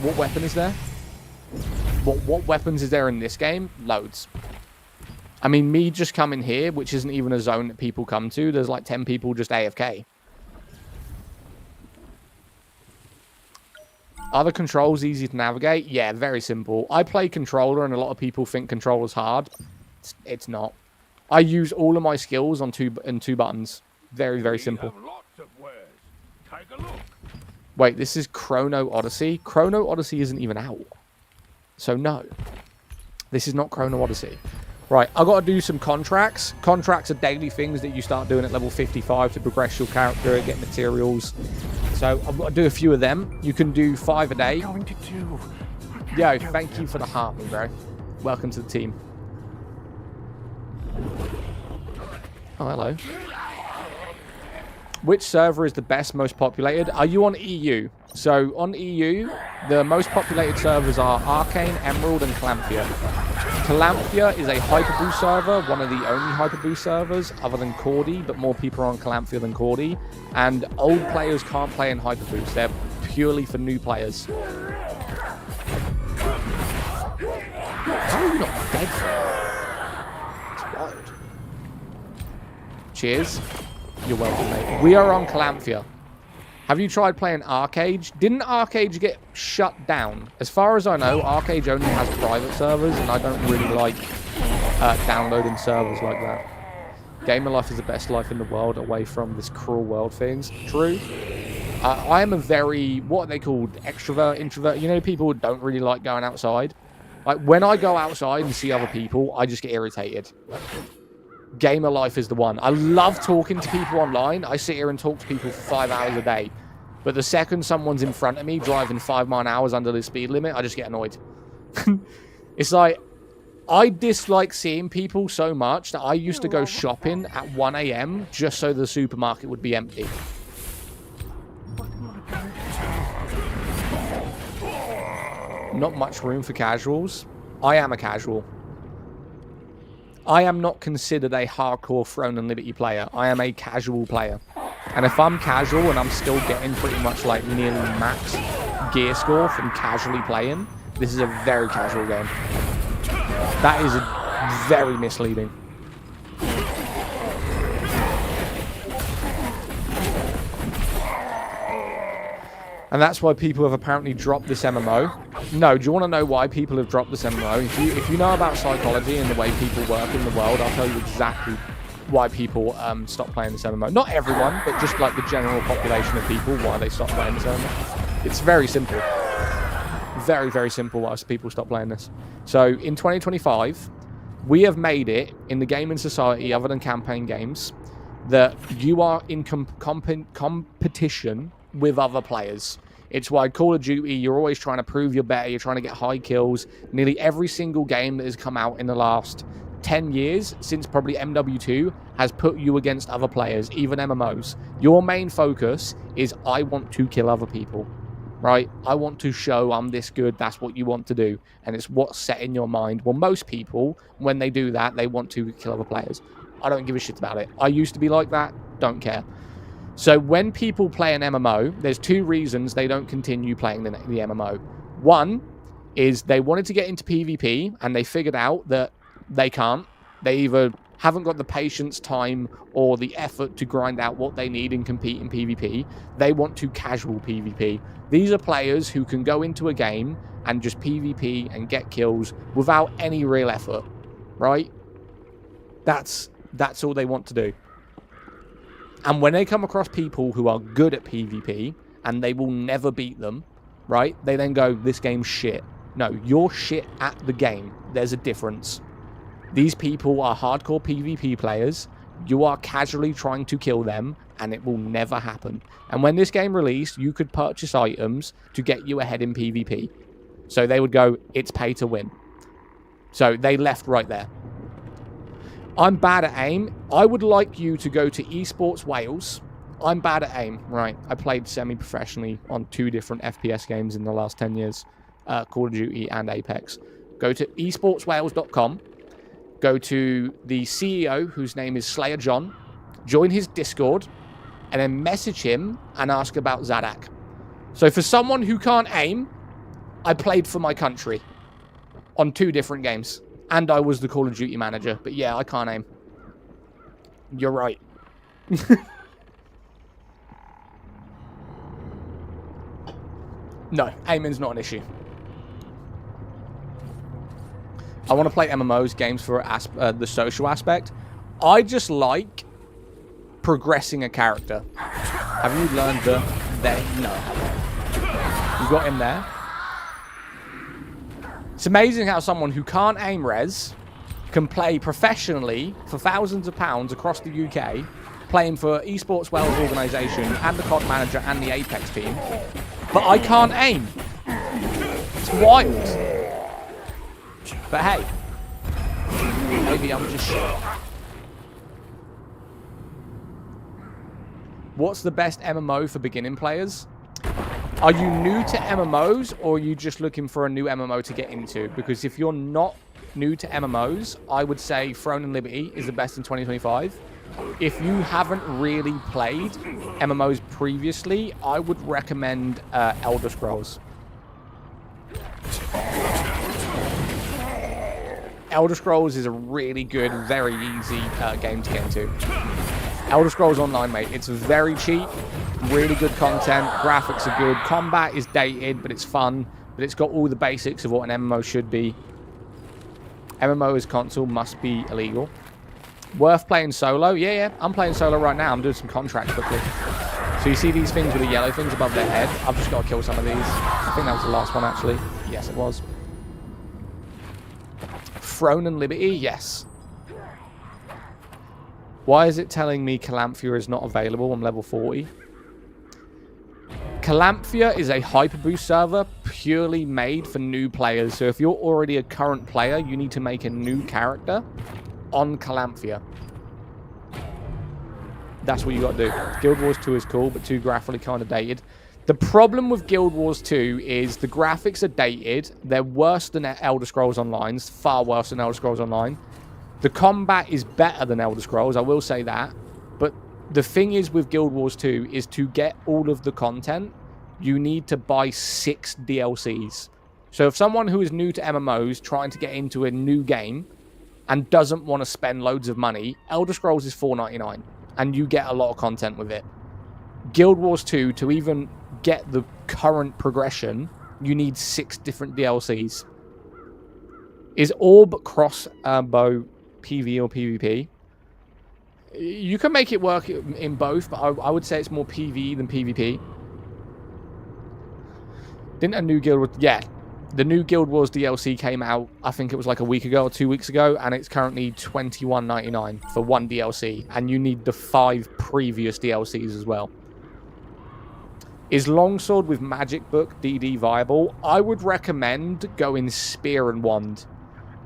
S1: What weapon is there? What weapons is there in this game? Loads. I mean, me just coming here, which isn't even a zone that people come to, there's like 10 people just AFK. Are the controls easy to navigate? Yeah, very simple. I play controller, and a lot of people think controller's hard. It's not. I use all of my skills on two buttons. Very, very simple. Wait, this is Chrono Odyssey? Chrono Odyssey isn't even out. So no. This is not Chrono Odyssey. Right, I've got to do some contracts. Contracts are daily things that you start doing at level 55 to progress your character, get materials. So I've got to do a few of them. You can do 5 a day.
S3: Going to do.
S1: Yo, thank you for the heart, bro. Welcome to the team. Oh, hello. Which server is the best, most populated? Are you on EU? So on EU, the most populated servers are Arcane, Emerald, and Calanthia. Calanthia is a hyperboost server, one of the only hyperboost servers other than Cordy, but more people are on Calanthia than Cordy. And old players can't play in hyperboost. They're purely for new players. How are you not dead? It's wild. Cheers. You're welcome, mate. We are on Calanthia. Have you tried playing Arcade? Didn't Arcade get shut down? As far as I know, Arcade only has private servers, and I don't really like downloading servers like that. Gamer life is the best life in the world, away from this cruel world things. True. I am a very, what are they called? Extrovert, introvert. You know, people who don't really like going outside. Like, when I go outside and see other people, I just get irritated. Gamer life is the one. I love talking to people online. I sit here and talk to people for 5 hours a day. But the second someone's in front of me driving 5 mile an hour under the speed limit, I just get annoyed. It's like, I dislike seeing people so much that I used to go shopping at 1 AM just so the supermarket would be empty. Not much room for casuals. I am a casual. I am not considered a hardcore Throne and Liberty player. I am a casual player. And if I'm casual and I'm still getting pretty much like nearly max gear score from casually playing, this is a very casual game. That is very misleading. And that's why people have apparently dropped this MMO. No, do you want to know why people have dropped this MMO? If you know about psychology and the way people work in the world, I'll tell you exactly why people stop playing this MMO. Not everyone, but just like the general population of people, why they stop playing this MMO. It's very simple. Very, very simple why people stop playing this. So in 2025, we have made it in the gaming society, other than campaign games, that you are in competition with other players. It's why Call of Duty, you're always trying to prove you're better. You're trying to get high kills. Nearly every single game that has come out in the last 10 years, since probably MW2, has put you against other players, even MMOs. Your main focus is, I want to kill other people, right? I want to show I'm this good. That's what you want to do. And it's what's set in your mind. Well, most people, when they do that, they want to kill other players. I don't give a shit about it. I used to be like that. Don't care. So when people play an MMO, there's two reasons they don't continue playing the MMO. One is they wanted to get into PvP and they figured out that they can't. They either haven't got the patience, time, or the effort to grind out what they need and compete in PvP. They want to casual PvP. These are players who can go into a game and just PvP and get kills without any real effort, right? That's all they want to do. And when they come across people who are good at PvP and they will never beat them, right? They then go, this game's shit. No, you're shit at the game. There's a difference. These people are hardcore PvP players. You are casually trying to kill them, and it will never happen. And when this game released, you could purchase items to get you ahead in PvP. So they would go, it's pay to win. So they left right there. I'm bad at aim. I would like you to go to Esports Wales. I'm bad at aim, right? I played semi-professionally on 2 different FPS games in the last 10 years. Call of Duty and Apex. Go to esportswales.com. Go to the CEO, whose name is Slayer John. Join his Discord. And then message him and ask about Zaddak. So for someone who can't aim, I played for my country on 2 different games. And I was the Call of Duty manager. But yeah, I can't aim. You're right. No, aiming's not an issue. I want to play MMOs, games for the social aspect. I just like progressing a character. Have you learned that? No. You got him there? It's amazing how someone who can't aim res can play professionally for thousands of pounds across the UK, playing for Esports Wales organisation and the COD manager and the Apex team, but I can't aim. It's wild. But hey, maybe I'm just shit. What's the best MMO for beginning players? Are you new to MMOs, or are you just looking for a new MMO to get into? Because if you're not new to MMOs, I would say Throne and Liberty is the best in 2025. If you haven't really played MMOs previously, I would recommend Elder Scrolls. Elder Scrolls is a really good, very easy game to get into. Elder Scrolls Online, mate. It's very cheap, really good content, graphics are good, combat is dated, but it's fun, but it's got all the basics of what an MMO should be. MMO as console must be illegal. Worth playing solo? Yeah, I'm playing solo right now. I'm doing some contracts quickly. So you see these things with the yellow things above their head? I've just got to kill some of these. I think that was the last one, actually. Yes, it was. Throne and Liberty? Yes. Why is it telling me Calanthia is not available? I'm level 40. Calanthia is a hyperboost server purely made for new players. So if you're already a current player, you need to make a new character on Calanthia. That's what you got to do. Guild Wars 2 is cool, but too graphically kind of dated. The problem with Guild Wars 2 is the graphics are dated. They're worse than Elder Scrolls Online. Far worse than Elder Scrolls Online. The combat is better than Elder Scrolls, I will say that. But the thing is with Guild Wars 2 is to get all of the content, you need to buy 6 DLCs. So if someone who is new to MMOs trying to get into a new game and doesn't want to spend loads of money, Elder Scrolls is $4.99 and you get a lot of content with it. Guild Wars 2, to even get the current progression, you need 6 different DLCs. Is Orb cross-bow PV or PvP? You can make it work in both, but I would say it's more PvE than PvP. Didn't a new guild... Yeah. The new Guild Wars DLC came out, I think it was like a week ago or 2 weeks ago, and it's currently $21.99 for one DLC, and you need the 5 previous DLCs as well. Is Longsword with Magic Book DD viable? I would recommend going Spear and Wand.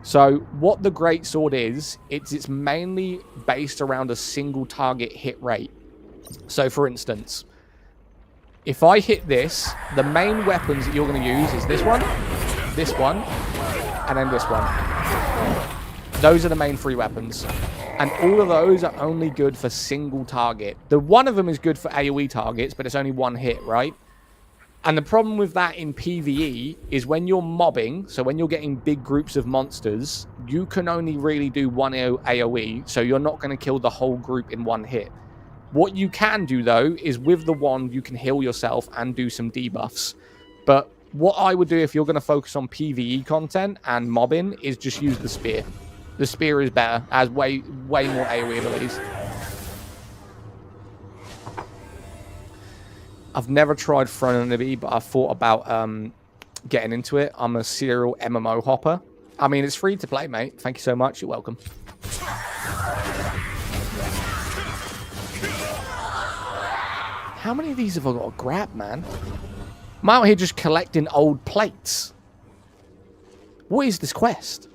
S1: So what the Greatsword is, it's mainly based around a single target hit rate. So for instance, if I hit this, the main weapons that you're going to use is this one, and then this one. Those are the main 3 weapons. And all of those are only good for single target. The one of them is good for AoE targets, but it's only 1 hit, right? And the problem with that in PvE is when you're mobbing, so when you're getting big groups of monsters, you can only really do 1 AoE, so you're not going to kill the whole group in 1 hit. What you can do, though, is with the wand, you can heal yourself and do some debuffs. But what I would do if you're going to focus on PvE content and mobbing is just use the spear. The spear is better, has way more AoE abilities. I've never tried Throne and Liberty, but I've thought about getting into it. I'm a serial MMO hopper. I mean, it's free to play, mate. Thank you so much. You're welcome. How many of these have I got to grab, man? I'm out here just collecting old plates. What is this quest?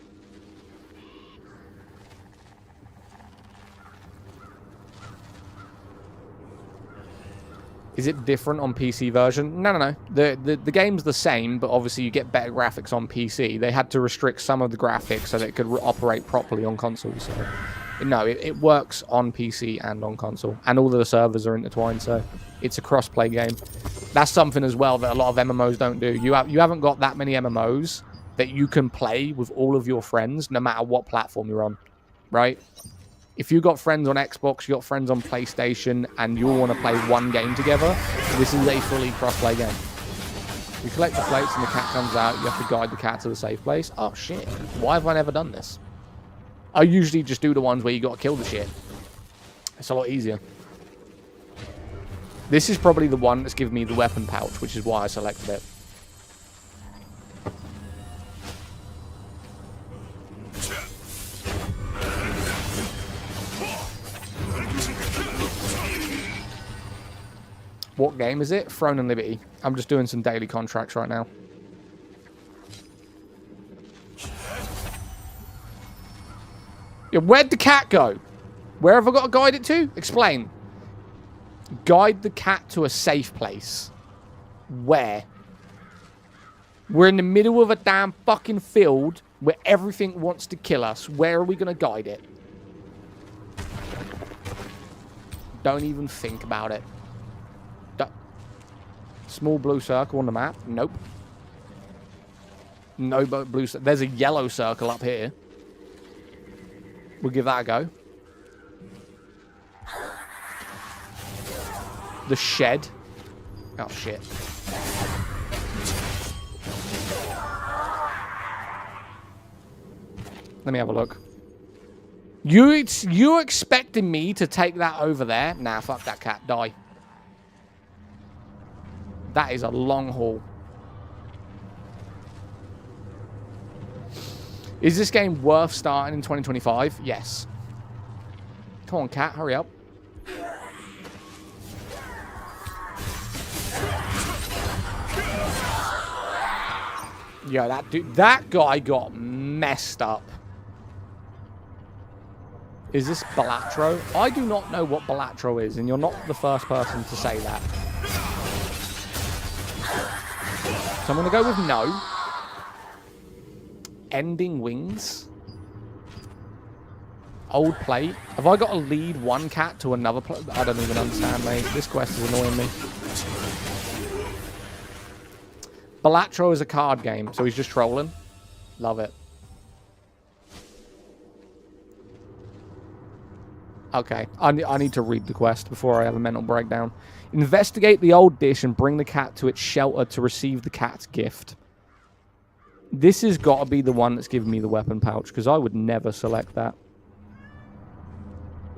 S1: Is it different on PC version? No. The game's the same, but obviously you get better graphics on PC. They had to restrict some of the graphics so that it could operate properly on consoles. So, no, it works on PC and on console. And all of the servers are intertwined, so it's a cross-play game. That's something as well that a lot of MMOs don't do. You haven't got that many MMOs that you can play with all of your friends, no matter what platform you're on, right? If you got friends on Xbox, you got friends on PlayStation, and you all want to play one game together, this is a fully cross-play game. You collect the plates and the cat comes out, you have to guide the cat to the safe place. Oh shit, why have I never done this? I usually just do the ones where you got to kill the shit. It's a lot easier. This is probably the one that's given me the weapon pouch, which is why I selected it. What game is it? Throne and Liberty. I'm just doing some daily contracts right now. Yeah, where'd the cat go? Where have I got to guide it to? Explain. Guide the cat to a safe place. Where? We're in the middle of a damn fucking field where everything wants to kill us. Where are we going to guide it? Don't even think about it. Small blue circle on the map? Nope. No blue circle. There's a yellow circle up here. We'll give that a go. The shed. Oh, shit. Let me have a look. You're expecting me to take that over there? Nah, fuck that cat. Die. That is a long haul. Is this game worth starting in 2025? Yes. Come on, cat. Hurry up. Yeah, that guy got messed up. Is this Balatro? I do not know what Balatro is, and you're not the first person to say that. So I'm going to go with no. Ending wings. Old plate. Have I got to lead one cat to another plate? I don't even understand, mate. This quest is annoying me. Balatro is a card game, so he's just trolling. Love it. Okay, I need to read the quest before I have a mental breakdown. Investigate the old dish and bring the cat to its shelter to receive the cat's gift. This has got to be the one that's giving me the weapon pouch, because I would never select that.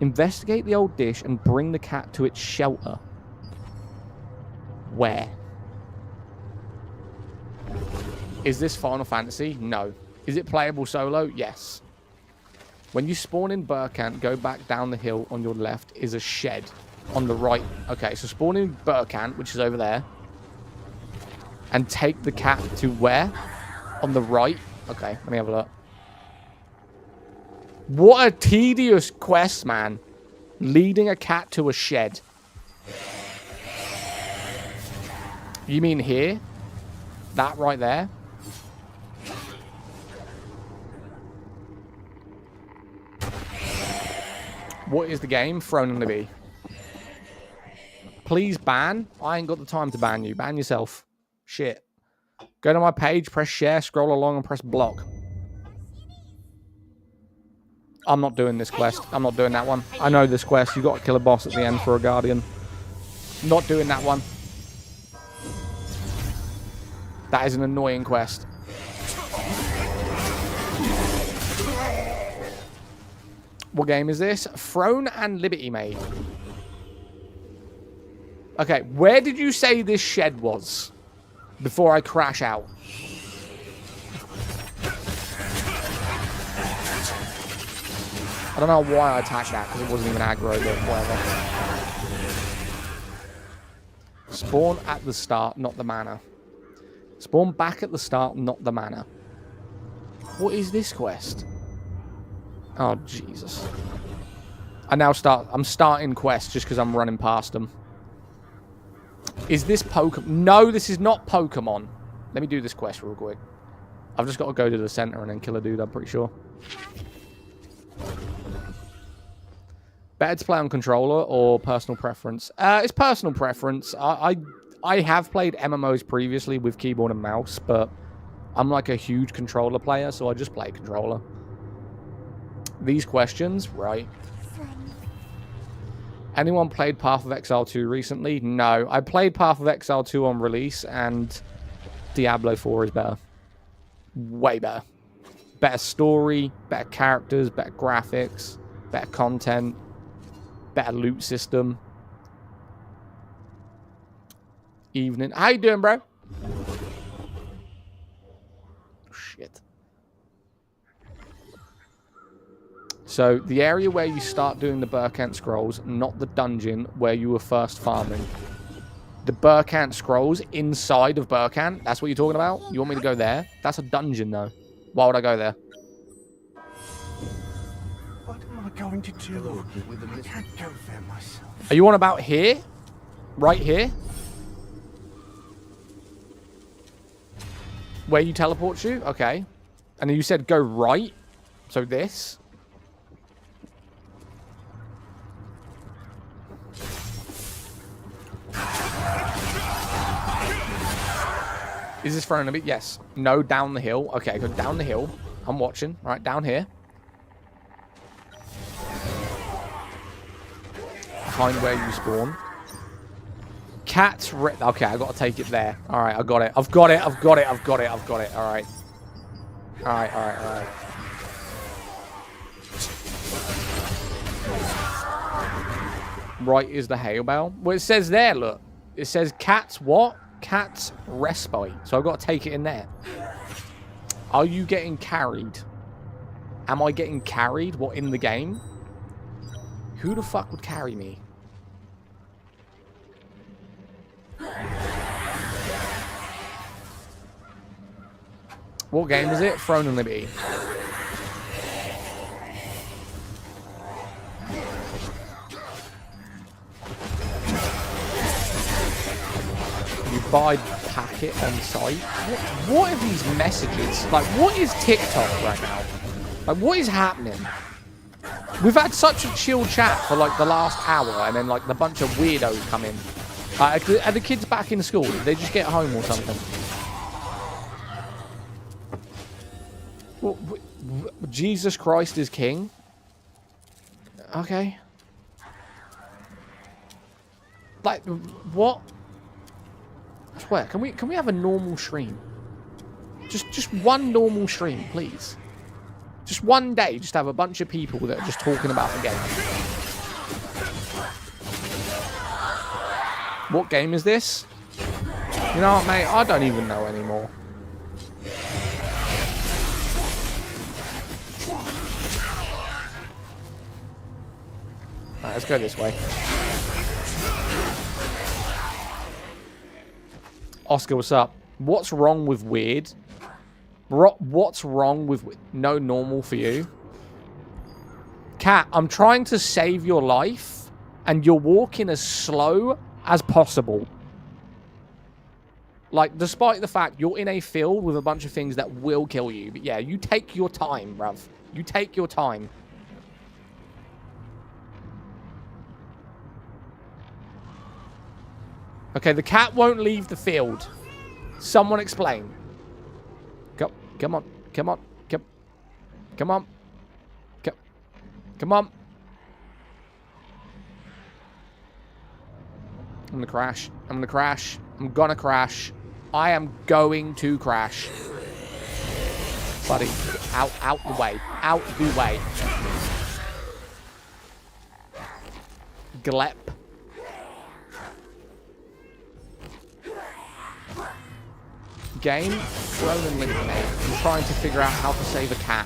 S1: Investigate the old dish and bring the cat to its shelter. Where? Is this Final Fantasy? No. Is it playable solo? Yes. When you spawn in Burkant, go back down the hill on your left is a shed on the right. Okay, so spawn in Burkant, which is over there. And take the cat to where? On the right. Okay, let me have a look. What a tedious quest, man. Leading a cat to a shed. You mean here? That right there? What is the game? Throne and Libby. Please ban. I ain't got the time to ban you. Ban yourself. Shit. Go to my page, press share, scroll along, and press block. I'm not doing this quest. I'm not doing that one. I know this quest. You got to kill a boss at the end for a guardian. Not doing that one. That is an annoying quest. What game is this? Throne and Liberty, mate. Okay, where did you say this shed was? Before I crash out. I don't know why I attacked that, because it wasn't even aggro, but whatever. Spawn at the start, not the mana. Spawn back at the start, not the mana. What is this quest? Oh, Jesus. I'm starting quests just because I'm running past them. Is this Pokemon? No, this is not Pokemon. Let me do this quest real quick. I've just got to go to the center and then kill a dude, I'm pretty sure. Better to play on controller or personal preference? It's personal preference. I have played MMOs previously with keyboard and mouse, but I'm like a huge controller player, so I just play controller. These questions, right? Anyone played Path of Exile 2 recently? No. I played Path of Exile 2 on release, and Diablo 4 is better. Way better. Better story, better characters, better graphics, better content, better loot system. Evening. How you doing, bro? Shit. So, the area where you start doing the Burkant Scrolls, not the dungeon where you were first farming. The Burkant Scrolls inside of Burkant, that's what you're talking about? You want me to go there? That's a dungeon, though. Why would I go there?
S3: What am I going to do? I can't go there myself.
S1: Are you on about here? Right here? Where you teleport you? Okay. And then you said go right? So this? Is this throwing a bit? Yes. No, down the hill. Okay, go down the hill. I'm watching. Right, down here. Behind where you spawn. Cats. Okay, I got to take it there. All right, I got it. I've got it. I've got it. I've got it. I've got it. All right. All right. All right. All right. Right is the hail bell. Well, it says there. Look. It says cats. What? Cat's respite. So I've got to take it in there. Are you getting carried? Am I getting carried? What, in the game? Who the fuck would carry me? What game is it? Throne and Liberty. Buy packet on site. What are these messages? Like, what is TikTok right now? Like, what is happening? We've had such a chill chat for like the last hour, and then like the bunch of weirdos come in. Are the kids back in school? Did they just get home or something? Well, Jesus Christ is king. Okay. Like, what? I swear, can we have a normal stream? Just one normal stream, please. Just one day, just have a bunch of people that are just talking about the game. What game is this? You know what, mate? I don't even know anymore. Alright, let's go this way. Oscar, what's up? What's wrong with weird? What's wrong with no normal for you? Cat, I'm trying to save your life, and you're walking as slow as possible. Like, despite the fact you're in a field with a bunch of things that will kill you. But yeah, you take your time, bruv. You take your time. Okay, the cat won't leave the field. Someone explain. Come on. Come on. Come on. Come on. I'm gonna crash. I'm gonna crash. I'm gonna crash. I am going to crash. Buddy, out the way. Out the way. Glep. Game, thrown and linked me. I'm trying to figure out how to save a cat.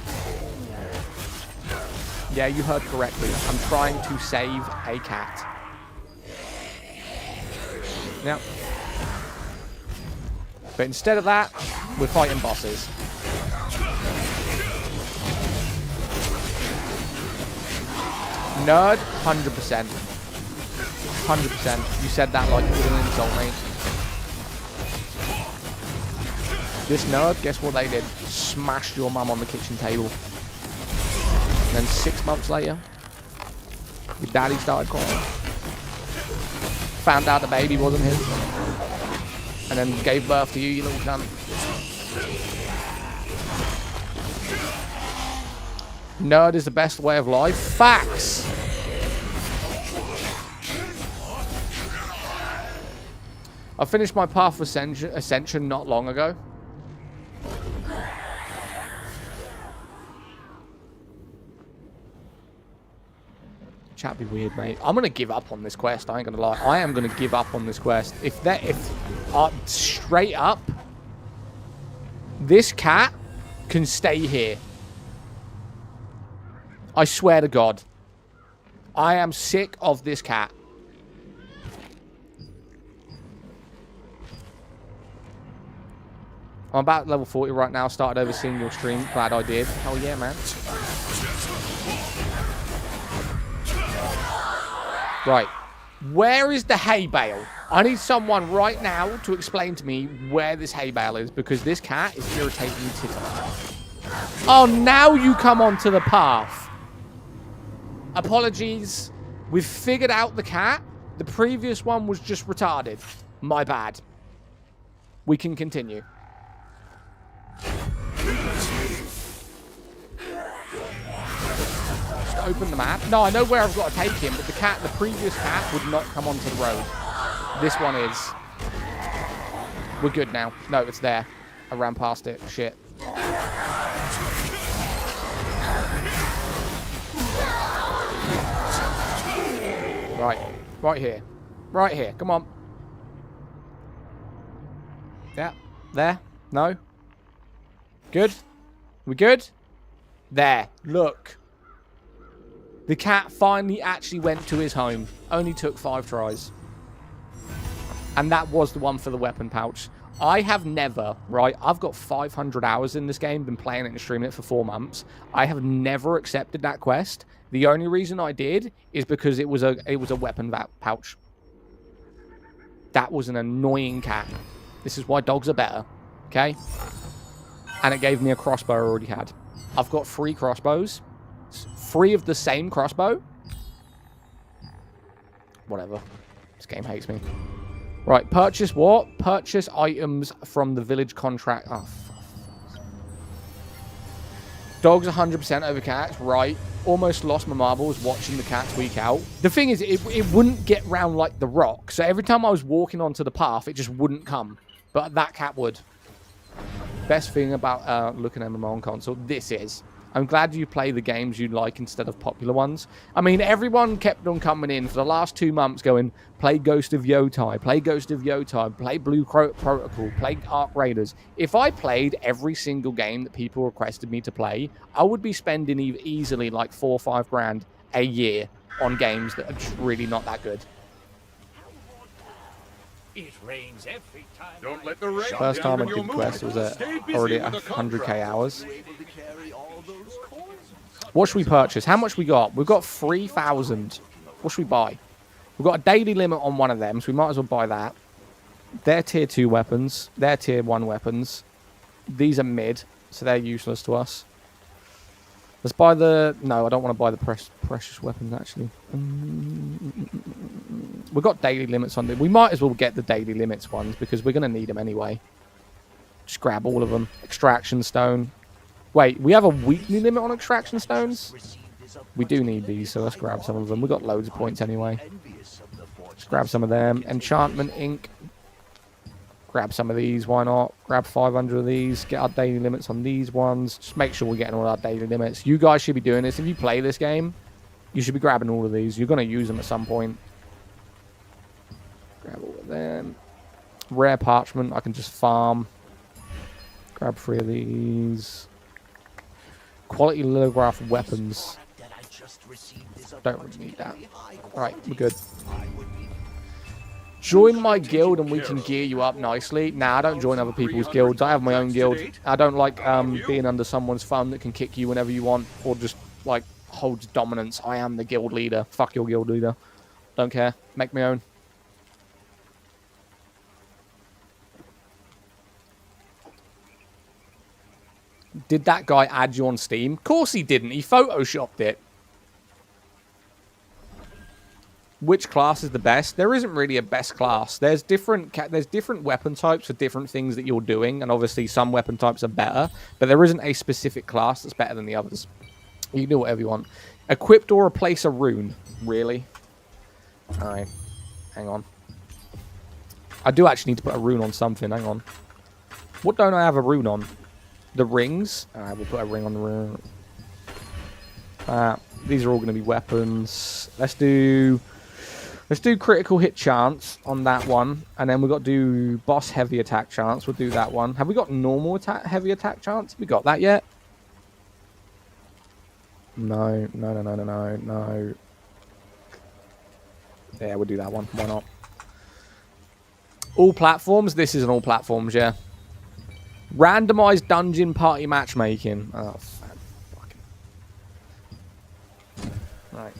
S1: Yeah, you heard correctly. I'm trying to save a cat. Now, but instead of that, we're fighting bosses. Nerd, 100%. 100%. You said that like you wouldn't insult me. This nerd, guess what they did? Smashed your mum on the kitchen table. And then 6 months later, your daddy started crying. Found out the baby wasn't his. And then gave birth to you, you little cunt. Nerd is the best way of life. Facts! I finished my Path of Ascension not long ago. Chat be weird, mate. I'm gonna give up on this quest. I ain't gonna lie. I am gonna give up on this quest. If straight up, this cat can stay here. I swear to God, I am sick of this cat. I'm about level 40 right now. Started overseeing your stream. Glad I did. Hell yeah, man. Right. Where is the hay bale? I need someone right now to explain to me where this hay bale is, because this cat is irritating me to death. Oh, now you come onto the path. Apologies. We've figured out the cat. The previous one was just retarded. My bad. We can continue. Open the map. No, I know where I've got to take him, but the previous cat would not come onto the road. This one is. We're good now. No, it's there. I ran past it. Shit. Right. Right here. Right here. Come on. Yeah. There. No. Good. We good? There. Look. The cat finally actually went to his home. Only took 5 tries. And that was the one for the weapon pouch. I have never, right, I've got 500 hours in this game, been playing it and streaming it for 4 months. I have never accepted that quest. The only reason I did is because it was a weapon pouch. That was an annoying cat. This is why dogs are better, okay? And it gave me a crossbow I already had. I've got 3 crossbows. 3 of the same crossbow. Whatever. This game hates me. Right, purchase what? Purchase items from the village contract. Oh, dogs 100% over cats. Right. Almost lost my marbles watching the cat tweak out. The thing is, it wouldn't get round like the rock. So every time I was walking onto the path, it just wouldn't come. But that cat would. Best thing about looking at MMO on console, this is. I'm glad you play the games you like instead of popular ones. I mean, everyone kept on coming in for the last 2 months going, play Ghost of Yotai, play Ghost of Yotai, play Blue Protocol, play Ark Raiders. If I played every single game that people requested me to play, I would be spending easily like 4 or 5 grand a year on games that are really not that good.
S4: It rains every time.
S3: Don't let the rain
S1: First time I
S3: dampen your
S1: did Quest
S3: mood.
S1: was at
S3: Stay busy
S1: already at
S3: with the
S1: 100k
S3: contract.
S1: hours. What should we purchase? How much we got? We've got 3,000. What should we buy? We've got a daily limit on one of them, so we might as well buy that. They're tier 2 weapons. They're tier 1 weapons. These are mid, so they're useless to us. Let's buy the... No, I don't want to buy the precious weapons, actually. We've got daily limits on them. We might as well get the daily limits ones, because we're going to need them anyway. Just grab all of them. Extraction stone. Wait, we have a weekly limit on extraction stones? We do need these, so let's grab some of them. We've got loads of points anyway. Let's grab some of them. Enchantment ink. Grab some of these, why not? Grab 500 of these. Get our daily limits on these ones. Just make sure we're getting all our daily limits. You guys should be doing this. If you play this game, you should be grabbing all of these. You're going to use them at some point. Grab all of them. Rare parchment, I can just farm. Grab 3 of these. Quality lithograph weapons. Don't really need that. Alright, we're good. Join my guild and we can gear you up nicely. Nah, I don't join other people's guilds. I have my own guild. I don't like being under someone's thumb that can kick you whenever you want or just, like, holds dominance. I am the guild leader. Fuck your guild leader. Don't care. Make my own. Did that guy add you on Steam? Of course he didn't. He photoshopped it. Which class is the best? There isn't really a best class. There's different weapon types for different things that you're doing, and obviously some weapon types are better, but there isn't a specific class that's better than the others. You can do whatever you want. Equipped or replace a rune. Really? Alright. Hang on. I do actually need to put a rune on something. Hang on. What don't I have a rune on? The rings? Alright, we'll put a ring on the rune. These are all going to be weapons. Let's do critical hit chance on that one. And then we've got to do boss heavy attack chance. We'll do that one. Have we got normal heavy attack chance? Have we got that yet? No. Yeah, we'll do that one. Why not? All platforms? This is on all platforms, yeah. Randomized dungeon party matchmaking. Oh, fucking. Right.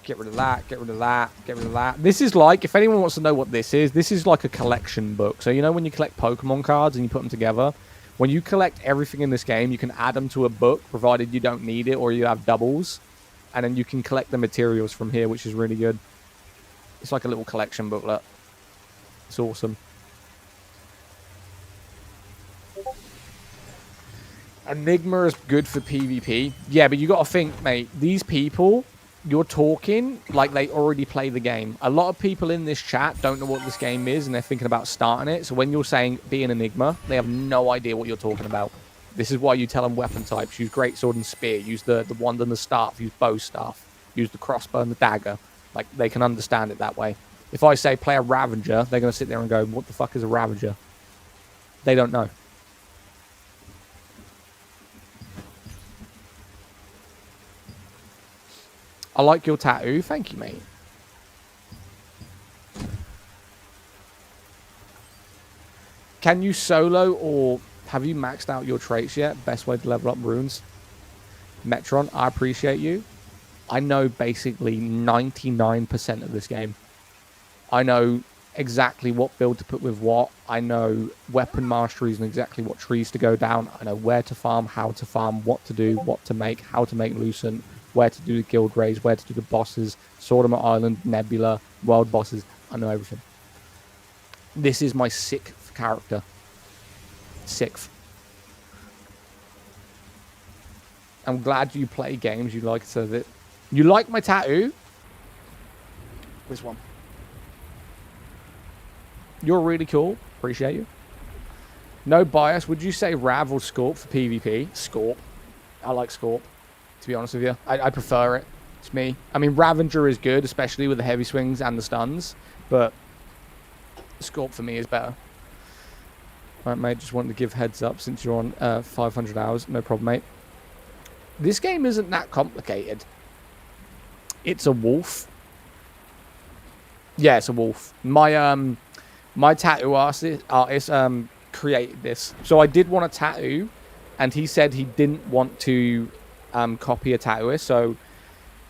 S1: Get rid of that, get rid of that, get rid of that. This is like, if anyone wants to know what this is like a collection book. So you know when you collect Pokemon cards and you put them together? When you collect everything in this game, you can add them to a book, provided you don't need it or you have doubles. And then you can collect the materials from here, which is really good. It's like a little collection booklet. It's awesome. Enigma is good for PvP. Yeah, but you got to think, mate, these people, you're talking like they already play the game. A lot of people in this chat don't know what this game is and they're thinking about starting it. So when you're saying be an Enigma, they have no idea what you're talking about. This is why you tell them weapon types. Use greatsword and spear. Use the wand and the staff. Use bow staff. Use the crossbow and the dagger. Like, they can understand it that way. If I say play a Ravager, they're going to sit there and go, what the fuck is a Ravager? They don't know. I like your tattoo. Thank you, mate. Can you solo or have you maxed out your traits yet? Best way to level up runes. Metron, I appreciate you. I know basically 99% of this game. I know exactly what build to put with what. I know weapon masteries and exactly what trees to go down. I know where to farm, how to farm, what to do, what to make, how to make Lucent, where to do the guild raids, where to do the bosses, Swordamer Island, Nebula, world bosses. I know everything. This is my 6th character. 6th. I'm glad you play games you like, so that you like my tattoo. This one. You're really cool. Appreciate you. No bias. Would you say Rav or Scorp for PvP? Scorp. I like Scorp, to be honest with you. I prefer it. It's me. I mean, Ravager is good, especially with the heavy swings and the stuns, but Scorp for me is better. Right, mate, just wanted to give heads up since you're on 500 hours. No problem, mate. This game isn't that complicated. It's a wolf. Yeah, it's a wolf. My tattoo artist created this. So I did want a tattoo, and he said he didn't want to copy a tattooist. So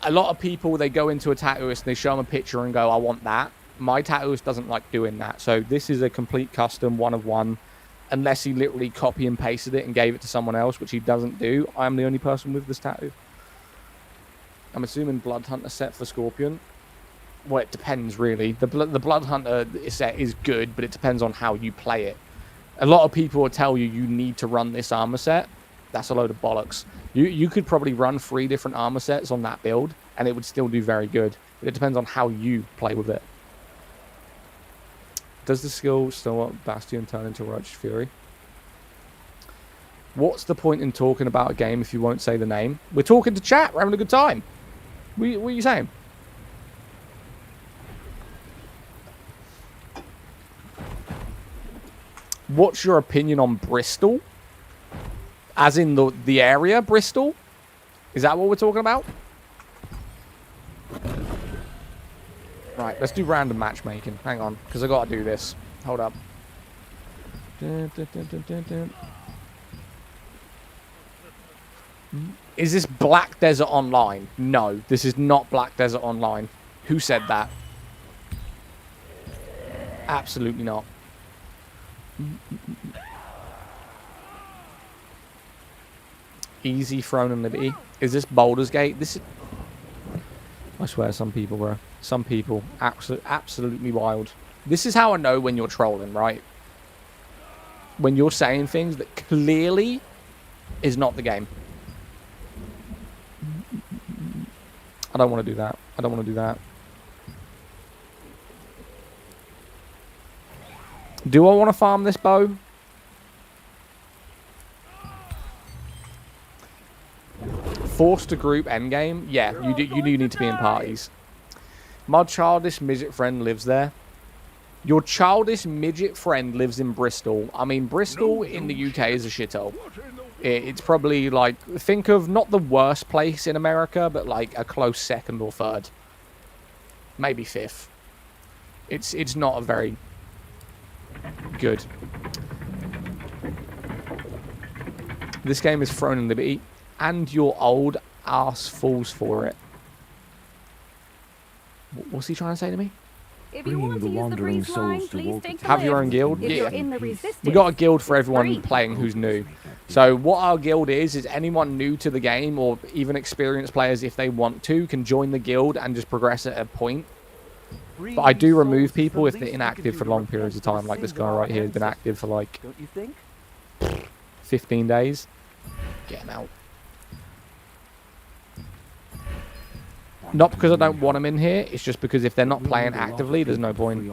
S1: a lot of people, they go into a tattooist and they show them a picture and go, I want that. My tattooist doesn't like doing that. So this is a complete custom, one of one. Unless he literally copy and pasted it and gave it to someone else, which he doesn't do. I'm the only person with this tattoo. I'm assuming Blood Hunter set for Scorpion. Well, it depends, really. The Blood Hunter set is good, but it depends on how you play it. A lot of people will tell you need to run this armor set. That's a load of bollocks. You could probably run 3 different armor sets on that build, and it would still do very good. But it depends on how you play with it. Does the skill still Bastion turn into Righteous Fury? What's the point in talking about a game if you won't say the name? We're talking to chat. We're having a good time. What are you saying? What's your opinion on Bristol? As in the area, Bristol? Is that what we're talking about? Right, let's do random matchmaking. Hang on, because I got to do this. Hold up. Is this Black Desert Online? No, this is not Black Desert Online. Who said that? Absolutely not. Easy Throne and Liberty. Is this Baldur's Gate? This is... I swear, some people, bro. Some people. Absolutely wild. This is how I know when you're trolling, right? When you're saying things that clearly is not the game. I don't want to do that. I don't want to do that. Do I want to farm this bow? Forced to group endgame? Yeah, you do need to be in parties. My childish midget friend lives there. Your childish midget friend lives in Bristol. I mean, Bristol in the UK is a shithole. It's probably like, think of not the worst place in America, but like a close second or third. Maybe fifth. It's not a very good. This game is Throne and Liberty, and your old ass falls for it. What's he trying to say to me?
S2: If you want to use the breeze line, please take the
S1: Have your own
S2: lift.
S1: guild?
S2: If
S1: Yeah.
S2: you're in the resistance,
S1: We got a guild for everyone
S2: free.
S1: playing who's new. So what our guild is anyone new to the game or even experienced players, if they want to, can join the guild and just progress at a point. But I do remove people if they're inactive for long periods of time. Like this guy right here has been active for like 15 days. Get him out. Not because I don't want them in here, it's just because if they're not playing actively, there's no point.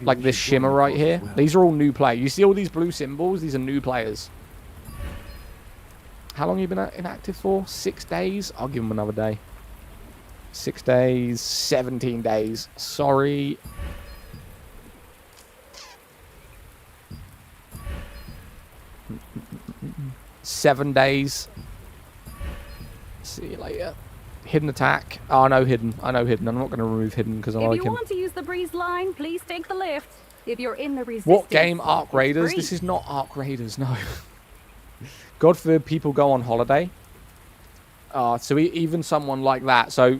S1: Like this Shimmer right here. These are all new players. You see all these blue symbols? These are new players. How long have you been inactive for? 6 days? I'll give them another day. 6 days, 17 days. Sorry. Seven days. See you later. Hidden attack. Oh, no, hidden. I know hidden. I'm not going to remove hidden because I like him.
S2: If you want to use the breeze line, please take the lift. If you're in the resistance,
S1: What game? Ark
S2: it's
S1: Raiders?
S2: free.
S1: This is not Ark Raiders, no. God forbid people go on holiday. So even someone like that. So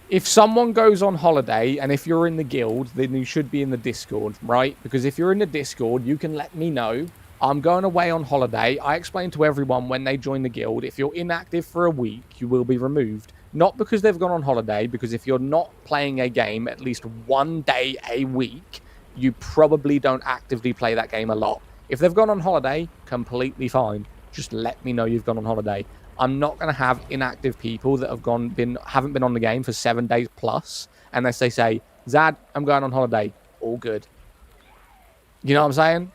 S1: if someone goes on holiday and if you're in the guild, then you should be in the Discord, right? Because if you're in the Discord, you can let me know. I'm going away on holiday. I explain to everyone when they join the guild, if you're inactive for a week, you will be removed. Not because they've gone on holiday, because if you're not playing a game at least one day a week, you probably don't actively play that game a lot. If they've gone on holiday, completely fine. Just let me know you've gone on holiday. I'm not going to have inactive people that haven't been on the game for 7 days plus, unless they say, Zad, I'm going on holiday. All good. You know what I'm saying?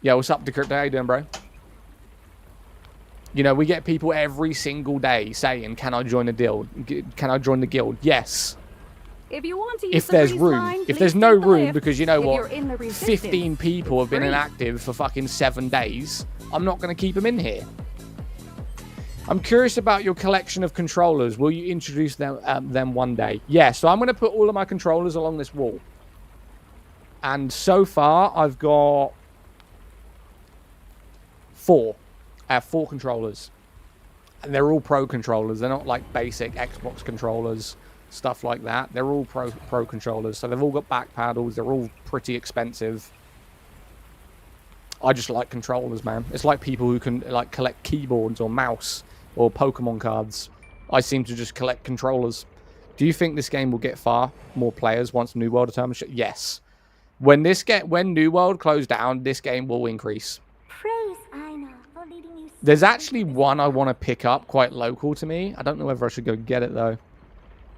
S1: Yeah, what's up, Decrypto? How you doing, bro? You know, we get people every single day saying, can I join the guild? Can I join the guild? Yes.
S2: If you want to use
S1: If
S2: the
S1: there's
S2: breeze
S1: room.
S2: line,
S1: If
S2: please
S1: there's no
S2: take the
S1: room,
S2: lift.
S1: because you know
S2: If
S1: what?
S2: you're in the resistance,
S1: 15 people have been
S2: free.
S1: inactive for fucking 7 days. I'm not going to keep them in here. I'm curious about your collection of controllers. Will you introduce them one day? Yeah, so I'm going to put all of my controllers along this wall. And so far, I've got 4. I have 4 controllers. And they're all pro controllers. They're not like basic Xbox controllers, stuff like that. They're all pro controllers. So they've all got back paddles. They're all pretty expensive. I just like controllers, man. It's like people who can like collect keyboards or mouse or Pokemon cards. I seem to just collect controllers. Do you think this game will get far more players once New World determines? Yes. When New World closed down, this game will increase. There's actually one I want to pick up quite local to me. I don't know whether I should go get it though.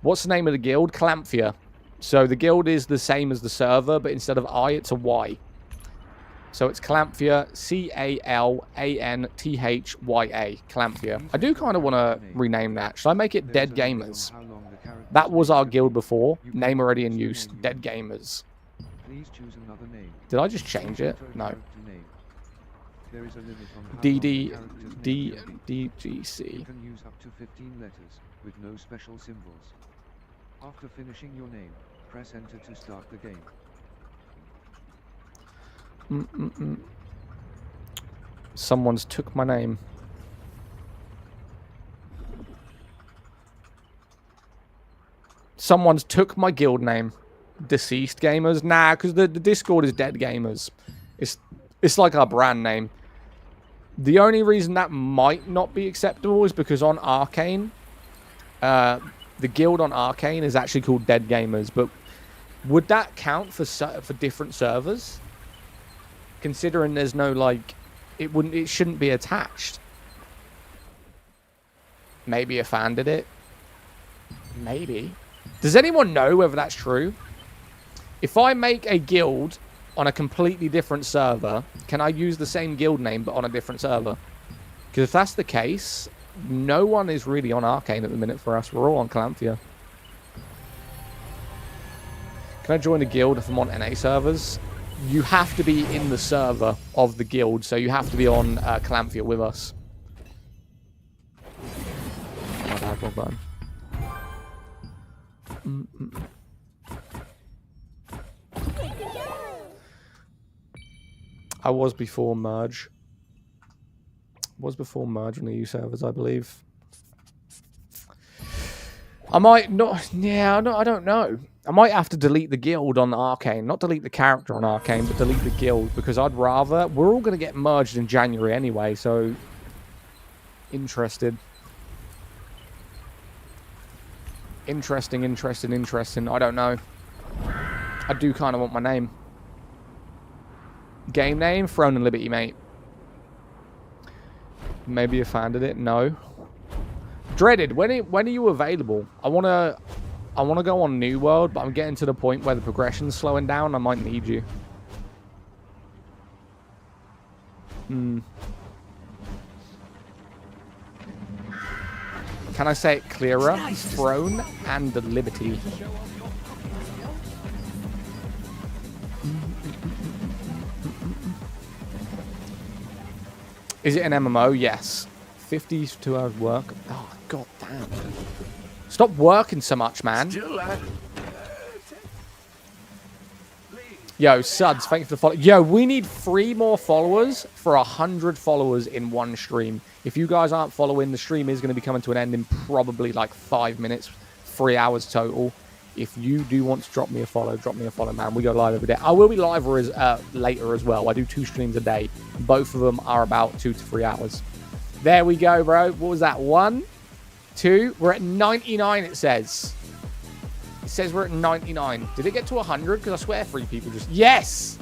S1: What's the name of the guild? Calanthia. So the guild is the same as the server, but instead of I, it's a Y. So it's Calanthia, Calanthya. Calanthia. I do kind of want to rename that. Should I make it Dead Gamers? That was our guild before. Name already in use. Dead Gamers. Did I just change it? No. DDGC.
S5: You can use up to 15 letters with no special symbols. After finishing your name, press enter to start the game.
S1: Someone's took my name. Someone's took my guild name. Deceased Gamers? Nah, because the Discord is Dead Gamers. It's like our brand name. The only reason that might not be acceptable is because on Arcane, the guild on Arcane is actually called Dead Gamers. But would that count for different servers? Considering there's no like, it shouldn't be attached. Maybe a fan did it. Maybe. Does anyone know whether that's true? If I make a guild on a completely different server, can I use the same guild name but on a different server? Because if that's the case, no one is really on Arcane at the minute for us. We're all on Calanthia. Can I join a guild if I'm on NA servers? You have to be in the server of the guild, so you have to be on Calanthia with us. My bad, wrong button. I was before merge. Was before merge on the EU servers, I believe. I might not. Yeah, no, I don't know. I might have to delete the guild on Arcane. Not delete the character on Arcane, but delete the guild. Because I'd rather... We're all going to get merged in January anyway, so... Interested. Interesting. I don't know. I do kind of want my name. Game name? Throne and Liberty, mate. Maybe you founded it? No. Dreaded, when are you available? I wanna go on New World, but I'm getting to the point where the progression's slowing down. I might need you. Can I say it clearer? Throne and the Liberty. Is it an MMO? Yes. 52 hours work. Oh, god damn. Stop working so much, man. Yo, Suds, thank you for the follow. Yo, we need 3 more followers for 100 followers in one stream. If you guys aren't following, the stream is going to be coming to an end in probably like 5 minutes. 3 hours total. If you do want to drop me a follow, man. We go live every day. I will be live later as well. I do 2 streams a day. Both of them are about 2 to 3 hours. There we go, bro. What was that? 1, 2. We're at 99, it says. It says we're at 99. Did it get to 100? Because I swear 3 people just... Yes!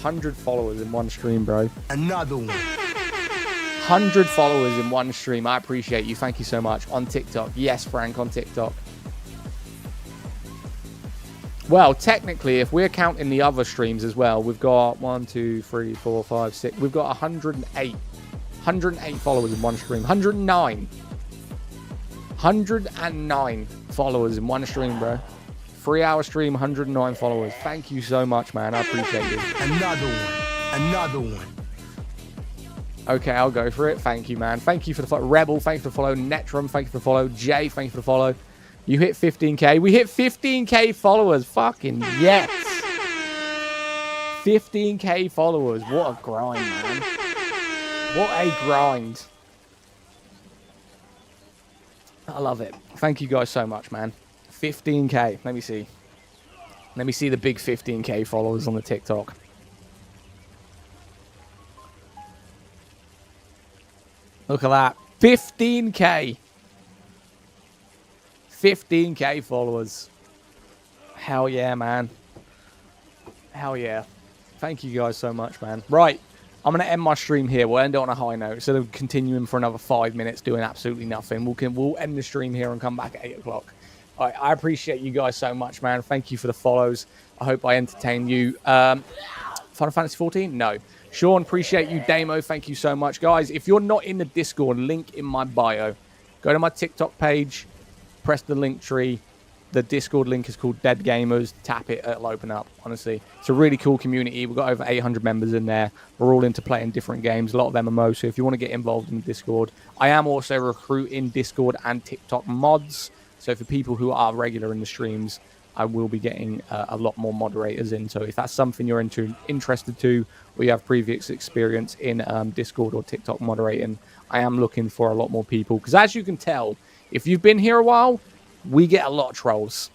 S1: 100 followers in one stream, bro.
S3: Another one.
S1: 100 followers in one stream. I appreciate you. Thank you so much. On TikTok. Yes, Frank, on TikTok. Well, technically, if we're counting the other streams as well, we've got 1, 2, 3, 4, 5, 6. We've got 108. 108 followers in one stream. 109. 109 followers in one stream, bro. 3-hour stream, 109 followers. Thank you so much, man. I appreciate you.
S3: Another one. Another one.
S1: Okay, I'll go for it. Thank you, man. Thank you for the follow. Rebel, thank you for the follow. Netrum, thank you for the follow. Jay, thank you for the follow. You hit 15k. We hit 15k followers. Fucking yes. 15k followers. What a grind, man. What a grind. I love it. Thank you guys so much, man. 15k. Let me see. Let me see the big 15k followers on the TikTok. Look at that. 15k. 15k followers. Hell yeah, man. Hell yeah. Thank you guys so much, man. Right. I'm going to end my stream here. We'll end it on a high note. Instead of continuing for another 5 minutes doing absolutely nothing, we'll end the stream here and come back at 8 o'clock. All right, I appreciate you guys so much, man. Thank you for the follows. I hope I entertain you. Final Fantasy 14? No. Sean, appreciate you. Damo, thank you so much. Guys, if you're not in the Discord, link in my bio. Go to my TikTok page, press the link tree. The Discord link is called Dead Gamers. Tap it, it'll open up, honestly. It's a really cool community. We've got over 800 members in there. We're all into playing different games, a lot of MMO. So if you want to get involved in Discord, I am also recruiting Discord and TikTok mods. So for people who are regular in the streams, I will be getting a lot more moderators in. So if that's something you're interested to, or you have previous experience in Discord or TikTok moderating, I am looking for a lot more people. Because as you can tell, if you've been here a while, we get a lot of trolls.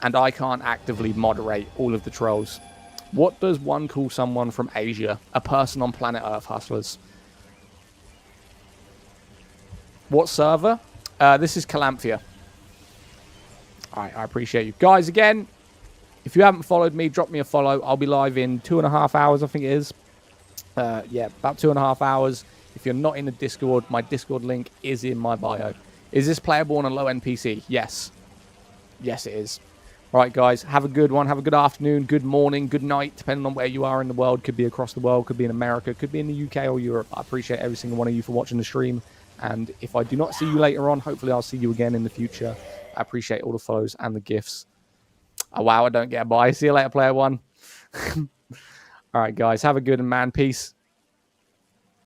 S1: And I can't actively moderate all of the trolls. What does one call someone from Asia? A person on planet Earth, hustlers. What server? This is Calanthia. Alright, I appreciate you. Guys, again, if you haven't followed me, drop me a follow. I'll be live in 2.5 hours, I think it is. Yeah, about 2.5 hours. If you're not in the Discord, my Discord link is in my bio. Is this playable on a low-end PC? Yes. Yes, it is. All right, guys, have a good one. Have a good afternoon, good morning, good night, depending on where you are in the world. Could be across the world, could be in America, could be in the UK or Europe. I appreciate every single one of you for watching the stream. And if I do not see you later on, hopefully I'll see you again in the future. I appreciate all the follows and the gifts. Oh, wow, I don't get a bye. See you later, player one. All right, guys, have a good one, man. Peace.